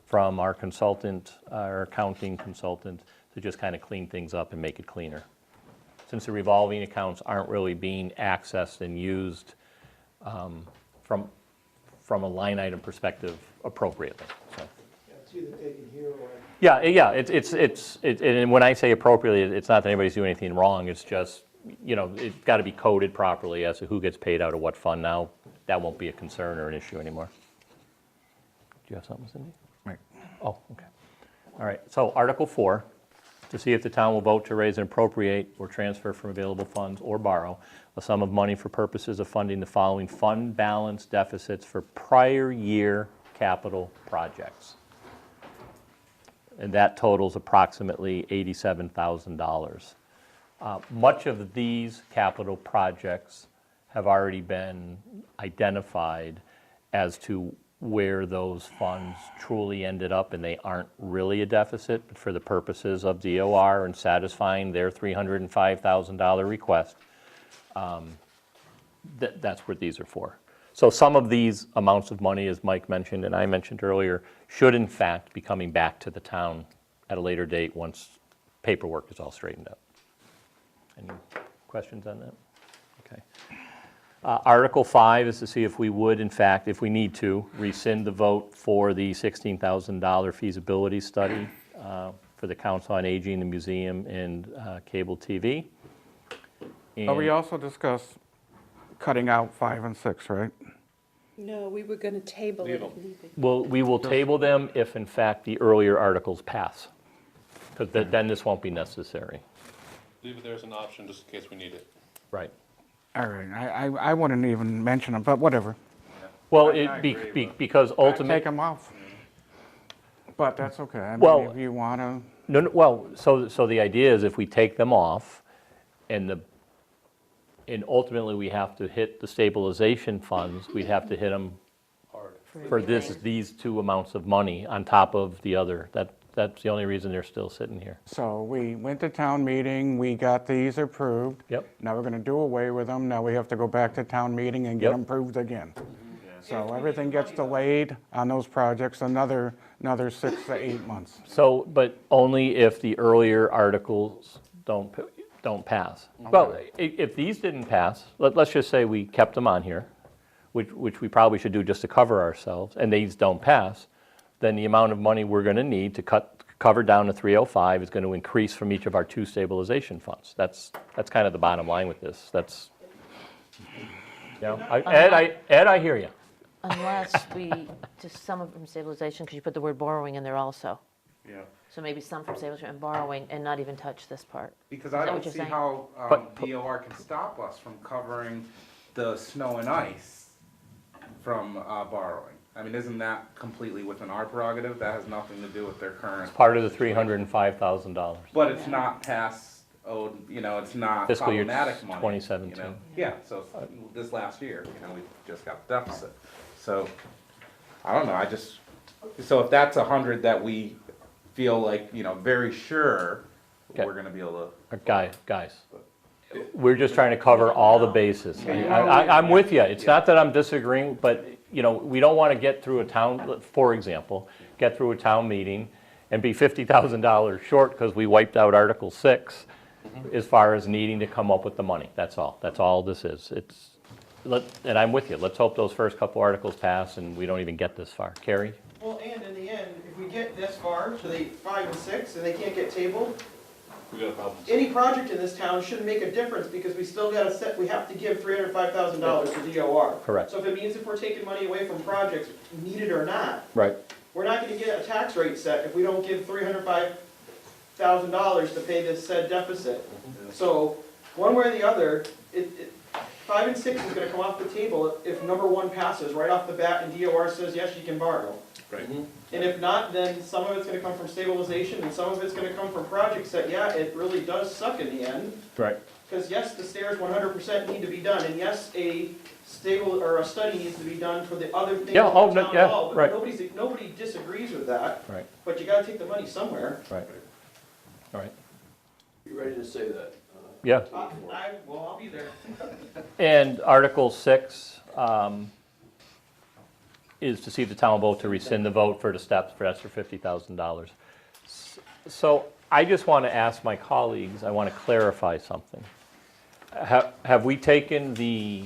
from our consultant, our accounting consultant, to just kind of clean things up and make it cleaner. Since the revolving accounts aren't really being accessed and used from a line item perspective appropriately, so. It's either taken here or. Yeah, and when I say appropriately, it's not that anybody's doing anything wrong, it's just, it's got to be coded properly as to who gets paid out of what fund now. That won't be a concern or an issue anymore. Do you have something, Cindy? Right. Oh, okay. All right, so Article 4, to see if the town will vote to raise and appropriate or transfer from available funds or borrow a sum of money for purposes of funding the following fund balance deficits for prior year capital projects. And that totals approximately $87,000. Much of these capital projects have already been identified as to where those funds truly ended up, and they aren't really a deficit, but for the purposes of DOR and satisfying their $305,000 request, that's what these are for. So some of these amounts of money, as Mike mentioned and I mentioned earlier, should in fact be coming back to the town at a later date once paperwork is all straightened out. Any questions on that? Okay. Article 5 is to see if we would, in fact, if we need to, rescind the vote for the $16,000 feasibility study for the Council on Aging, the museum, and cable TV. But we also discussed cutting out 5 and 6, right? No, we were gonna table it. Well, we will table them if, in fact, the earlier articles pass, because then this won't be necessary. Leave it there as an option, just in case we need it. Right. All right, I wouldn't even mention them, but whatever. Well, agree, because Take ultimately, them off. But that's okay. I mean, Well- if you want to, no, well, so the idea is if we take them off, and ultimately we have to hit the stabilization funds, we'd have to hit them Hard. for these two amounts of money on top of the other. That's the only reason they're still sitting here. so we went to town meeting, we got these approved. Yep. Now we're going to do away with them, now we have to go back to town meeting and get Yep. them approved again. So everything gets delayed on those projects another 6 to 8 months. So, but only if the earlier articles don't pass. Well, if these didn't pass, let's just say we kept them on here, which we probably should do just to cover ourselves, and these don't pass, then the amount of money we're going to need to cover down to 305 is going to increase from each of our 2 stabilization funds. That's kind of the bottom line with this. That's, Ed, I hear you. Unless we, just some of from stabilization, because you put the word borrowing in there also. Yeah, So maybe some from stabilization and borrowing and not even touch this part. because Is I that don't what you're see saying? how But- DOR can stop us from covering the snow and ice from borrowing. I mean, isn't that completely within our prerogative? That has nothing to do with their current, Part of the $305,000. but it's not past, it's not Fiscal year problematic money. 2017. Yeah, so this last year, we just got the deficit. So, I don't know, so if that's 100 that we feel like, very sure Okay. we're gonna be able to. Guys, we're just trying to cover all the bases. I'm with you. It's not that I'm disagreeing, but, we don't want to get through a town, for example, get through a town meeting and be $50,000 short because we wiped out Article 6 as far as needing to come up with the money. That's all. That's all this is. and I'm with you, let's hope those first couple articles pass and we don't even get this far. Carrie? Well, and in the end, if we get this far to the 5 and 6 and they can't get tabled, We got a problem. any project in this town shouldn't make a difference because we still gotta set, we have to give $305,000 to DOR. Correct. So if it means if we're taking money away from projects, needed or not, Right. we're not gonna get a tax rate set if we don't give $305,000 to pay this said deficit. So, one way or the other, 5 and 6 is gonna come off the table if number 1 passes right off the bat and DOR says, yes, you can borrow. Right. And if not, then some of it's gonna come from stabilization and some of it's gonna come from projects that, yeah, it really does suck in the end. Right. Because yes, the stairs 100% need to be done, and yes, a stable, or a study needs to be done for the other things in Yeah, the oh, no, town yeah, hall. But right. nobody disagrees with that, Right, but you gotta take the money somewhere. right. All right. You ready to say that? Yeah. Well, I'll be there. And Article 6 is to see if the town will vote to rescind the vote for the steps for extra $50,000. So I just want to ask my colleagues, I want to clarify something. Have we taken the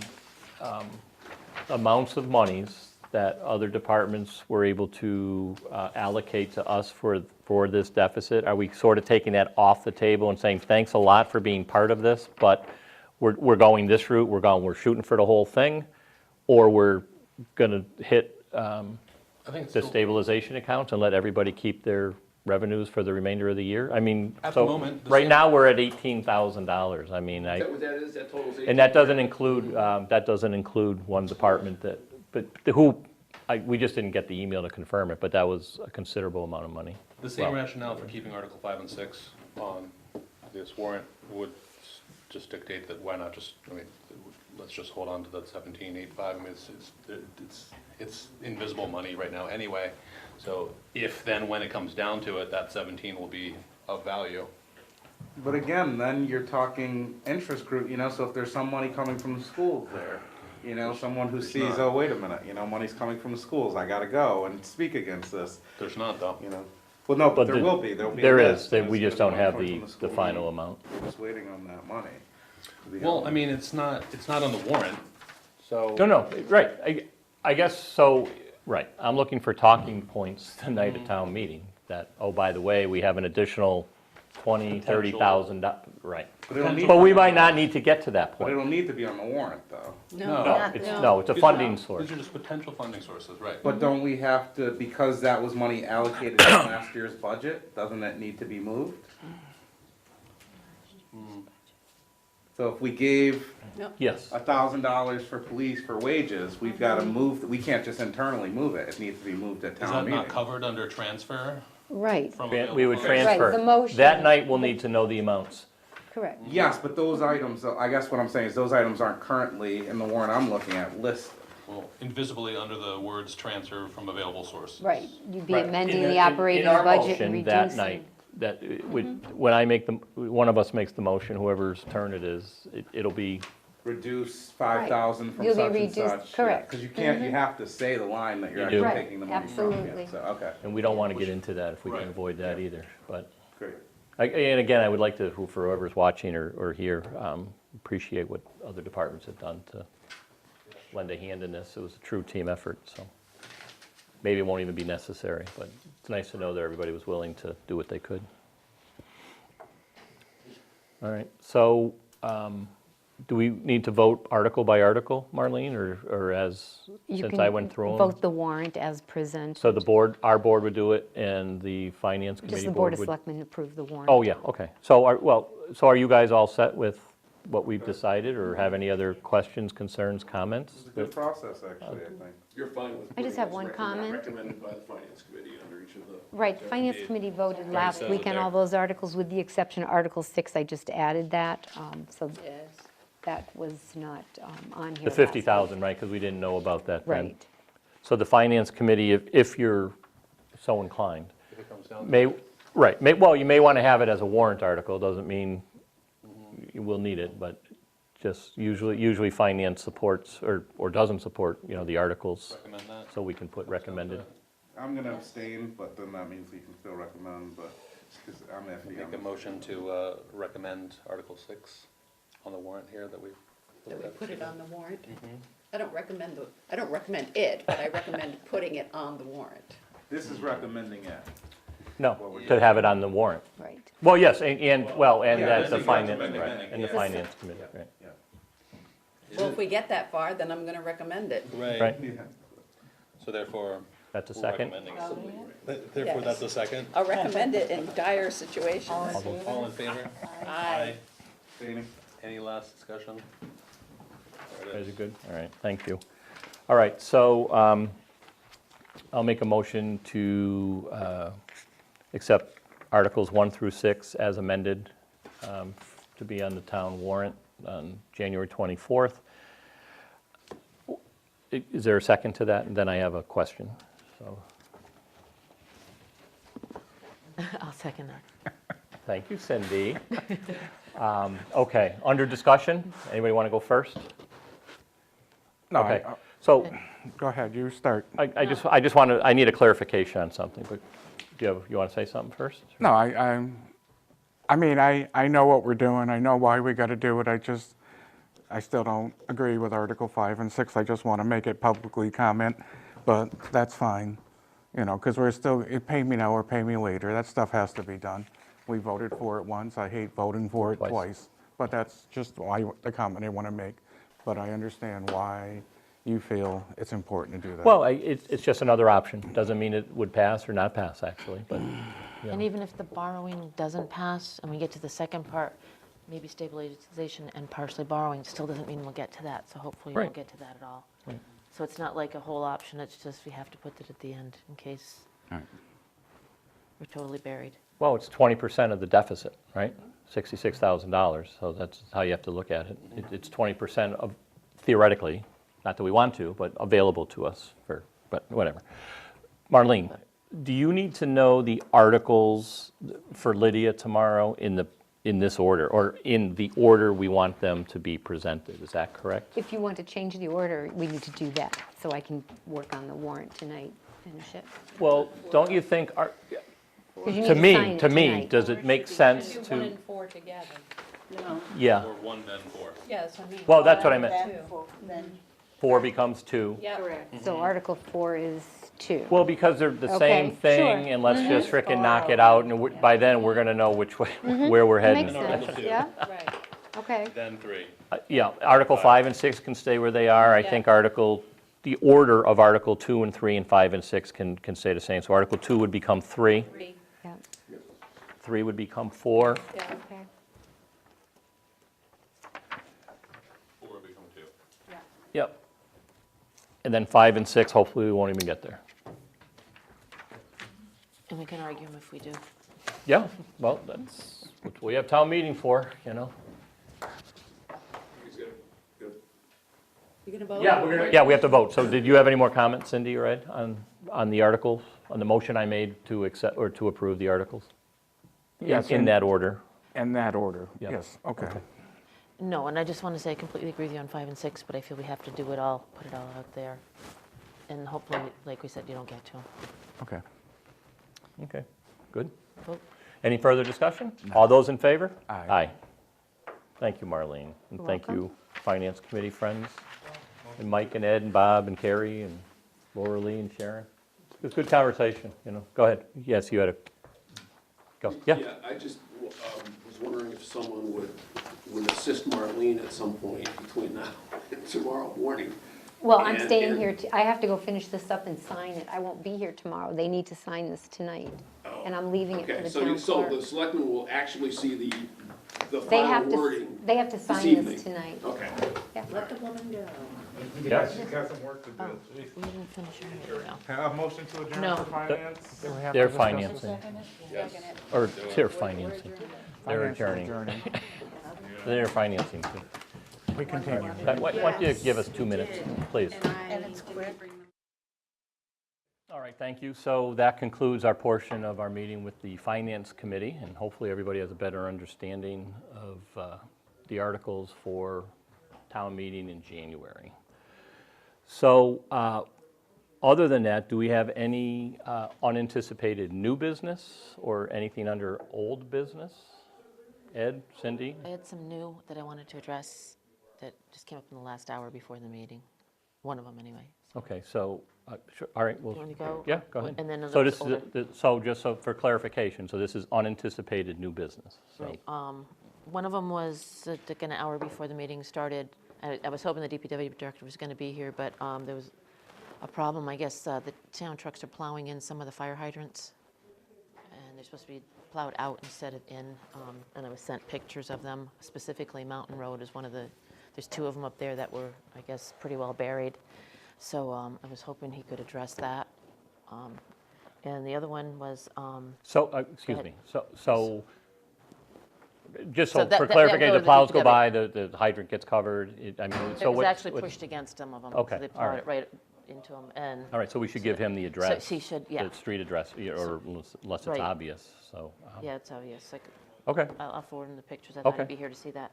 amounts of monies that other departments were able to allocate to us for this deficit? Are we sort of taking that off the table and saying, thanks a lot for being part of this, but we're going this route, we're shooting for the whole thing? Or we're going to hit I think it's the still, stabilization accounts and let everybody keep their revenues for the remainder of the year? I mean, At the so, moment, the right same- now, we're at $18,000. I mean, Is that what that is? That totals 18? and that doesn't include one department that, but we just didn't get the email to confirm it, but that was a considerable amount of money. the same Well- rationale for keeping Article 5 and 6 on this warrant would just dictate that why not just, I mean, let's just hold on to the 1785. I mean, it's invisible money right now anyway. So if then when it comes down to it, that 17 will be of value. But again, then you're talking interest group, so if there's some money coming from the schools there, someone who sees, not. oh, wait a minute, money's coming from the schools, I gotta go and speak against this, There's not though. Well, no, but But there will be, there'll be. a There list, is, and we it's just gonna don't be have coming the from school. final amount. We're just waiting on that money. to be Well, I allocated. mean, it's not on the warrant, so. No, right, I guess, so, right, I'm looking for talking points tonight at town meeting, that, oh, by the way, we have an additional $20,000, $30,000, right. But it'll need, But we might not need to get to that but point. it'll need to be on the warrant, though. No, it's a funding source. These are just potential funding sources, right? But don't we have to, because that was money allocated in last year's budget, doesn't that need to be moved? So if we gave Yes, $1,000 for police for wages, we've gotta move, we can't just internally move it, it needs to be moved at Is town that meeting. not covered under transfer Right, from we would available funds? transfer. the motion. That night, we'll need to know the amounts. correct. Yes, but those items, I guess what I'm saying is those items aren't currently in the warrant I'm looking at listed. Well, invisibly under the words transfer from available source. Right, you'd be Right. amending In the our operating budget and motion that reducing. night, that, when I make one of us makes the motion, whoever's turn it is, it'll be, Reduce 5,000 from You'll be such and reduced, such. correct. Cause you can't, you have to say the line that you're You actually do. Right, taking the money from. Yeah, absolutely. So, okay, and we don't want to get into that if we can Right. avoid that either, but. great. And again, I would like to, for whoever's watching or here, appreciate what other departments have done to lend a hand in this. It was a true team effort, so maybe it won't even be necessary, but it's nice to know that everybody was willing to do what they could. All right, so do we need to vote article by article, Marlene, or You since can I went through them? Vote the warrant as presented. So our board would do it, and the finance committee Just the board Board of would? Selectmen approve the warrant. Oh, yeah, okay. So are you guys all set with what we've decided, or have any other questions, concerns, comments? It's a good process, actually, I think. You're fine with. I just putting have as one comment. Recommended by the finance committee under each of the. Right, Finance Committee voted last says it week on there. all those articles, with the exception of Article 6, I just added that, so that was not on here. The last week. 50,000, right, because we didn't know about that then. Right, So the finance committee, if you're so inclined, If it comes down to may, right, well, you may want to have it as a warrant article, doesn't mean you will need it, but just usually finance supports or doesn't support, the articles, recommend that. so we can put recommended. I'm gonna abstain, but then that means we can still recommend, but, cause I'm iffy Make on a motion to recommend Article 6 on the warrant here that we've that we put it on the warrant. I don't recommend it, but I recommend putting it on the warrant. This is recommending it. No, to have it on the warrant. Right. Well, yes, and Yeah, that this the is finance, recommending right, it, and the yes. finance committee, right. Well, if we get that far, then I'm gonna recommend it. Right, So therefore, that's a we're second. recommending it. Therefore, that's a second. I'll recommend it in dire situations. All in favor? Aye. Any last discussion? There it Is is. it good? All right, thank you. All right, so I'll make a motion to accept Articles 1 through 6 as amended to be on the town warrant on January 24th. Is there a second to that? And then I have a question. So, I'll second that. thank you, Cindy. Okay, under discussion, anybody want to go first? No, Okay, so go ahead, you start. I just want to, I need a clarification on something, but you want to say something first? No, I mean, I know what we're doing, I know why we gotta do it, I still don't agree with Article 5 and 6, I just want to make it publicly comment, but that's fine, you know, because we're still, it pay me now or pay me later, that stuff has to be done. We voted for it once, I hate voting for it twice, but that's just the comment I want to make. But I understand why you feel it's important to do that. Well, it's just another option. Doesn't mean it would pass or not pass, actually, but, And even if the borrowing doesn't pass, and we get to the second part, maybe stabilization and partially borrowing, still doesn't mean we'll get to that, so hopefully we Right. won't get to that at all. So it's not like a whole option, it's just we have to put it at the end in case Right. we're totally buried. well, it's 20% of the deficit, right? $66,000, so that's how you have to look at it. It's 20% of, theoretically, not that we want to, but available to us but whatever. Marlene, do you need to know the articles for Lydia tomorrow in this order, or in the order we want them to be presented? Is that correct? If you want to change the order, we need to do that, so I can work on the warrant tonight, finish it. Well, don't you think, 'Cause you need to sign me, it to me, tonight. does it make sense Do 1 to, and 4 together. No, yeah, Or 1, then 4. Yeah, that's what I mean. well, that's what I meant. then, 4 becomes 2. Yeah. correct. So Article 4 is 2. Well, because they're the same Okay, thing, sure. and let's just frickin' knock it out, and by then, we're gonna know which way, where we're heading. Makes Article sense, 2. yeah, Right. okay. Then 3. Yeah, Article 5 and 6 can stay where they are. I Yeah. think the order of Article 2 and 3 and 5 and 6 can stay the same. So Article 2 would become 3, 3, Yeah, 3 would become 4. yeah. okay. 4 will become 2. Yep. And then 5 and 6, hopefully we won't even get there. And we can argue them if we do. Yeah, well, that's what we have town meeting for, you know? He's good. You gonna vote? Yeah, we have to vote. So did you have any more comments, Cindy or Ed, on the articles, on the motion I made to accept, or to approve the articles? Yes, In that order? In that order, Yeah. yes, okay. No, and I just want to say I completely agree with you on 5 and 6, but I feel we have to do it all, put it all out there. And hopefully, like we said, you don't get to them. Okay. Okay, good. Vote. Any further discussion? All those in favor? Aye. Aye. Thank you, Marlene, and You're thank welcome. you, Finance Committee friends, and Mike and Ed and Bob and Carrie and Laura Lee and Sharon. It was good conversation, you know. Go ahead. Yes, you had a, go, yeah. Yeah, I just was wondering if someone would assist Marlene at some point between now and tomorrow morning. Well, I'm And- staying and- here, I have to go finish this up and sign it. I won't be here tomorrow. They need to sign this tonight. And I'm leaving it for Okay, the so town so the clerk. selectmen will actually see the They final have to, wording they have to this sign evening? this tonight. Okay. Let the woman go. Yes. She's got some work to Oh, do. we didn't finish our meeting now. Have a motion to adjourn No. for finance? Do we have They're to discuss this? financing, Yes. or they're financing. They're Finance is adjourning. They're financing too. We continue. Why don't you give us 2 minutes, please? And it's quick. All right, thank you. So that concludes our portion of our meeting with the Finance Committee, and hopefully everybody has a better understanding of the articles for town meeting in January. So other than that, do we have any unanticipated new business or anything under old business? Ed, Cindy? I had some new that I wanted to address that just came up in the last hour before the meeting. One of them, anyway. Okay, so, sure, all right, Do you want to go? yeah, go ahead. And then So there this was is, so just so for clarification, so this is unanticipated new business, so. Right. One of them was like an hour before the meeting started. I was hoping the DPW director was going to be here, but there was a problem. I guess the town trucks are plowing in some of the fire hydrants, and they're supposed to be plowed out instead of in. And I was sent pictures of them. Specifically, Mountain Road is one of the. There's two of them up there that were, I guess, pretty well buried. So I was hoping he could address that. And the other one was. So, excuse ahead. me, so, just So so that- for that- clarification, no, the plows go DPW. by, the hydrant gets covered, I mean, It so was what? actually what- pushed against some of them. Okay, So they all plowed right. it right into them. And All right, so we should give him the address. he should, yeah. The street address, or unless it's Right. obvious, so. Yeah, it's obvious. Like, Okay, I'll forward him the pictures. I thought Okay. he'd be here to see that.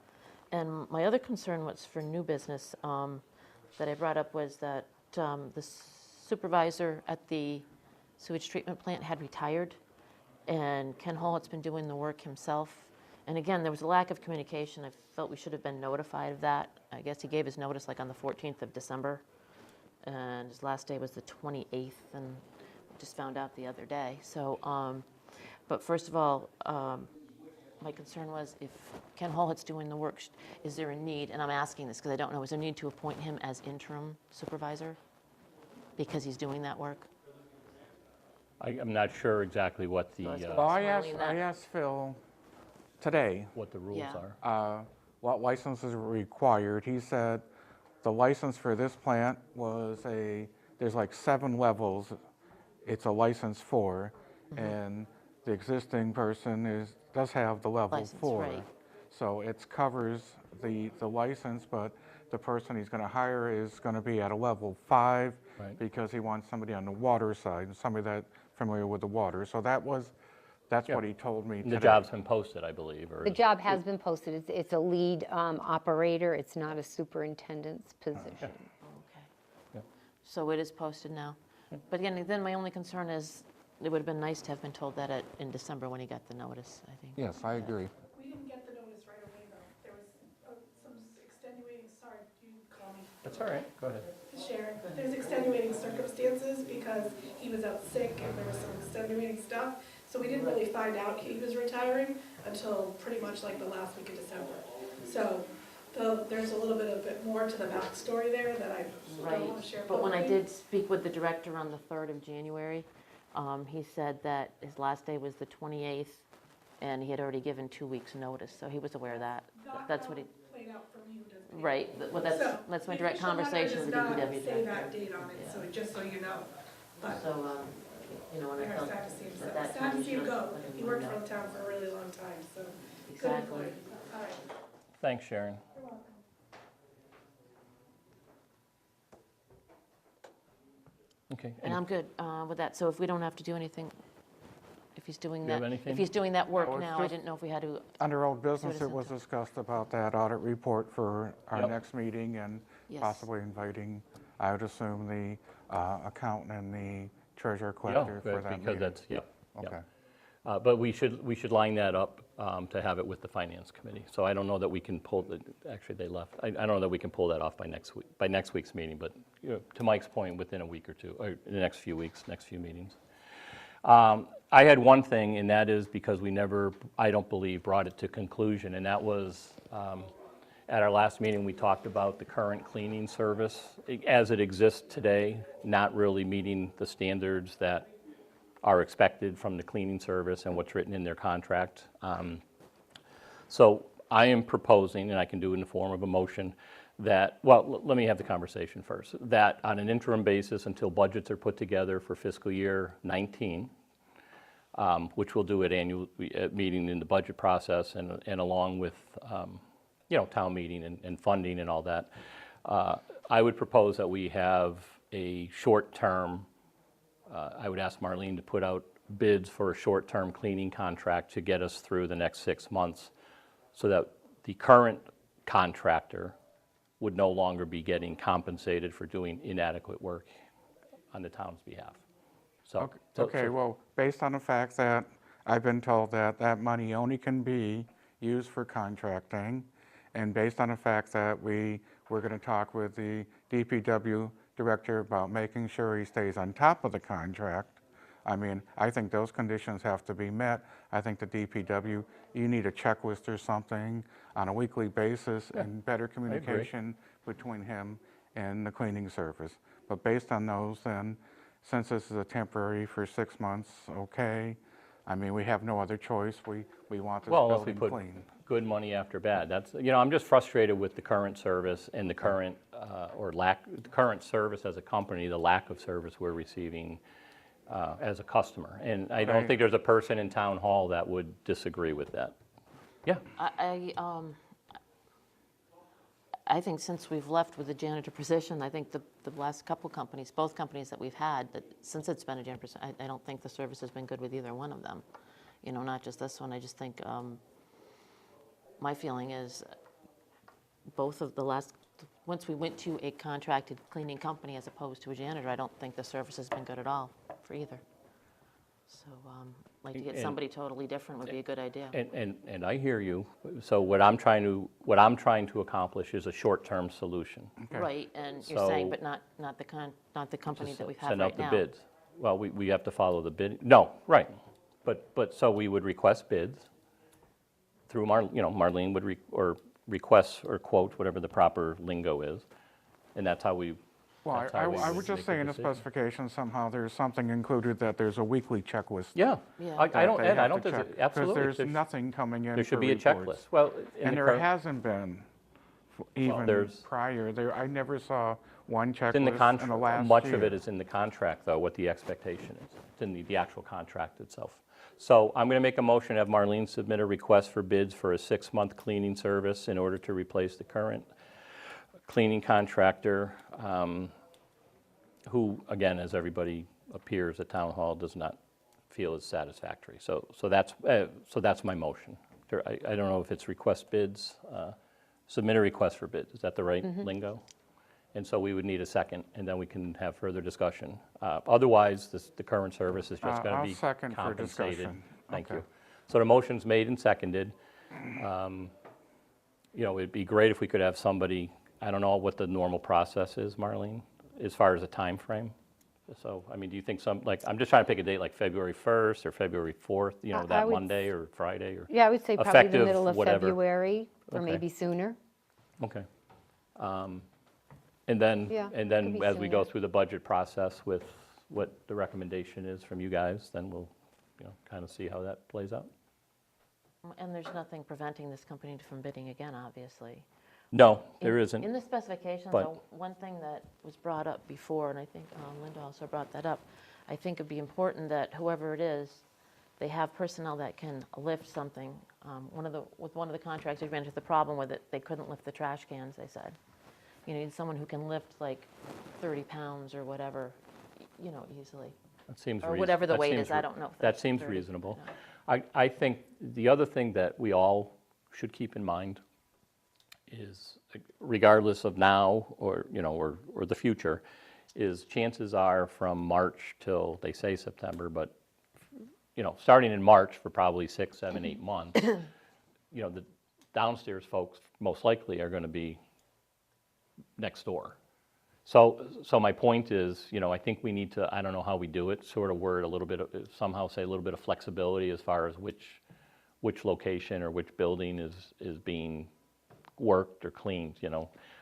And my other concern was for new business that I brought up was that the supervisor at the sewage treatment plant had retired, and Ken Hollett's been doing the work himself. And again, there was a lack of communication. I felt we should have been notified of that. I guess he gave his notice like on the 14th of December, and his last day was the 28th, and just found out the other day. So, but first of all, my concern was if Ken Hollett's doing the work, is there a need, and I'm asking this because I don't know, is there a need to appoint him as interim supervisor because he's doing that work? I'm not sure exactly what the, So it's- Well, Smiling that- I asked Phil today what the rules Yeah. are. what licenses were required. He said the license for this plant was there's like 7 levels it's a license for, and the existing person does have the level License, 4. right. So it covers the license, but the person he's going to hire is going to be at a level 5 Right. because he wants somebody on the water side, somebody that's familiar with the water. So that's Yeah. what he told me And today. the job's been posted, I believe, or. The job has been posted. It's a lead operator. It's not a superintendent's position. Okay. Yep. So it is posted now. But again, then my only concern is, it would have been nice to have been told that in December when he got the notice, I think. Yes, I agree. We didn't get the notice right away, though. There was some extenuating, sorry, you call me. That's all right, go ahead. Sharon, there's extenuating circumstances because he was out sick and there was some extenuating stuff. So we didn't really find out he was retiring until pretty much like the last week of December. So there's a little bit more to the backstory there that I don't want to share Right, but when I publicly. did speak with the director on the 3rd of January, he said that his last day was the 28th, and he had already given 2 weeks' notice, so he was aware of that. Not That's how what he, it played out from you, doesn't it? right, well, So, that's my the direct official letter conversation with the does not DPW say that director. date on it, so just so you know. But So, you know, and I we're felt sad to see him, at that sad time to he see him should go. have let He him worked know. for the town for a really long time, so good Exactly. employee. All right, Thanks, Sharon. you're welcome. Okay. And I'm good with that, so if we don't have to do anything, if he's doing You have that, anything? if he's doing that work No, it's now, I just- didn't know if we had to, Under old business, So it it was isn't- discussed about that audit report for our Yep. next meeting and Yes. possibly inviting, I would assume, the accountant and the treasurer Yeah, collector for that because meeting. that's, yep. yep. Okay. But we should line that up to have it with the finance committee. So I don't know that we can pull, actually, they left. I don't know that we can pull that off by next week's meeting, but to Mike's point, within a week or two, or in the next few weeks, next few meetings. I had one thing, and that is because we never, I don't believe, brought it to conclusion, and that was, at our last meeting, we talked about the current cleaning service as it exists today, not really meeting the standards that are expected from the cleaning service and what's written in their contract. So I am proposing, and I can do it in the form of a motion, that, well, let me have the conversation first, that on an interim basis until budgets are put together for fiscal year 19, which we'll do at annual meeting in the budget process and along with, town meeting and funding and all that, I would propose that we have a short-term, I would ask Marlene to put out bids for a short-term cleaning contract to get us through the next 6 months so that the current contractor would no longer be getting compensated for doing inadequate work on the town's behalf. So, Okay, well, based on the fact that I've been told that that money only can be used for contracting, And based on the fact that we're going to talk with the DPW director about making sure he stays on top of the contract, I mean, I think those conditions have to be met. I think the DPW, you need a checklist or something on a weekly basis and better communication between him and the cleaning service. But based on those, then, since this is a temporary for 6 months, okay. I mean, we have no other choice. We want this Well, if we building put clean. good money after bad, that's, I'm just frustrated with the current service and the current, the current service as a company, the lack of service we're receiving as a customer. And I don't think there's a person in town hall that would disagree with that. Yeah, I think since we've left with the janitor position, I think the last couple companies, both companies that we've had, that since it's been a janitor position, I don't think the service has been good with either one of them. Not just this one. I just think my feeling is both of the last, once we went to a contracted cleaning company as opposed to a janitor, I don't think the service has been good at all for either. So like to get somebody totally different would be a good idea. and I hear you. So what I'm trying to accomplish is a short-term solution. Right, and you're saying, So- but not the company that we have Send right out the now. bids. Well, we have to follow the bid, no, right. But so we would request bids through Marlene would, or request or quote, whatever the proper lingo is. And that's how we, Well, that's how we I would just make say a in the decision. specification somehow there's something included that there's a weekly checklist. Yeah, Yeah. I that don't, they Ed, I have don't, to check, absolutely. Because there's nothing coming in There should for be a reports. checklist. Well, in And the there current, hasn't been, even there's- prior. I never saw one checklist it's in the in the contract, last much of year. it is in the contract, though, what the expectation is. It's in the actual contract itself. So I'm going to make a motion, have Marlene submit a request for bids for a 6-month cleaning service in order to replace the current cleaning contractor, who, again, as everybody appears at Town Hall, does not feel is satisfactory. So that's my motion. I don't know if it's request bids, submit a request for bids. Is that the right lingo? And so we would need a second, and then we can have further discussion. Otherwise, the current service is just going to I'll be second for compensated. discussion. Thank Okay. you. So the motion's made and seconded. It'd be great if we could have somebody, I don't know what the normal process is, Marlene, as far as a time frame. So, I mean, do you think I'm just trying to pick a date like February 1st or February 4th, I that would Monday or Friday or? Yeah, I would say probably the Effective middle of whatever. February, or Okay. maybe sooner. Okay. And then, Yeah, and could then be as we go sooner. through the budget process with what the recommendation is from you guys, then we'll, kind of see how that plays out. And there's nothing preventing this company from bidding again, obviously. No, there In isn't. the specifications, but- though, one thing that was brought up before, and I think Linda also brought that up, I think it'd be important that whoever it is, they have personnel that can lift something. With one of the contractors, we ran into the problem with it, they couldn't lift the trash cans, they said. You need someone who can lift like 30 pounds or whatever, easily. That seems Or whatever the that weight seems is, I don't know if That that's seems 30, reasonable. no. I think the other thing that we all should keep in mind is, regardless of now or the future, is chances are from March till, they say September, but, starting in March for probably 6, 7, 8 months, the downstairs folks most likely are going to be next door. So my point is, I think we need to, I don't know how we do it, sort of word a little bit, somehow say a little bit of flexibility as far as which location or which building is being worked or cleaned,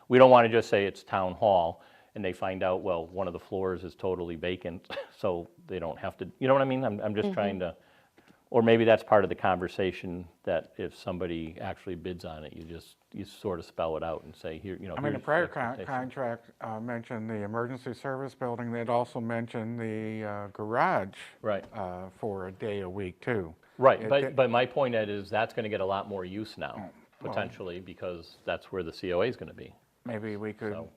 We don't want to just say it's town hall and they find out, well, one of the floors is totally vacant, so they don't have to, you know what I mean? I'm just trying to, or maybe that's part of the conversation, that if somebody actually bids on it, you sort of spell it out and say, here, I mean, the here's prior expectation. contract mentioned the emergency service building. They'd also mentioned the garage Right. for a day a week, too. Right, It- but my point, Ed, is that's going to get a lot more use now, potentially, because that's where the COA is going to be. Maybe we could So-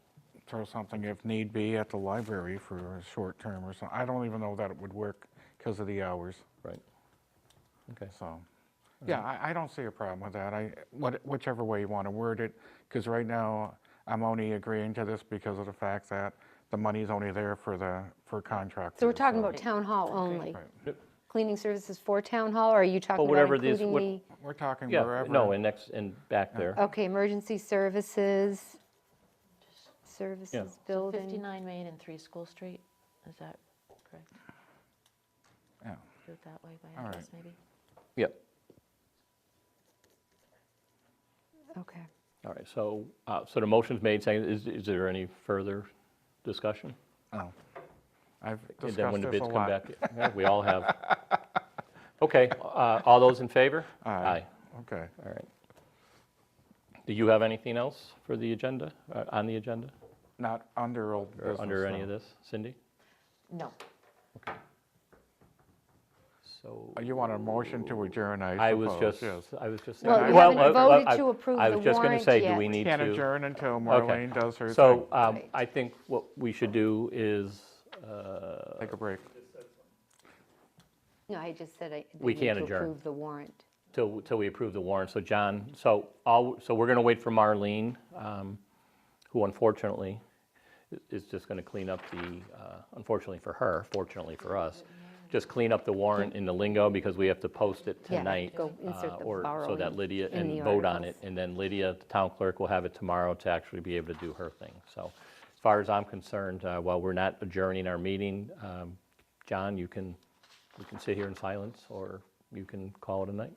throw something, if need be, at the library for a short term or something. I don't even know that it would work because of the hours, Right. Okay. so. Yeah, I don't see a problem with that. Whichever way you want to word it, because right now, I'm only agreeing to this because of the fact that the money's only there for contractors. So we're talking about town hall only. Right. cleaning services for town hall, or are you talking about whatever these- including We're talking Yeah, wherever. no, and next, and back there. okay, emergency services, services Yeah. building? 59 Main and 3 School Street, is that correct? Yeah. Do it that way by All address, right. maybe? Yep. Okay. All right, so, so the motion's made, saying, is there any further discussion? No. I've And then when discussed the this bids a come lot. back, yeah, we all have. Okay, all those in favor? Aye. Okay. All right. Do you have anything else for the agenda, on the agenda, Not under old or business. under any no. of this? Cindy? No. So, You want a motion to adjourn, I I was suppose, just, yes. I was just. Well, saying- we haven't voted I- to approve I the was just going warrant to say, do yet. we need to? Can't adjourn until Okay. Marlene does her thing. So Right. I think what we should do is, Take a break. No, I just said I We need can't to adjourn. approve the warrant. till we approve the warrant. So John, so we're going to wait for Marlene, who unfortunately is just going to clean up the, unfortunately for her, fortunately for us, just clean up the warrant in the lingo because we have to post it Yeah, tonight. go insert the or So borrowing that Lydia, in the and vote on it. articles. And then Lydia, the town clerk, will have it tomorrow to actually be able to do her thing. So as far as I'm concerned, while we're not adjourning our meeting, John, we can sit here in silence or you can call it a night.